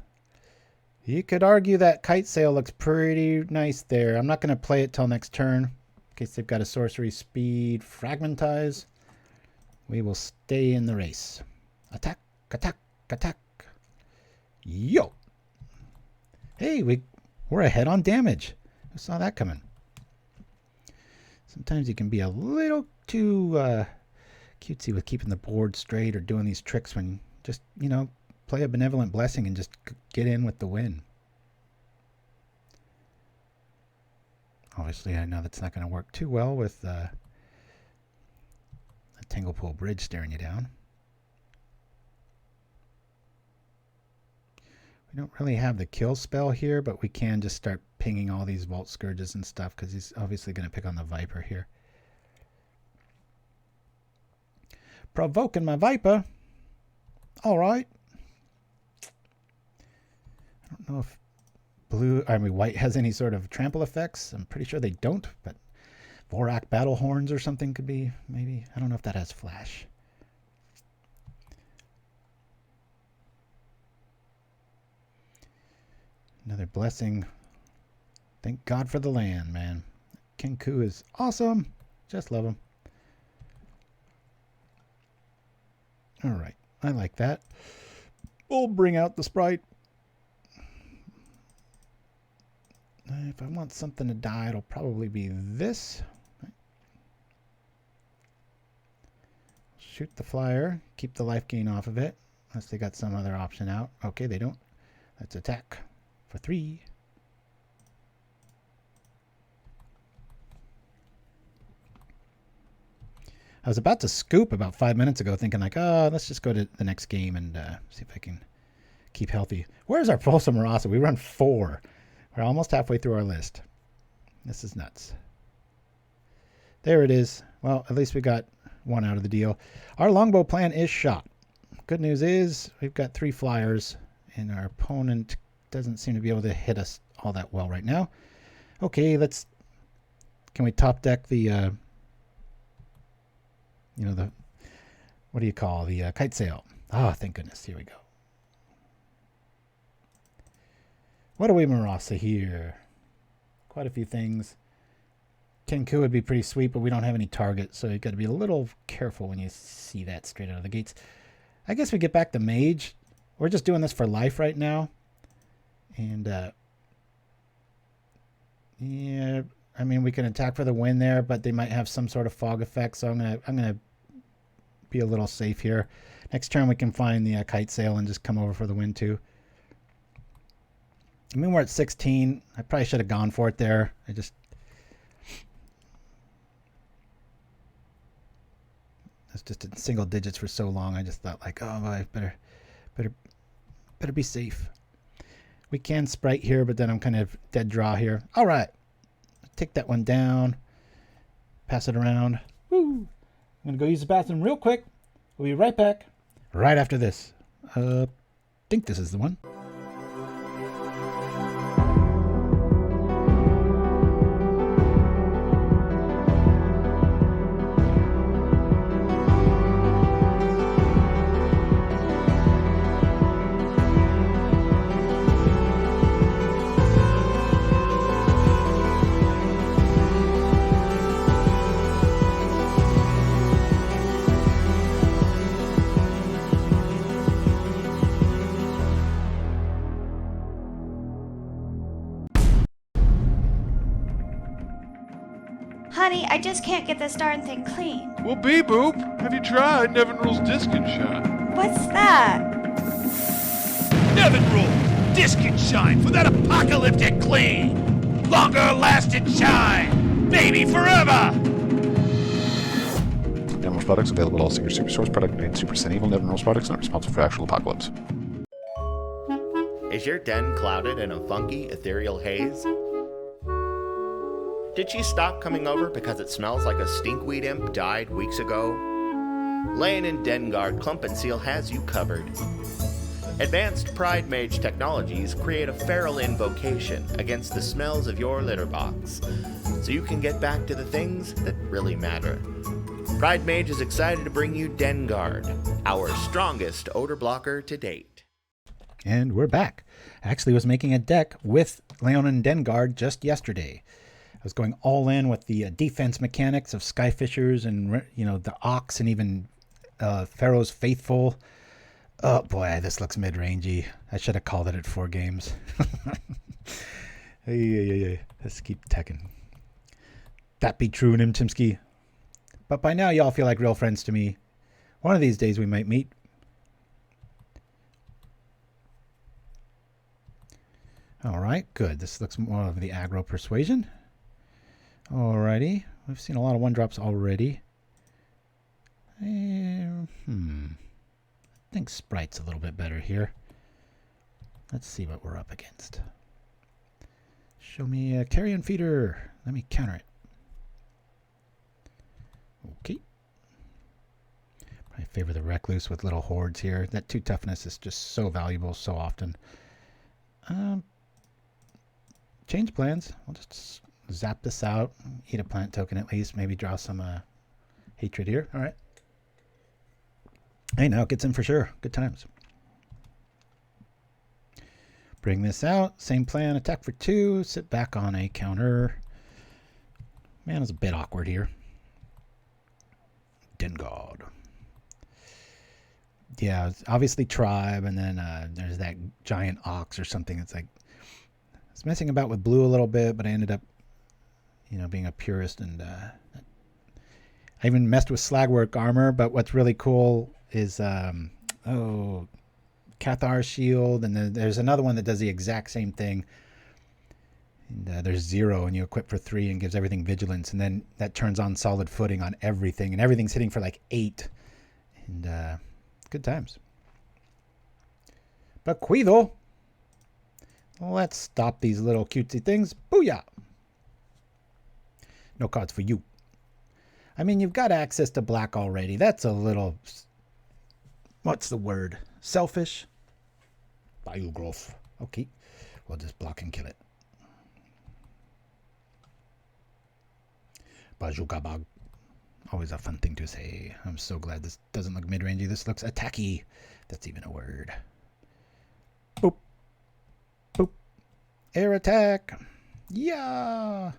A: You could argue that Kitesail looks pretty nice there. I'm not going to play it till next turn. In case they've got a sorcery speed Fragmentize. We will stay in the race. Attack, attack, attack. Yo. Hey, we're ahead on damage. Who saw that coming? Sometimes you can be a little too cutesy with keeping the board straight or doing these tricks when you just, you know, play a Benevolent Blessing and just get in with the win. Obviously, I know that's not going to work too well with a Tanglepool Bridge staring you down. We don't really have the kill spell here, but we can just start pinging all these Vault Scourges and stuff because he's obviously going to pick on the Viper here. Provoking my Viper. All right. I don't know if white has any sort of trample effects. I'm pretty sure they don't, but Vorak Battle Horns or something could be, maybe. I don't know if that has flash. Another blessing. Thank God for the land, man. Kenku is awesome. Just love him. All right. I like that. We'll bring out the sprite. If I want something to die, it'll probably be this. Shoot the flyer. Keep the life gain off of it. Unless they got some other option out. Okay, they don't. Let's attack for 3. I was about to scoop about 5 minutes ago thinking like, oh, let's just go to the next game and see if I can keep healthy. Where's our Pulse of Murasa? We run 4. We're almost halfway through our list. This is nuts. There it is. Well, at least we got 1 out of the deal. Our longbow plan is shot. Good news is we've got 3 flyers and our opponent doesn't seem to be able to hit us all that well right now. Okay, can we top deck the, what do you call the Kitesail? Oh, thank goodness. Here we go. What do we Murasa here? Quite a few things. Kenku would be pretty sweet, but we don't have any target, so you got to be a little careful when you see that straight out of the gates. I guess we get back to Mage. We're just doing this for life right now. And, yeah, I mean, we can attack for the win there, but they might have some sort of fog effect, so I'm gonna be a little safe here. Next turn we can find the Kitesail and just come over for the win too. I mean, we're at 16. I probably should have gone for it there. It's just in single digits for so long. I just thought like, oh, I better be safe. We can Sprite here, but then I'm kind of dead draw here. All right. Take that one down. Pass it around. Woo! I'm going to go use the bathroom real quick. We'll be right back. Right after this. Think this is the one.
B: Honey, I just can't get this darn thing clean.
C: Well, Boop, have you tried Nevinrul's Disc and Shine?
B: What's that?
D: Nevinrul, Disc and Shine for that apocalyptic clean. Longer lasting shine. Maybe forever.
E: Nevinrul's products available at all Singer Super Source product made Super Sin Evil. Nevinrul's products not responsible for actual apocalypse.
F: Is your den clouded in a funky, ethereal haze? Did she stop coming over because it smells like a stinkweed imp died weeks ago? Laying in Denguard, Clump and Seal has you covered. Advanced Pride Mage technologies create a feral invocation against the smells of your litter box, so you can get back to the things that really matter. Pride Mage is excited to bring you Denguard, our strongest odor blocker to date.
A: And we're back. I actually was making a deck with Leonin Denguard just yesterday. I was going all in with the defense mechanics of Skyfishers and, the Ox and even Pharaoh's Faithful. Oh boy, this looks mid-rangey. I should have called it at 4 games. Hey. Let's keep teching. That be true, Chimpskey. But by now, y'all feel like real friends to me. One of these days we might meet. All right, good. This looks more of the aggro persuasion. Alrighty, we've seen a lot of 1-drops already. I think Sprite's a little bit better here. Let's see what we're up against. Show me a Carrion Feeder. Let me counter it. Okay. I favor the Recluse with little hordes here. That 2 toughness is just so valuable so often. Change plans. We'll just zap this out. Eat a plant token at least. Maybe draw some hatred here. All right. Hey, now it gets in for sure. Good times. Bring this out. Same plan. Attack for 2. Sit back on a counter. Man, it's a bit awkward here. Denguard. Yeah, it's obviously Tribe, and then there's that giant Ox or something. It's like, it's messing about with blue a little bit, but I ended up, being a purist, and I even messed with Slagwork armor. But what's really cool is, Cathar Shield, and then there's another one that does the exact same thing. And there's 0, and you equip for 3 and gives everything vigilance, and then that turns on solid footing on everything, and everything's hitting for like 8, and good times. But Bequeathal. Let's stop these little cutesy things. Booyah! No cards for you. I mean, you've got access to black already. That's a little... What's the word? Selfish? Biogrof. Okay. We'll just block and kill it. Bajukabag. Always a fun thing to say. I'm so glad this doesn't look mid-rangey. This looks attacky. That's even a word. Boop. Boop. Air attack. Yeah.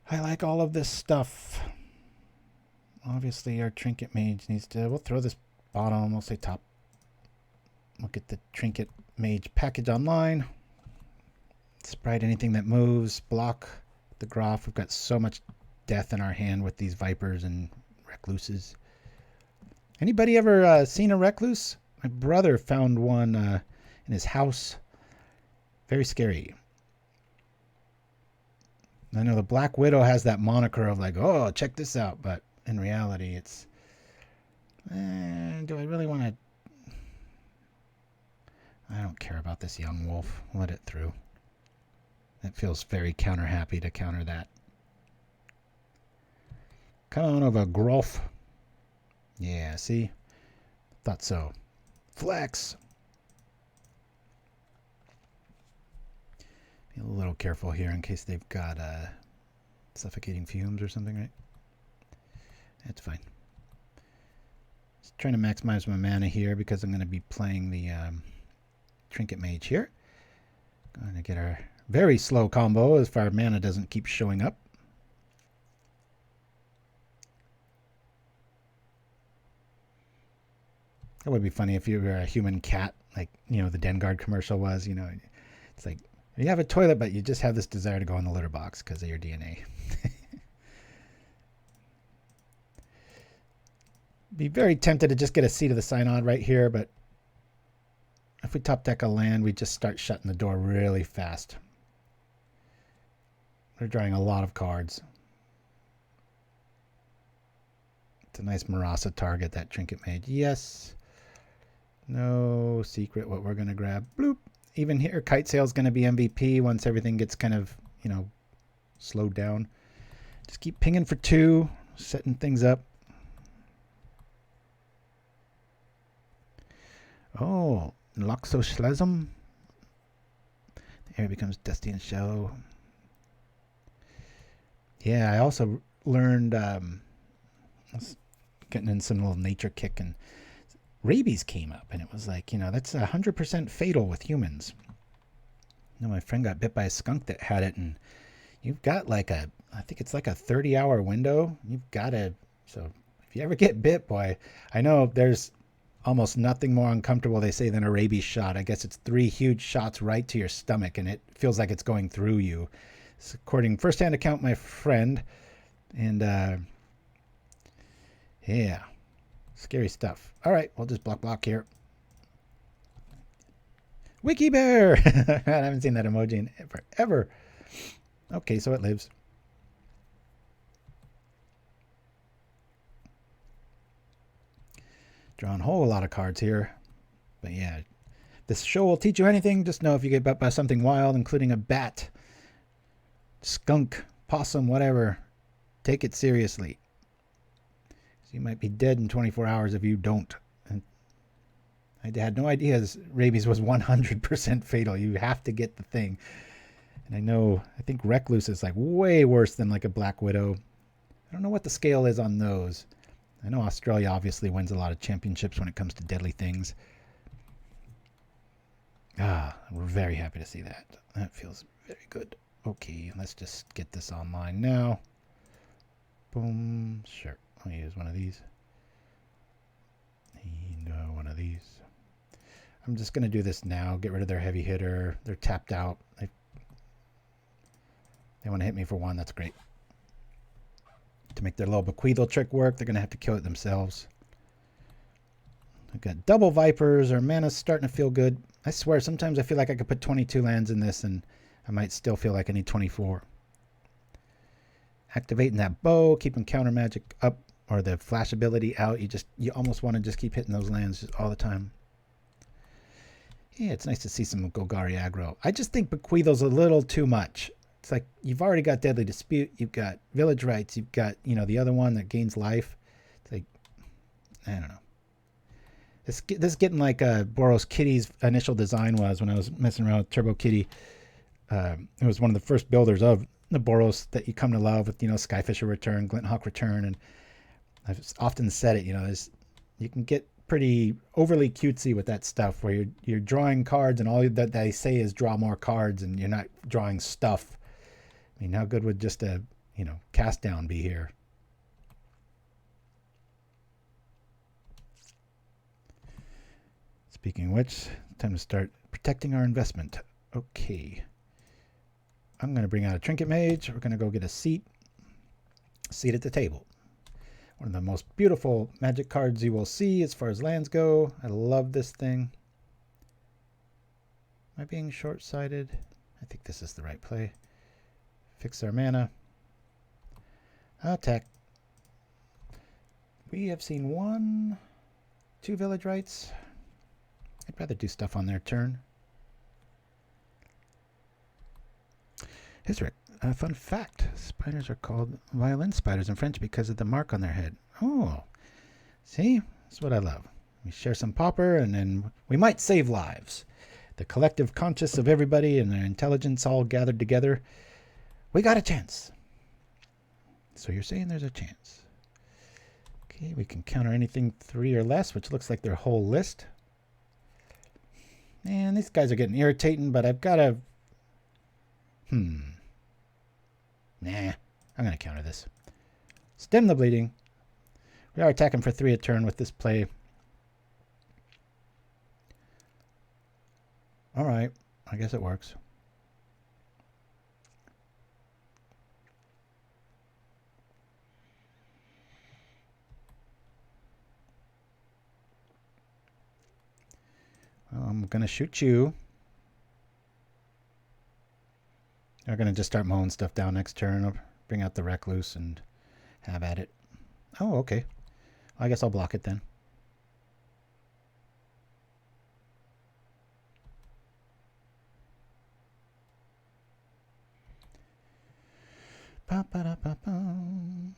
A: I like all of this stuff. Obviously, our Trinket Mage needs to... We'll throw this bottom. We'll say top. We'll get the Trinket Mage package online. Sprite anything that moves. Block the Groff. We've got so much death in our hand with these Vipers and Recluses. Anybody ever seen a Recluse? My brother found one in his house. Very scary. I know the Black Widow has that moniker of like, oh, check this out. But in reality, it's... do I really want to... I don't care about this young wolf. Let it through. It feels very counter-happy to counter that. Kind of a Groff. Yeah, see? Thought so. Flex. Be a little careful here in case they've got suffocating fumes or something, right? That's fine. Just trying to maximize my mana here because I'm going to be playing the Trinket Mage here. Going to get our very slow combo as far as mana doesn't keep showing up. It would be funny if you were a human cat, like, you know, the Denguard commercial was, you know. It's like, you have a toilet, but you just have this desire to go in the litter box because of your DNA. Be very tempted to just get a Seat of the Synod right here, but if we top deck a land, we just start shutting the door really fast. We're drawing a lot of cards. It's a nice Murasa target, that Trinket Mage. Yes. No secret what we're going to grab. Bloop. Even here, Kitesail's going to be MVP once everything gets kind of, you know, slowed down. Just keep pinging for 2, setting things up. Oh, Loxoschlesm. The area becomes dusty and shallow. Yeah, I also learned, getting in some little nature kick, and rabies came up, and it was like, you know, that's 100% fatal with humans. You know, my friend got bit by a skunk that had it, and you've got like I think it's like a 30-hour window. You've got to, so if you ever get bit, boy, I know there's almost nothing more uncomfortable, they say, than a rabies shot. I guess it's 3 huge shots right to your stomach, and it feels like it's going through you. It's according first-hand account, my friend, and yeah, scary stuff. All right, we'll just block here. Wiki Bear! I haven't seen that emoji in forever. Okay, so it lives. Drawing a whole lot of cards here. But yeah, this show will teach you anything. Just know if you get bit by something wild, including a bat, skunk, possum, whatever, take it seriously. You might be dead in 24 hours if you don't. And I had no idea rabies was 100% fatal. You have to get the thing. And I think Recluse is like way worse than like a Black Widow. I don't know what the scale is on those. I know Australia obviously wins a lot of championships when it comes to deadly things. We're very happy to see that. That feels very good. Okay, let's just get this online now. Boom. Sure. I'll use one of these. And one of these. I'm just going to do this now. Get rid of their heavy hitter. They're tapped out. They want to hit me for 1. That's great. To make their little bequeathal trick work, they're going to have to kill it themselves. I've got double Vipers. Our mana's starting to feel good. I swear, sometimes I feel like I could put 22 lands in this and I might still feel like I need 24. Activating that bow, keeping counter magic up, or the flash ability out. You almost want to just keep hitting those lands just all the time. Yeah, it's nice to see some Golgari aggro. I just think Bequeathal's a little too much. It's like you've already got Deadly Dispute, you've got Village Rites, you've got, you know, the other one that gains life. It's like, I don't know. This is getting like Boros Kitty's initial design was when I was messing around with Turbo Kitty. It was one of the first builders of the Boros that you come to love with, Skyfisher Return, Glinthawk Return, and I've often said it, you can get pretty overly cutesy with that stuff where you're drawing cards and all that they say is draw more cards and you're not drawing stuff. I mean, how good would just a, cast down be here? Speaking of which, time to start protecting our investment. Okay. I'm going to bring out a Trinket Mage. We're going to go get a seat at the table. One of the most beautiful Magic cards you will see as far as lands go. I love this thing. Am I being short-sighted? I think this is the right play. Fix our mana. Attack. We have seen 2 Village Rites. I'd rather do stuff on their turn. Hisric. A fun fact. Spiders are called violin spiders in French because of the mark on their head. Oh. See? That's what I love. We share some Pauper and then we might save lives. The collective conscious of everybody and their intelligence all gathered together. We got a chance. So you're saying there's a chance. Okay, we can counter anything 3 or less, which looks like their whole list. Man, these guys are getting irritating, but I've got to... Nah, I'm going to counter this. Stem the bleeding. We are attacking for 3 a turn with this play. Alright, I guess it works. Well, I'm going to shoot you. They're going to just start mowing stuff down next turn. I'll bring out the Recluse and have at it. Oh, okay. Well, I guess I'll block it then. Ba-ba-da-ba-bum.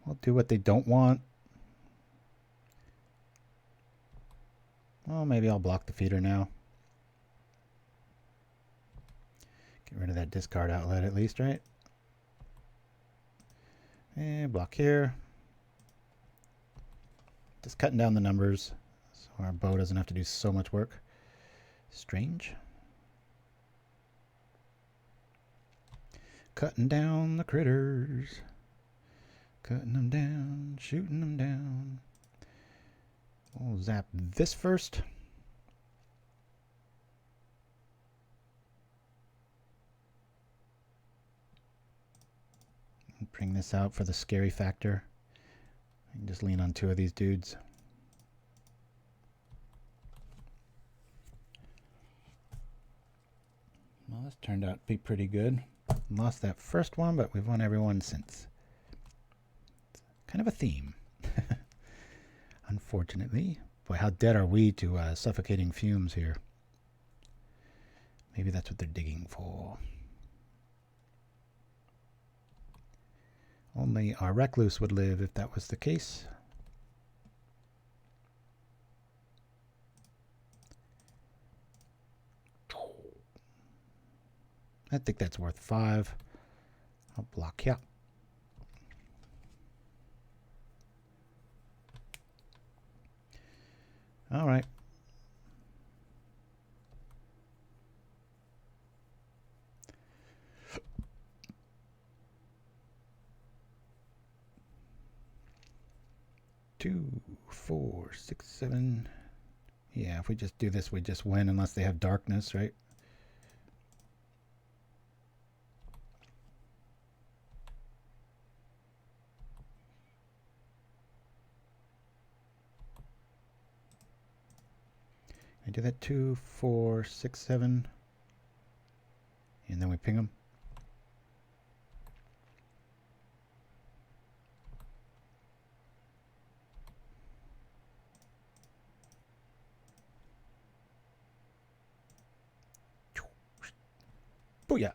A: We'll do what they don't want. Well, maybe I'll block the feeder now. Get rid of that discard outlet at least, right? And block here. Just cutting down the numbers so our bow doesn't have to do so much work. Strange. Cutting down the critters. Cutting them down, shooting them down. We'll zap this first. Bring this out for the scary factor. I can just lean on 2 of these dudes. Well, this turned out to be pretty good. Lost that first one, but we've won every one since. Kind of a theme. Unfortunately. Boy, how dead are we to suffocating fumes here. Maybe that's what they're digging for. Only our Recluse would live if that was the case. I think that's worth 5. I'll block you. All right. Two, 4, 6, 7. Yeah, if we just do this, we just win unless they have darkness, right? I do that 2, 4, 6, 7, and then we ping them. Booyah!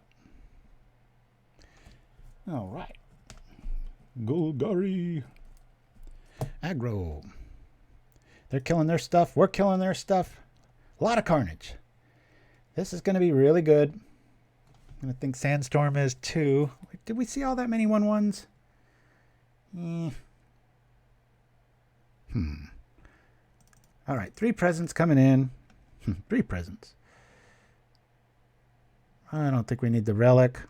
A: All right. Golgari. Aggro. They're killing their stuff. We're killing their stuff. A lot of carnage. This is going to be really good. I'm going to think Sandstorm is too. Did we see all that many 1/1s? All right, 3 presents coming in. 3 presents. I don't think we need the relic.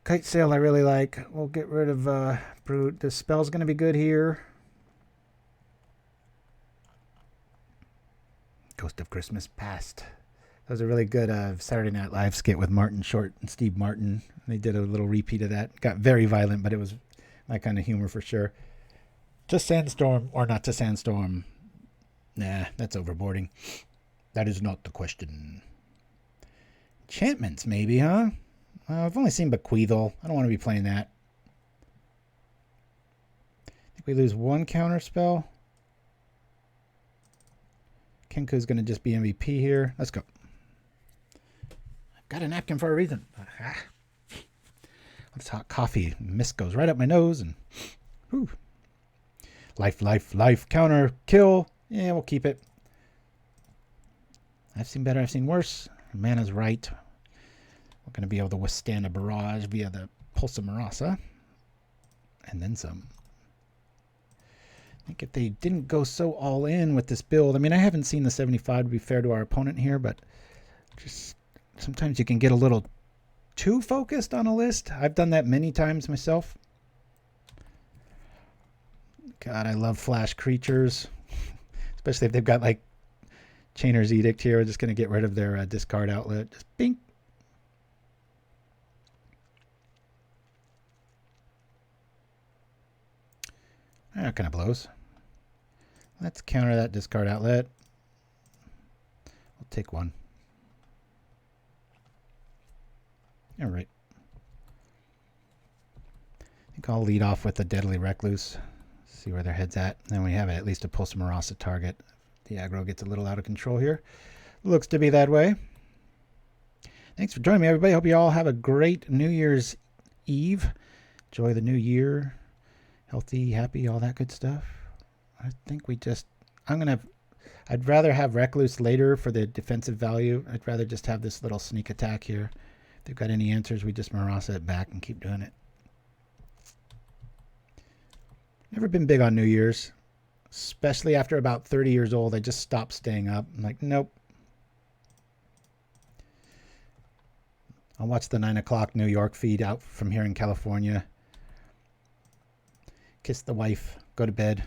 A: Kitesail I really like. We'll get rid of Brute. The spell's going to be good here. Ghost of Christmas Past. That was a really good Saturday Night Live skit with Martin Short and Steve Martin. They did a little repeat of that. Got very violent, but it was my kind of humor for sure. Just Sandstorm or not to Sandstorm? Nah, that's overboarding. That is not the question. Enchantments, maybe, huh? I've only seen Bequeathal. I don't want to be playing that. I think we lose 1 counterspell. Kenku's going to just be MVP here. Let's go. I've got a napkin for a reason. This hot coffee. Mist goes right up my nose. And whew. Life. Counter, kill. Yeah, we'll keep it. I've seen better. I've seen worse. Mana's right. We're going to be able to withstand a barrage via the Pulse of Murasa. And then some. I think if they didn't go so all in with this build, I mean, I haven't seen the 75 to be fair to our opponent here, but just sometimes you can get a little too focused on a list. I've done that many times myself. God, I love flash creatures, especially if they've got like Chainer's Edict here. We're just going to get rid of their discard outlet. Just bink. That kind of blows. Let's counter that discard outlet. We'll take 1. All right. I think I'll lead off with the Deadly Recluse. See where their head's at. Then we have at least a Pulse of Murasa target. The aggro gets a little out of control here. Looks to be that way. Thanks for joining me, everybody. Hope you all have a great New Year's Eve. Enjoy the new year. Healthy, happy, all that good stuff. I think we just... I'd rather have Recluse later for the defensive value. I'd rather just have this little sneak attack here. If they've got any answers, we just Murasa it back and keep doing it. Never been big on New Year's. Especially after about 30 years old, I just stopped staying up. I'm like, nope. I'll watch the 9 o'clock New York feed out from here in California. Kiss the wife, go to bed,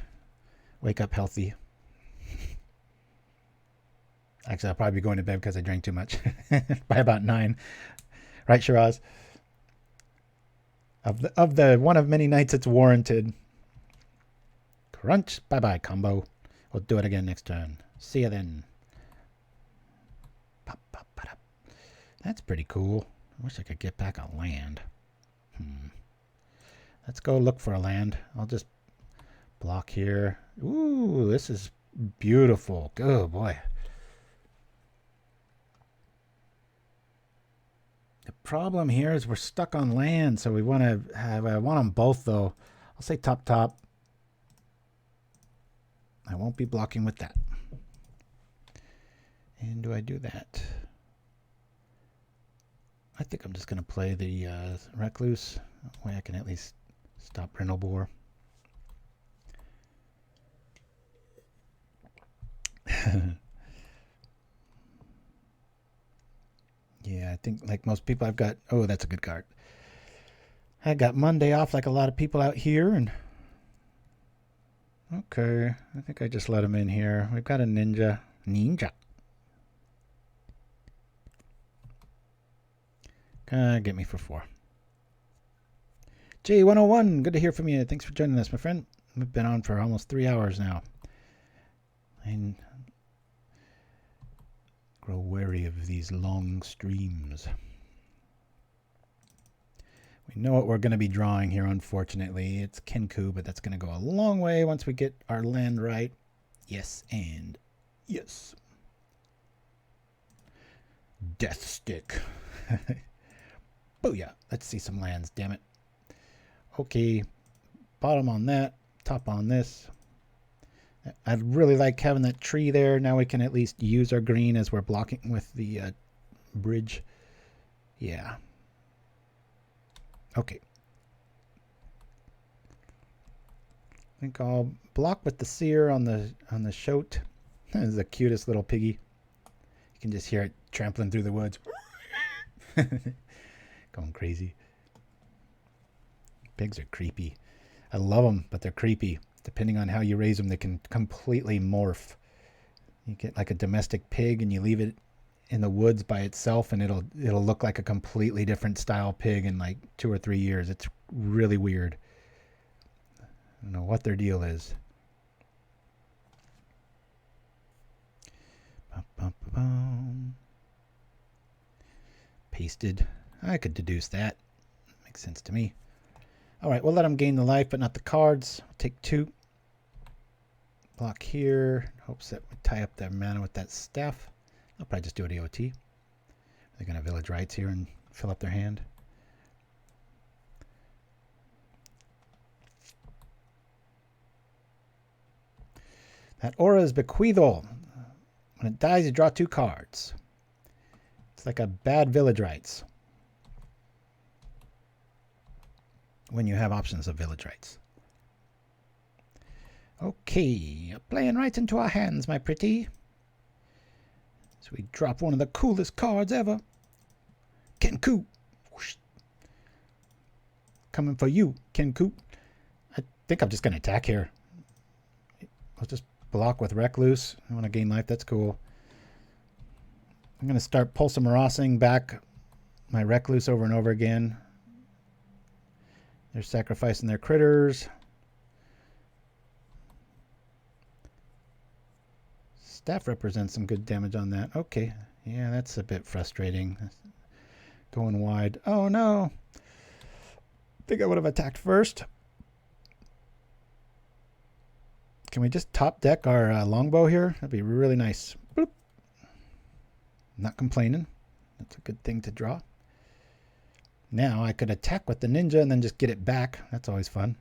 A: wake up healthy. Actually, I'll probably be going to bed because I drank too much by about 9. Right, Shiraz? Of the one of many nights it's warranted. Crunch. Bye-bye, combo. We'll do it again next turn. See ya then. Pop, pop, pop. That's pretty cool. I wish I could get back a land. Let's go look for a land. I'll just block here. Ooh, this is beautiful. Oh, boy. The problem here is we're stuck on land, so we want to have... I want them both, though. I'll say top. I won't be blocking with that. And do I do that? I think I'm just going to play the Recluse. That way I can at least stop Brindleboar. Yeah, I think like most people I've got... Oh, that's a good card. I got Monday off like a lot of people out here. And okay, I think I just let him in here. We've got a Ninja. Get me for 4. J101, good to hear from you. Thanks for joining us, my friend. We've been on for almost 3 hours now. And grow wary of these long streams. We know what we're going to be drawing here, unfortunately. It's Kenku, but that's going to go a long way once we get our land right. Yes, and yes. Death Stick. Booyah. Let's see some lands, damn it. Okay, bottom on that. top on this. I'd really like having that tree there. Now we can at least use our green as we're blocking with the bridge. Yeah. Okay. I think I'll block with the seer on the shoat. This is the cutest little piggy. You can just hear it trampling through the woods. Going crazy. Pigs are creepy. I love them, but they're creepy. Depending on how you raise them, they can completely morph. You get like a domestic pig and you leave it in the woods by itself and it'll look like a completely different style pig in like 2 or 3 years. It's really weird. I don't know what their deal is. Pasted. I could deduce that. Makes sense to me. All right, we'll let them gain the life, but not the cards. I'll take 2. Block here. Hopes that we tie up their mana with that staff. I'll probably just do a DOT. They're going to village rights here and fill up their hand. That aura is bequeathal. When it dies, you draw 2 cards. It's like a bad village rights. When you have options of village rights. Okay, playing right into our hands, my pretty. So we drop one of the coolest cards ever. Kenku. Whoosh. Coming for you, Kenku. I think I'm just going to attack here. I'll just block with Recluse. I want to gain life. That's cool. I'm going to start Pulse of Murasing back my Recluse over and over again. They're sacrificing their critters. Staff represents some good damage on that. Okay. Yeah, that's a bit frustrating. Going wide. Oh, no. I think I would have attacked first. Can we just top deck our longbow here? That'd be really nice. Boop. Not complaining. That's a good thing to draw. Now I could attack with the ninja and then just get it back. That's always fun.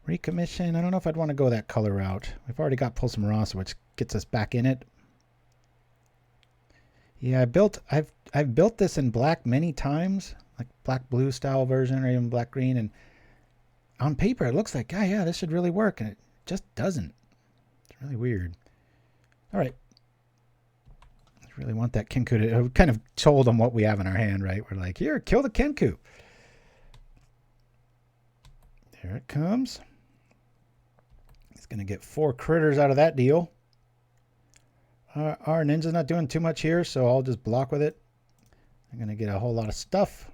A: Recommission. I don't know if I'd want to go that color route. We've already got Pulse of Murasa, which gets us back in it. Yeah, I've built this in black many times, like black blue style version or even black green, and on paper it looks like, yeah, this should really work, and it just doesn't. It's really weird. All right. I really want that Kenku to... I kind of told them what we have in our hand, right? We're like, here, kill the Kenku. There it comes. He's going to get 4 critters out of that deal. Our ninja's not doing too much here, so I'll just block with it. I'm going to get a whole lot of stuff.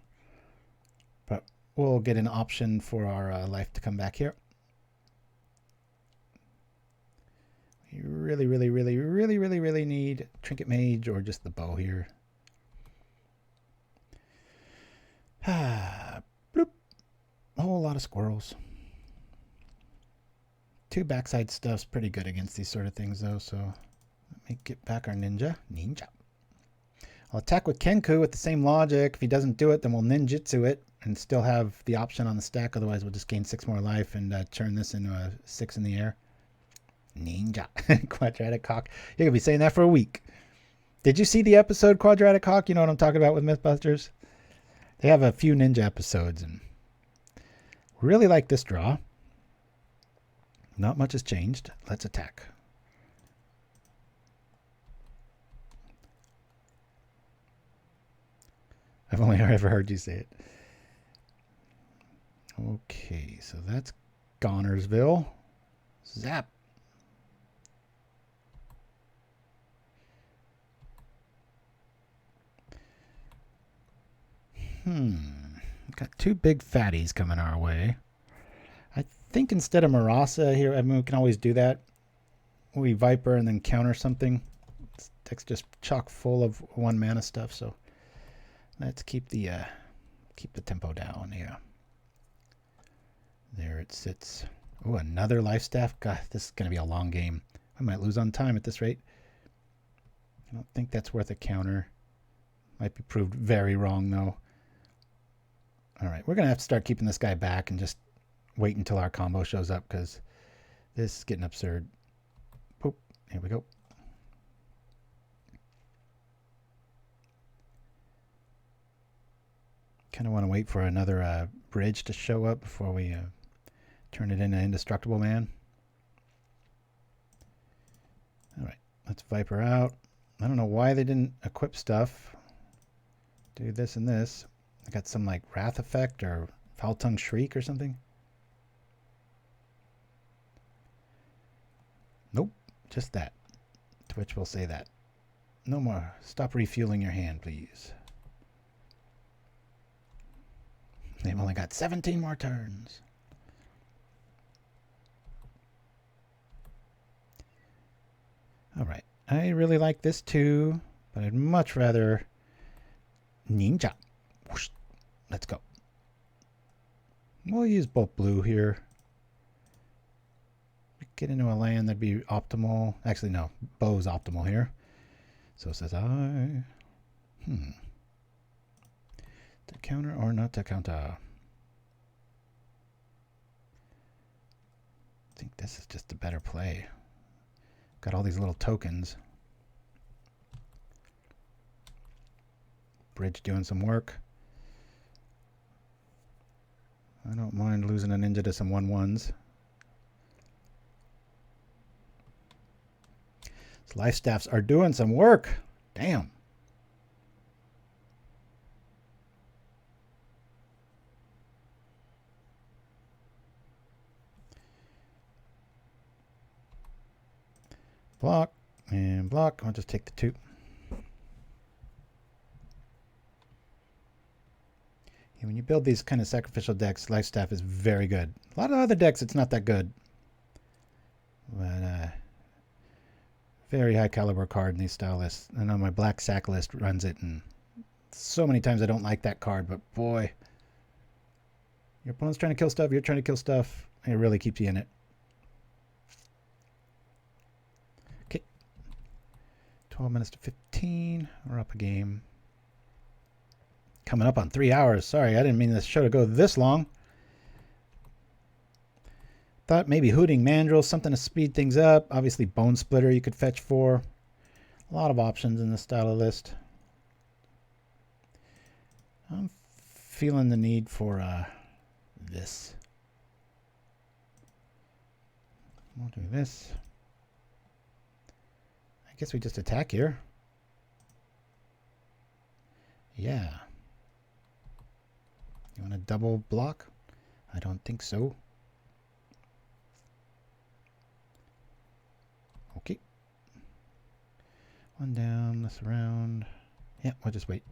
A: But we'll get an option for our life to come back here. We really need Trinket Mage or just the bow here. Bloop. A whole lot of squirrels. 2 backside stuff's pretty good against these sort of things, though, so let me get back our ninja. I'll attack with Kenku with the same logic. If he doesn't do it, then we'll ninjutsu it and still have the option on the stack. Otherwise, we'll just gain 6 more life and turn this into a 6 in the air. Ninja. Quadratic Hawk. You're going to be saying that for a week. Did you see the episode Quadratic Hawk? You know what I'm talking about with Mythbusters? They have a few ninja episodes, and really like this draw. Not much has changed. Let's attack. I've only ever heard you say it. Okay, so that's Gonersville. Zap. Got 2 big fatties coming our way. I think instead of Murasa here, I mean, we can always do that. We Viper and then counter something. This deck's just chock full of 1 mana stuff, so Let's keep the tempo down here. There it sits. Oh, another life staff. God, this is going to be a long game. I might lose on time at this rate. I don't think that's worth a counter. Might be proved very wrong, though. All right, we're going to have to start keeping this guy back and just wait until our combo shows up, because this is getting absurd. Poop. Here we go. Kind of want to wait for another bridge to show up before we turn it into Indestructible Man. All right, let's Viper out. I don't know why they didn't equip stuff. Do this and this. I got some like Wrath effect or Foul Tongue Shriek or something. Nope, just that. Twitch will say that. No more. Stop refueling your hand, please. They've only got 17 more turns. All right. I really like this too, but I'd much rather Ninja. Whoosh. Let's go. We'll use both blue here. Get into a land that'd be optimal. Actually, no. Bow's optimal here. So says I. To counter or not to counter? I think this is just a better play. Got all these little tokens. Bridge doing some work. I don't mind losing a ninja to some 1/1s. These life staffs are doing some work. Damn. Block and block. I'll just take the 2. And when you build these kind of sacrificial decks, Life Staff is very good. A lot of other decks, it's not that good. But very high caliber card in these style lists. I know my Black Sack list runs it, and so many times I don't like that card, but boy, your opponent's trying to kill stuff, you're trying to kill stuff, it really keeps you in it. 12 minutes to 15. We're up a game. Coming up on 3 hours. Sorry, I didn't mean this show to go this long. Thought maybe Hooting Mandrill, something to speed things up. Obviously, Bone Splitter you could fetch for. A lot of options in this style of list. I'm feeling the need for this. We'll do this. I guess we just attack here. Yeah. You want a double block? I don't think so. Okay. One down, this around. Yeah, we'll just wait.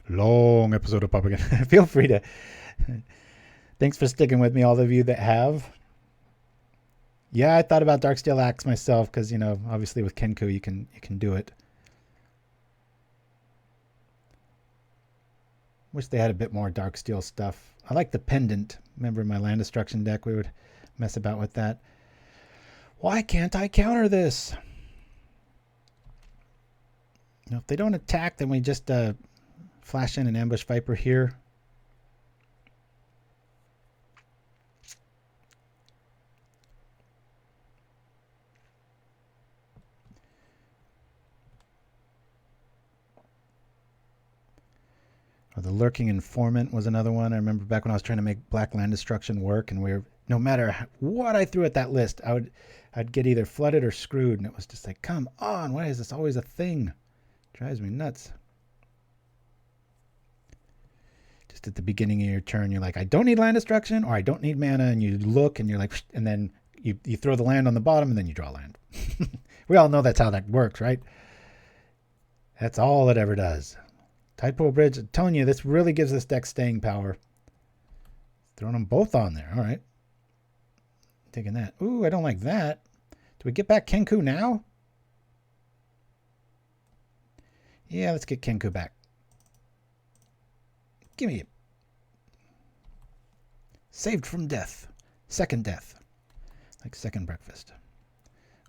A: Long episode of Pauper again. Feel free to. Thanks for sticking with me, all of you that have. Yeah, I thought about Darksteel Axe myself because, you know, obviously with Kenku you can do it. Wish they had a bit more Darksteel stuff. I like the pendant. Remember in my land destruction deck we would mess about with that. Why can't I counter this? You know, if they don't attack, then we just flash in an ambush Viper here. Or the Lurking Informant was another one. I remember back when I was trying to make Black Land Destruction work, and no matter what I threw at that list, I'd get either flooded or screwed, and it was just like, come on, why is this always a thing? Drives me nuts. Just at the beginning of your turn, you're like, I don't need land destruction, or I don't need mana, and you look, and you're like, and then you throw the land on the bottom, and then you draw land. We all know that's how that works, right? That's all it ever does. Tanglepool Bridge, I'm telling you, this really gives this deck staying power. Throwing them both on there. All right. Taking that. Ooh, I don't like that. Do we get back Kenku now? Yeah, let's get Kenku back. Gimme it. Saved from death. Second death. Like second breakfast.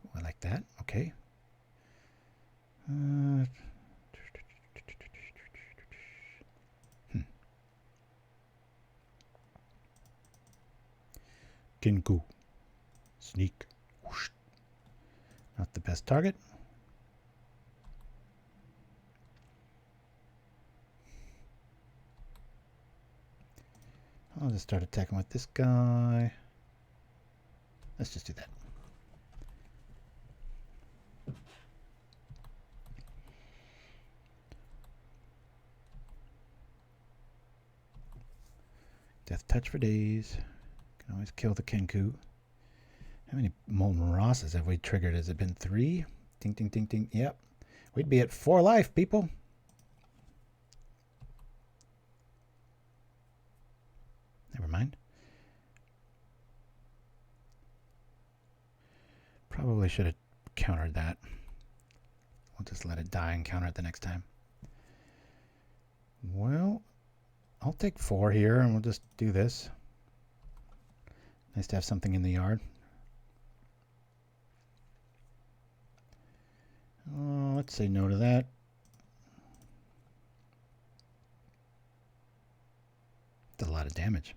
A: Oh, I like that. Okay. Kenku. Sneak. Whoosh. Not the best target. I'll just start attacking with this guy. Let's just do that. Deathtouch for days. Can always kill the Kenku. How many Molten Marasas have we triggered? Has it been 3? Ding, ding, ding, ding. Yep. We'd be at 4 life, people. Never mind. Probably should have countered that. We'll just let it die and counter it the next time. Well, I'll take 4 here and we'll just do this. Nice to have something in the yard. Let's say no to that. That's a lot of damage.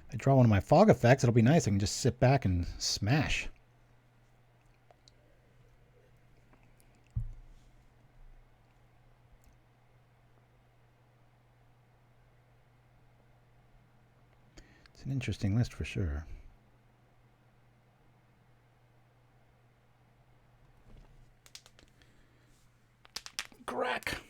A: If I draw one of my fog effects, it'll be nice. I can just sit back and smash. It's an interesting list for sure. Crack.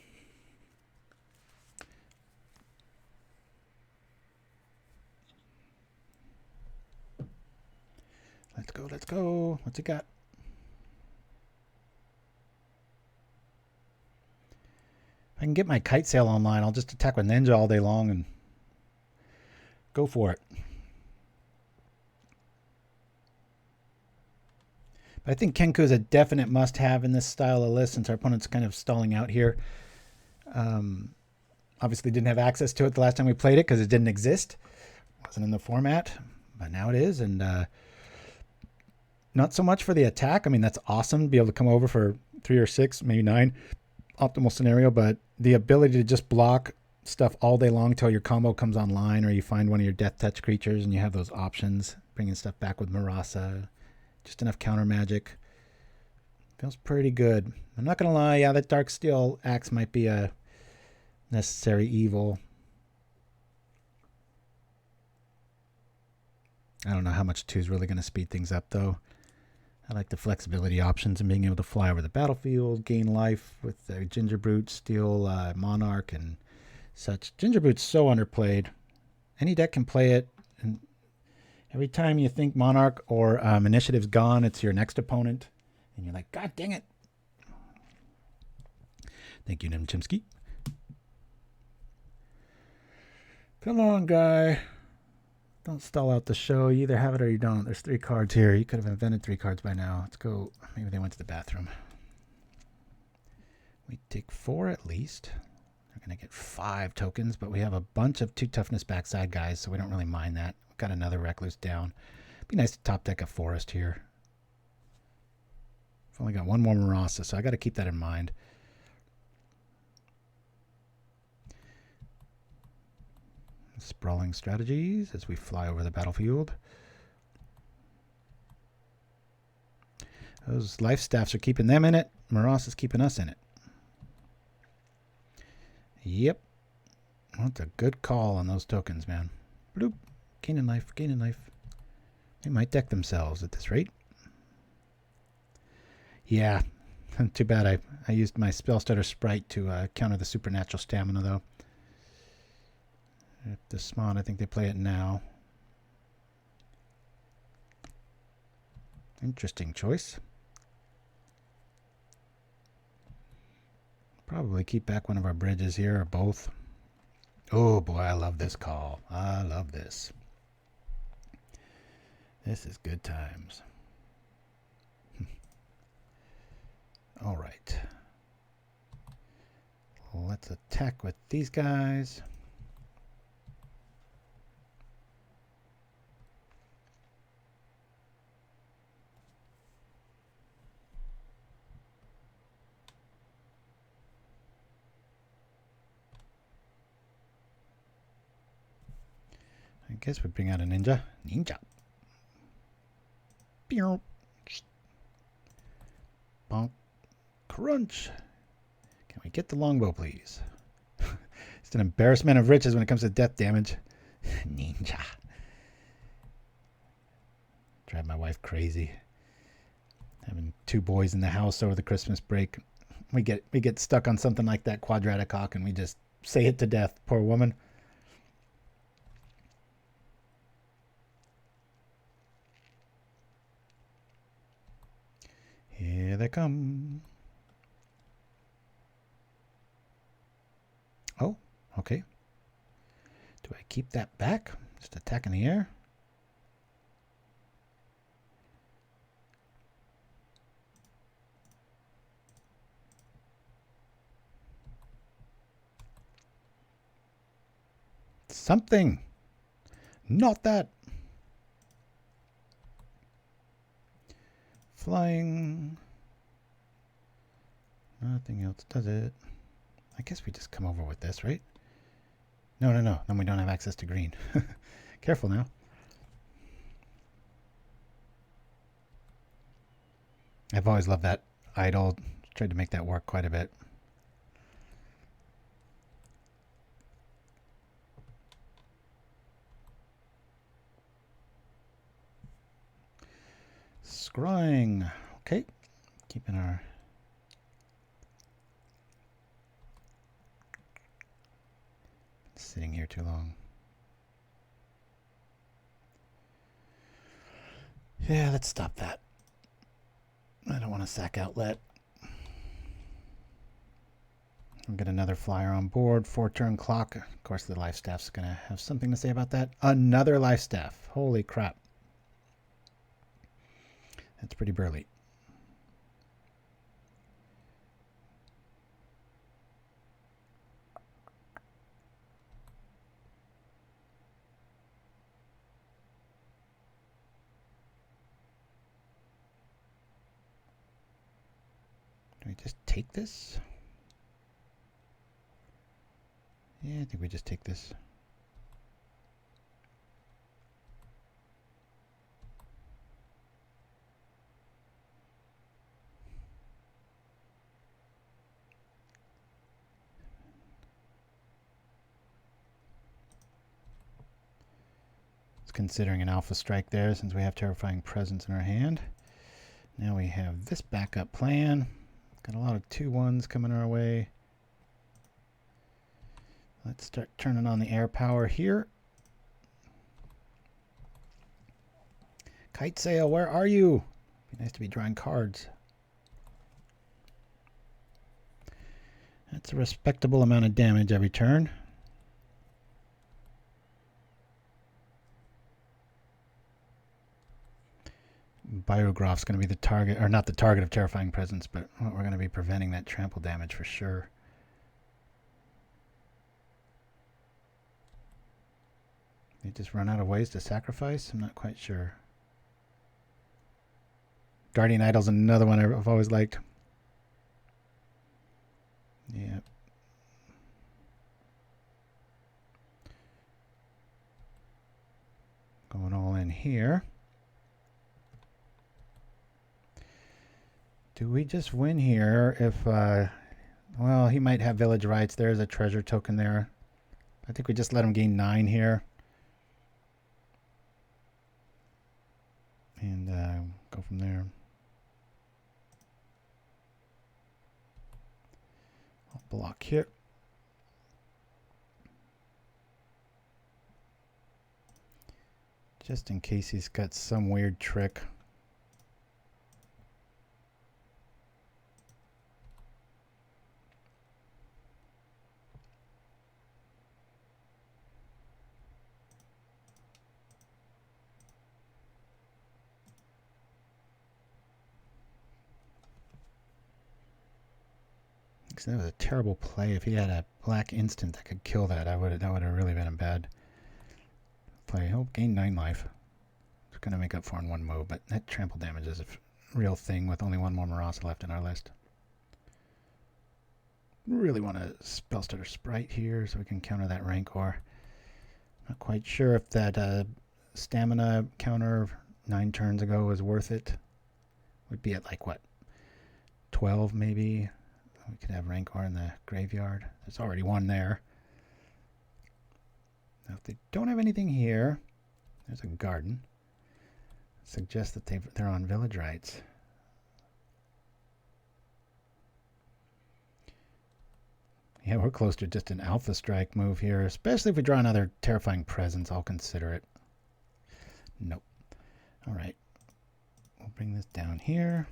A: Let's go, let's go. What's it got? If I can get my Kitesail online, I'll just attack with Ninja all day long and go for it. But I think Kenku is a definite must-have in this style of list since our opponent's kind of stalling out here. Obviously didn't have access to it the last time we played it because it didn't exist. It wasn't in the format, but now it is. And not so much for the attack. I mean, that's awesome to be able to come over for 3 or 6, maybe 9. Optimal scenario, but the ability to just block stuff all day long till your combo comes online or you find one of your Deathtouch creatures and you have those options. Bringing stuff back with Murasa. Just enough counter magic. Feels pretty good. I'm not going to lie. Yeah, that Dark Steel Axe might be a necessary evil. I don't know how much 2 is really going to speed things up, though. I like the flexibility options and being able to fly over the battlefield, gain life with Gingerbrute, steal Monarch, and such. Gingerbrute's so underplayed. Any deck can play it, and every time you think Monarch or Initiative's gone, it's your next opponent, and you're like, God dang it. Thank you, Chimpskey. Come on, guy. Don't stall out the show. You either have it or you don't. There's 3 cards here. You could have invented 3 cards by now. Let's go. Maybe they went to the bathroom. We take 4 at least. We're going to get 5 tokens, but we have a bunch of 2 toughness backside guys, so we don't really mind that. We've got another Recluse down. It'd be nice to top deck a Forest here. I've only got 1 more Murasa, so I got to keep that in mind. Sprawling strategies as we fly over the battlefield. Those life staffs are keeping them in it. Murasa's keeping us in it. Yep. That's a good call on those tokens, man. Bloop. Gaining life, gaining life. They might deck themselves at this rate. Yeah. Too bad I used my Spellstutter Sprite to counter the supernatural stamina, though. At the Smod, I think they play it now. Interesting choice. Probably keep back one of our bridges here, or both. Oh boy, I love this call. I love this. This is good times. All right. Let's attack with these guys. I guess we bring out a ninja. Ninja. Pew. Bonk. Crunch. Can we get the longbow, please? It's an embarrassment of riches when it comes to death damage. Ninja. Drive my wife crazy. Having 2 boys in the house over the Christmas break. We get stuck on something like that quadratic hawk and we just say it to death. Poor woman. Here they come. Oh, okay. Do I keep that back? Just attack in the air? Something. Not that. Flying. Nothing else does it. I guess we just come over with this, right? No. Then we don't have access to green. Careful now. I've always loved that idol. Tried to make that work quite a bit. Scrying. Okay. Keeping our... Sitting here too long. Yeah, let's stop that. I don't want to sack outlet. We'll get another flyer on board. 4-turn clock. Of course, the life staff's going to have something to say about that. Another life staff. Holy crap. That's pretty burly. Do we just take this? Yeah, I think we just take this. Considering an alpha strike there since we have Terrifying Presence in our hand. Now we have this backup plan. Got a lot of 2-1s coming our way. Let's start turning on the air power here. Kitesail, where are you? Be nice to be drawing cards. That's a respectable amount of damage every turn. Biograph is going to be the target, or not the target of Terrifying Presence, but we're going to be preventing that trample damage for sure. They just run out of ways to sacrifice? I'm not quite sure. Guardian Idol's another one I've always liked. Yeah. Going all in here. Do we just win here if, well, he might have village rights. There's a treasure token there. I think we just let him gain 9 here. And go from there. I'll block here. Just in case he's got some weird trick. 'Cause that was a terrible play. If he had a black instant that could kill that, that would have really been a bad play. He'll gain 9 life. It's going to make up for in one move, but that trample damage is a real thing with only one more Murasa left in our list. Really want a Spellstutter Sprite here so we can counter that Rancor. Not quite sure if that stamina counter 9 turns ago was worth it. We'd be at like, what, 12 maybe? We could have Rancor in the graveyard. There's already one there. Now, if they don't have anything here, there's a garden. Suggests that they're on village rights. Yeah, we're close to just an Alpha Strike move here, especially if we draw another Terrifying Presence. I'll consider it. Nope. All right. We'll bring this down here.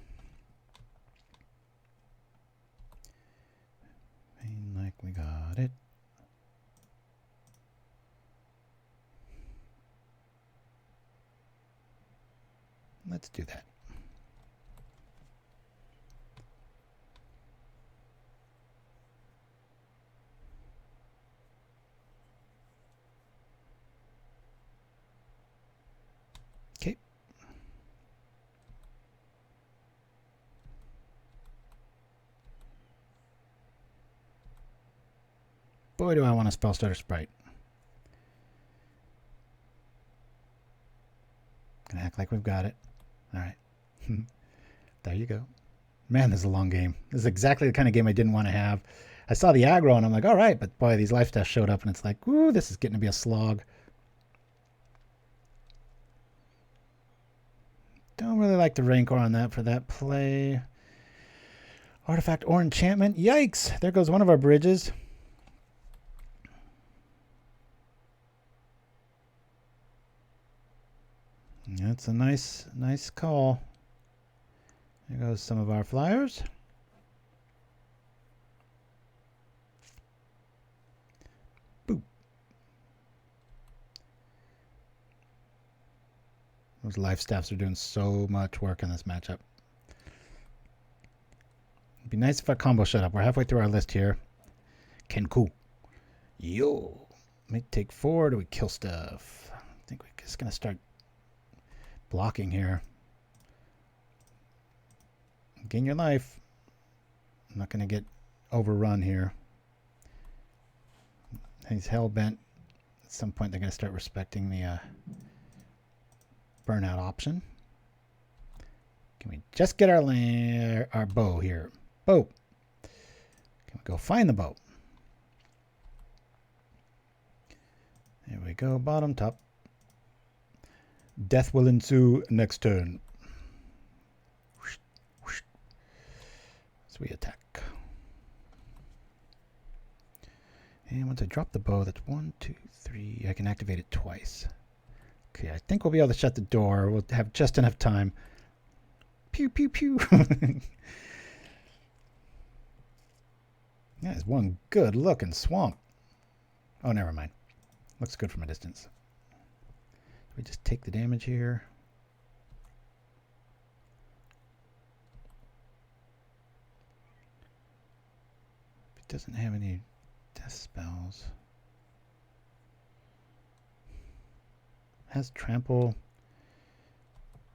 A: And like we got it. Let's do that. Okay. Boy, do I want a Spellstutter Sprite. Gonna act like we've got it. All right. There you go. Man, this is a long game. This is exactly the kind of game I didn't want to have. I saw the aggro and I'm like, all right, but boy, these life stats showed up and it's like, ooh, this is getting to be a slog. Don't really like the Rancor on that for that play. Artifact or enchantment. Yikes! There goes one of our bridges. That's a nice call. There goes some of our flyers. Boop. Those life staffs are doing so much work in this matchup. It'd be nice if our combo showed up. We're halfway through our list here. Kenku. Yo. May take 4. Do we kill stuff? I think we're just going to start blocking here. Gain your life. I'm not going to get overrun here. He's hell-bent. At some point, they're going to start respecting the burnout option. Can we just get our bow here? Bow. Can we go find the bow? There we go. Bottom, top. Death will ensue next turn. So we attack. And once I drop the bow, that's 1, 2, 3. I can activate it twice. Okay, I think we'll be able to shut the door. We'll have just enough time. Pew, pew, pew. That is one good looking swamp. Oh, never mind. Looks good from a distance. We just take the damage here. If it doesn't have any death spells. Has trample.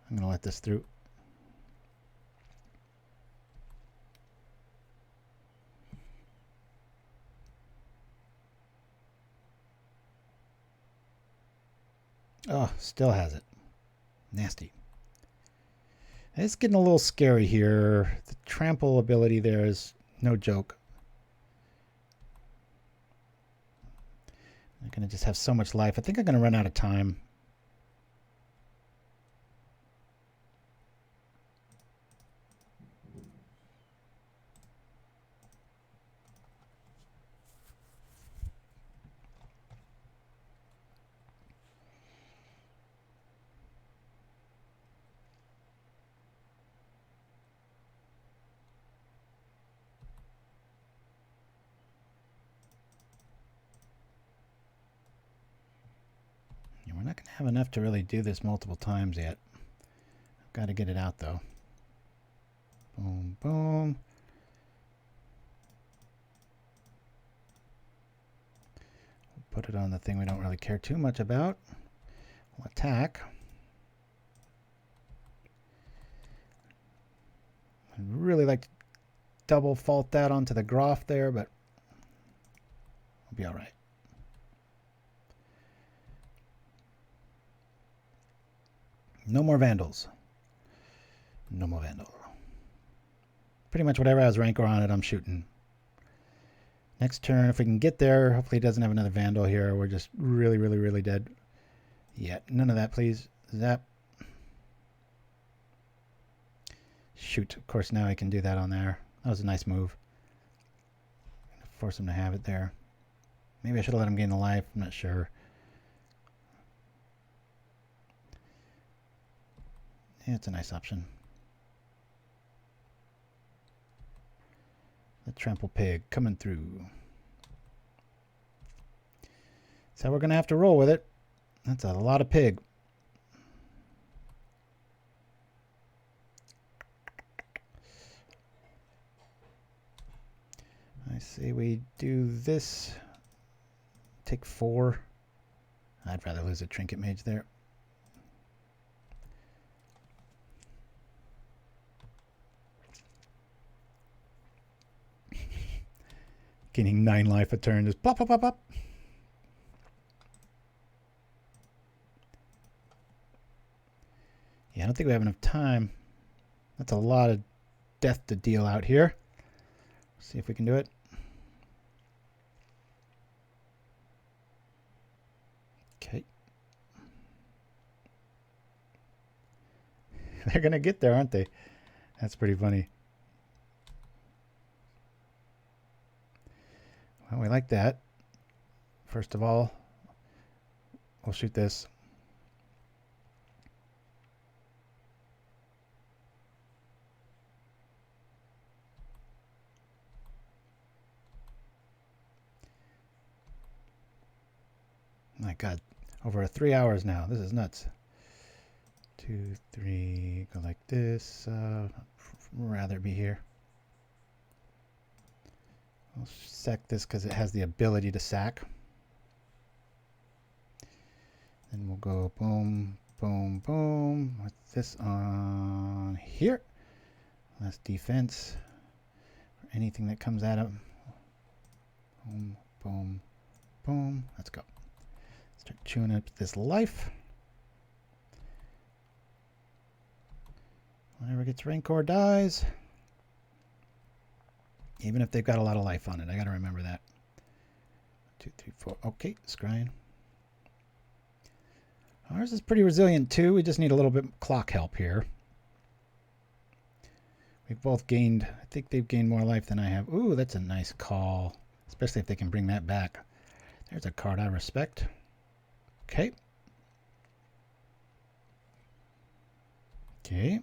A: I'm going to let this through. Oh, still has it. Nasty. It's getting a little scary here. The trample ability there is no joke. I'm going to just have so much life. I think I'm going to run out of time. We're not going to have enough to really do this multiple times yet. I've got to get it out though. Boom, boom. put it on the thing we don't really care too much about. We'll attack. I'd really like to double fault that onto the Groff there, but we'll be all right. No more Vandals. No more Vandal. Pretty much whatever has Rancor on it, I'm shooting. Next turn, if we can get there, hopefully he doesn't have another Vandal here. We're just really, really, really dead. Yeah, none of that, please. Zap. Shoot, of course now I can do that on there. That was a nice move. Force him to have it there. Maybe I should have let him gain the life. I'm not sure. Yeah, it's a nice option. The Trample Pig coming through. So we're going to have to roll with it. That's a lot of pig. I say we do this. Take 4. I'd rather lose a Trinket Mage there. Gaining 9 life a turn. Just pop, pop, pop, pop. Yeah, I don't think we have enough time. That's a lot of death to deal out here. See if we can do it. Okay. They're going to get there, aren't they? That's pretty funny. Well, we like that. First of all, we'll shoot this. My God, over 3 hours now. This is nuts. 2, 3, go like this. Rather be here. I'll sack this because it has the ability to sack. Then we'll go boom, boom, boom with this on here. Less defense for anything that comes at him. Boom, boom, boom. Let's go. Start chewing up this life. Whenever it gets Rancor dies. Even if they've got a lot of life on it. I got to remember that. 2, 3, 4. Okay, scrying. Ours is pretty resilient too. We just need a little bit clock help here. We've both gained, I think they've gained more life than I have. Ooh, that's a nice call. Especially if they can bring that back. There's a card I respect. Okay. Okay.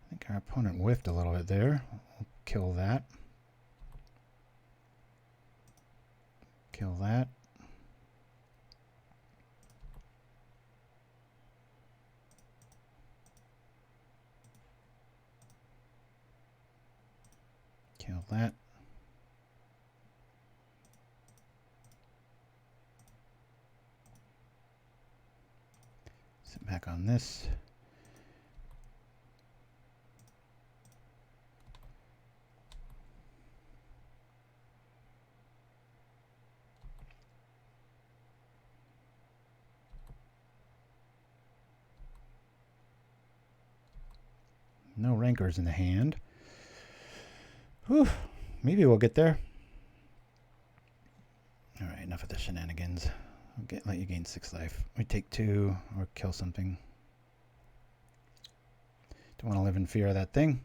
A: I think our opponent whiffed a little bit there. We'll kill that. Kill that. Kill that. Sit back on this. No rancors in the hand. Whew. Maybe we'll get there. All right, enough of the shenanigans. I'll let you gain 6 life. We take 2 or kill something. Don't want to live in fear of that thing.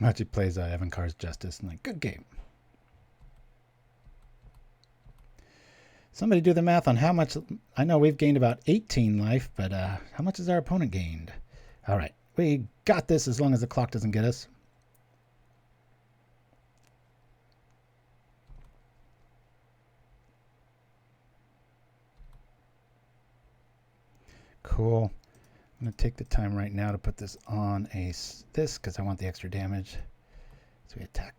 A: Machi plays Evan Carr's Justice and like, good game. Somebody do the math on how much. I know we've gained about 18 life, but how much has our opponent gained? All right, we got this as long as the clock doesn't get us. Cool. I'm going to take the time right now to put this on this because I want the extra damage. So we attack.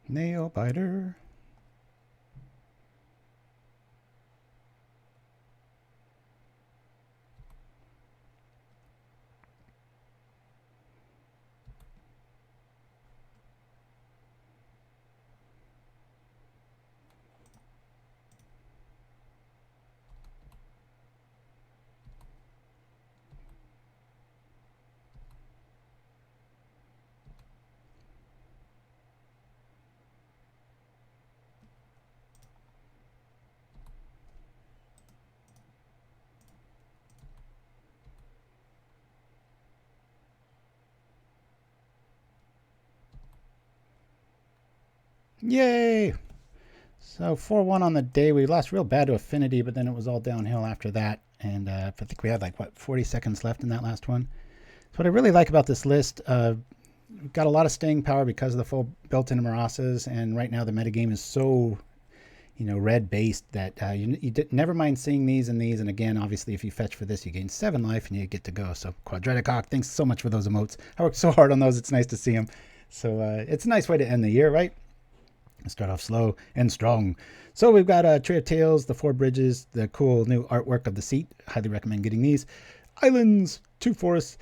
A: Nail biter. Yay! So 4-1 on the day. We lost real bad to Affinity, but then it was all downhill after that. And I think we had like, what, 40 seconds left in that last one. So what I really like about this list, we've got a lot of staying power because of the full built-in Murasas. And right now the metagame is so, red-based that you never mind seeing these and these. And again, obviously, if you fetch for this, you gain 7 life and you get to go. So Quadratic Hawk, thanks so much for those emotes. I worked so hard on those. It's nice to see them. So it's a nice way to end the year, right? Start off slow and strong. So we've got Tree of Tales, the 4 bridges, the cool new artwork of the seat. Highly recommend getting these. Islands, 2 forests,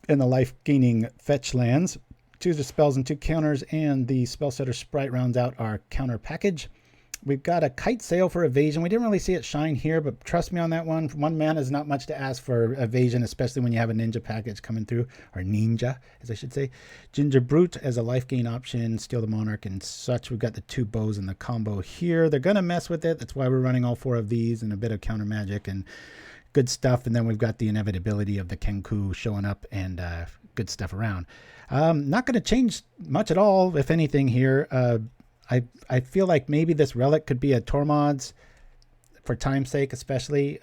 A: and the life-gaining fetch lands. 2 spells and 2 counters, and the Spellstutter Sprite rounds out our counter package. We've got a Kitesail for evasion. We didn't really see it shine here, but trust me on that one. 1 mana is not much to ask for evasion, especially when you have a ninja package coming through, or ninja, as I should say. Gingerbrute as a life gain option, Steal the Monarch and such. We've got the 2 bows in the combo here. They're going to mess with it. That's why we're running all 4 of these and a bit of counter magic and good stuff. And then we've got the inevitability of the Kenku showing up and good stuff around. Not going to change much at all, if anything here. I feel like maybe this relic could be a Tormod's for time's sake, especially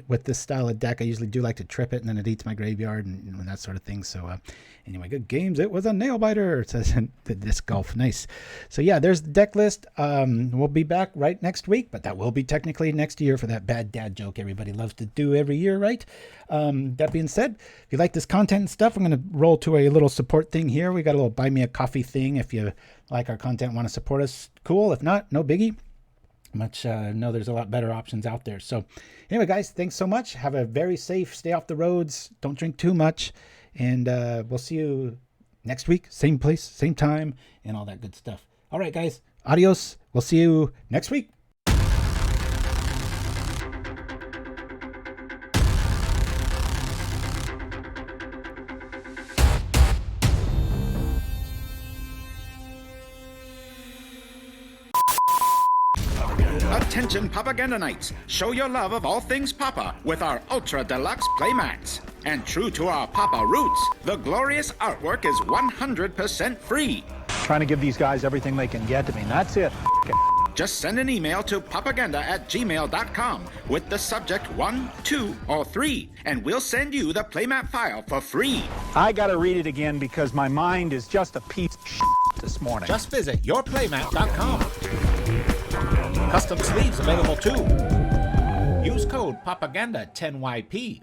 A: with this style of deck. I usually do like to trip it and then it eats my graveyard and that sort of thing. So anyway, good games. It was a nail biter. It says the disc golf. Nice. So yeah, there's the deck list. We'll be back right next week, but that will be technically next year for that bad dad joke everybody loves to do every year, right? That being said, if you like this content and stuff, I'm going to roll to a little support thing here. We got a little buy me a coffee thing. If you like our content, want to support us, cool. If not, no biggie. No, there's a lot better options out there. So anyway, guys, thanks so much. Have a very safe, stay off the roads. Don't drink too much. And we'll see you next week. Same place, same time, and all that good stuff. All right, guys. Adios. We'll see you next week.
G: Attention Propaganda Knights, show your love of all things Papa with our Ultra Deluxe playmats. And true to our Papa roots, the glorious artwork is 100% free.
H: Trying to give these guys everything they can get to me, and that's it.
G: Just send an email to propaganda@gmail.com with the subject 1, 2, or 3, and we'll send you the playmat file for free.
H: I gotta read it again because my mind is just a piece of shit this morning.
D: Just visit yourplaymat.com. Custom sleeves available too. Use code PROPAGANDA10YP.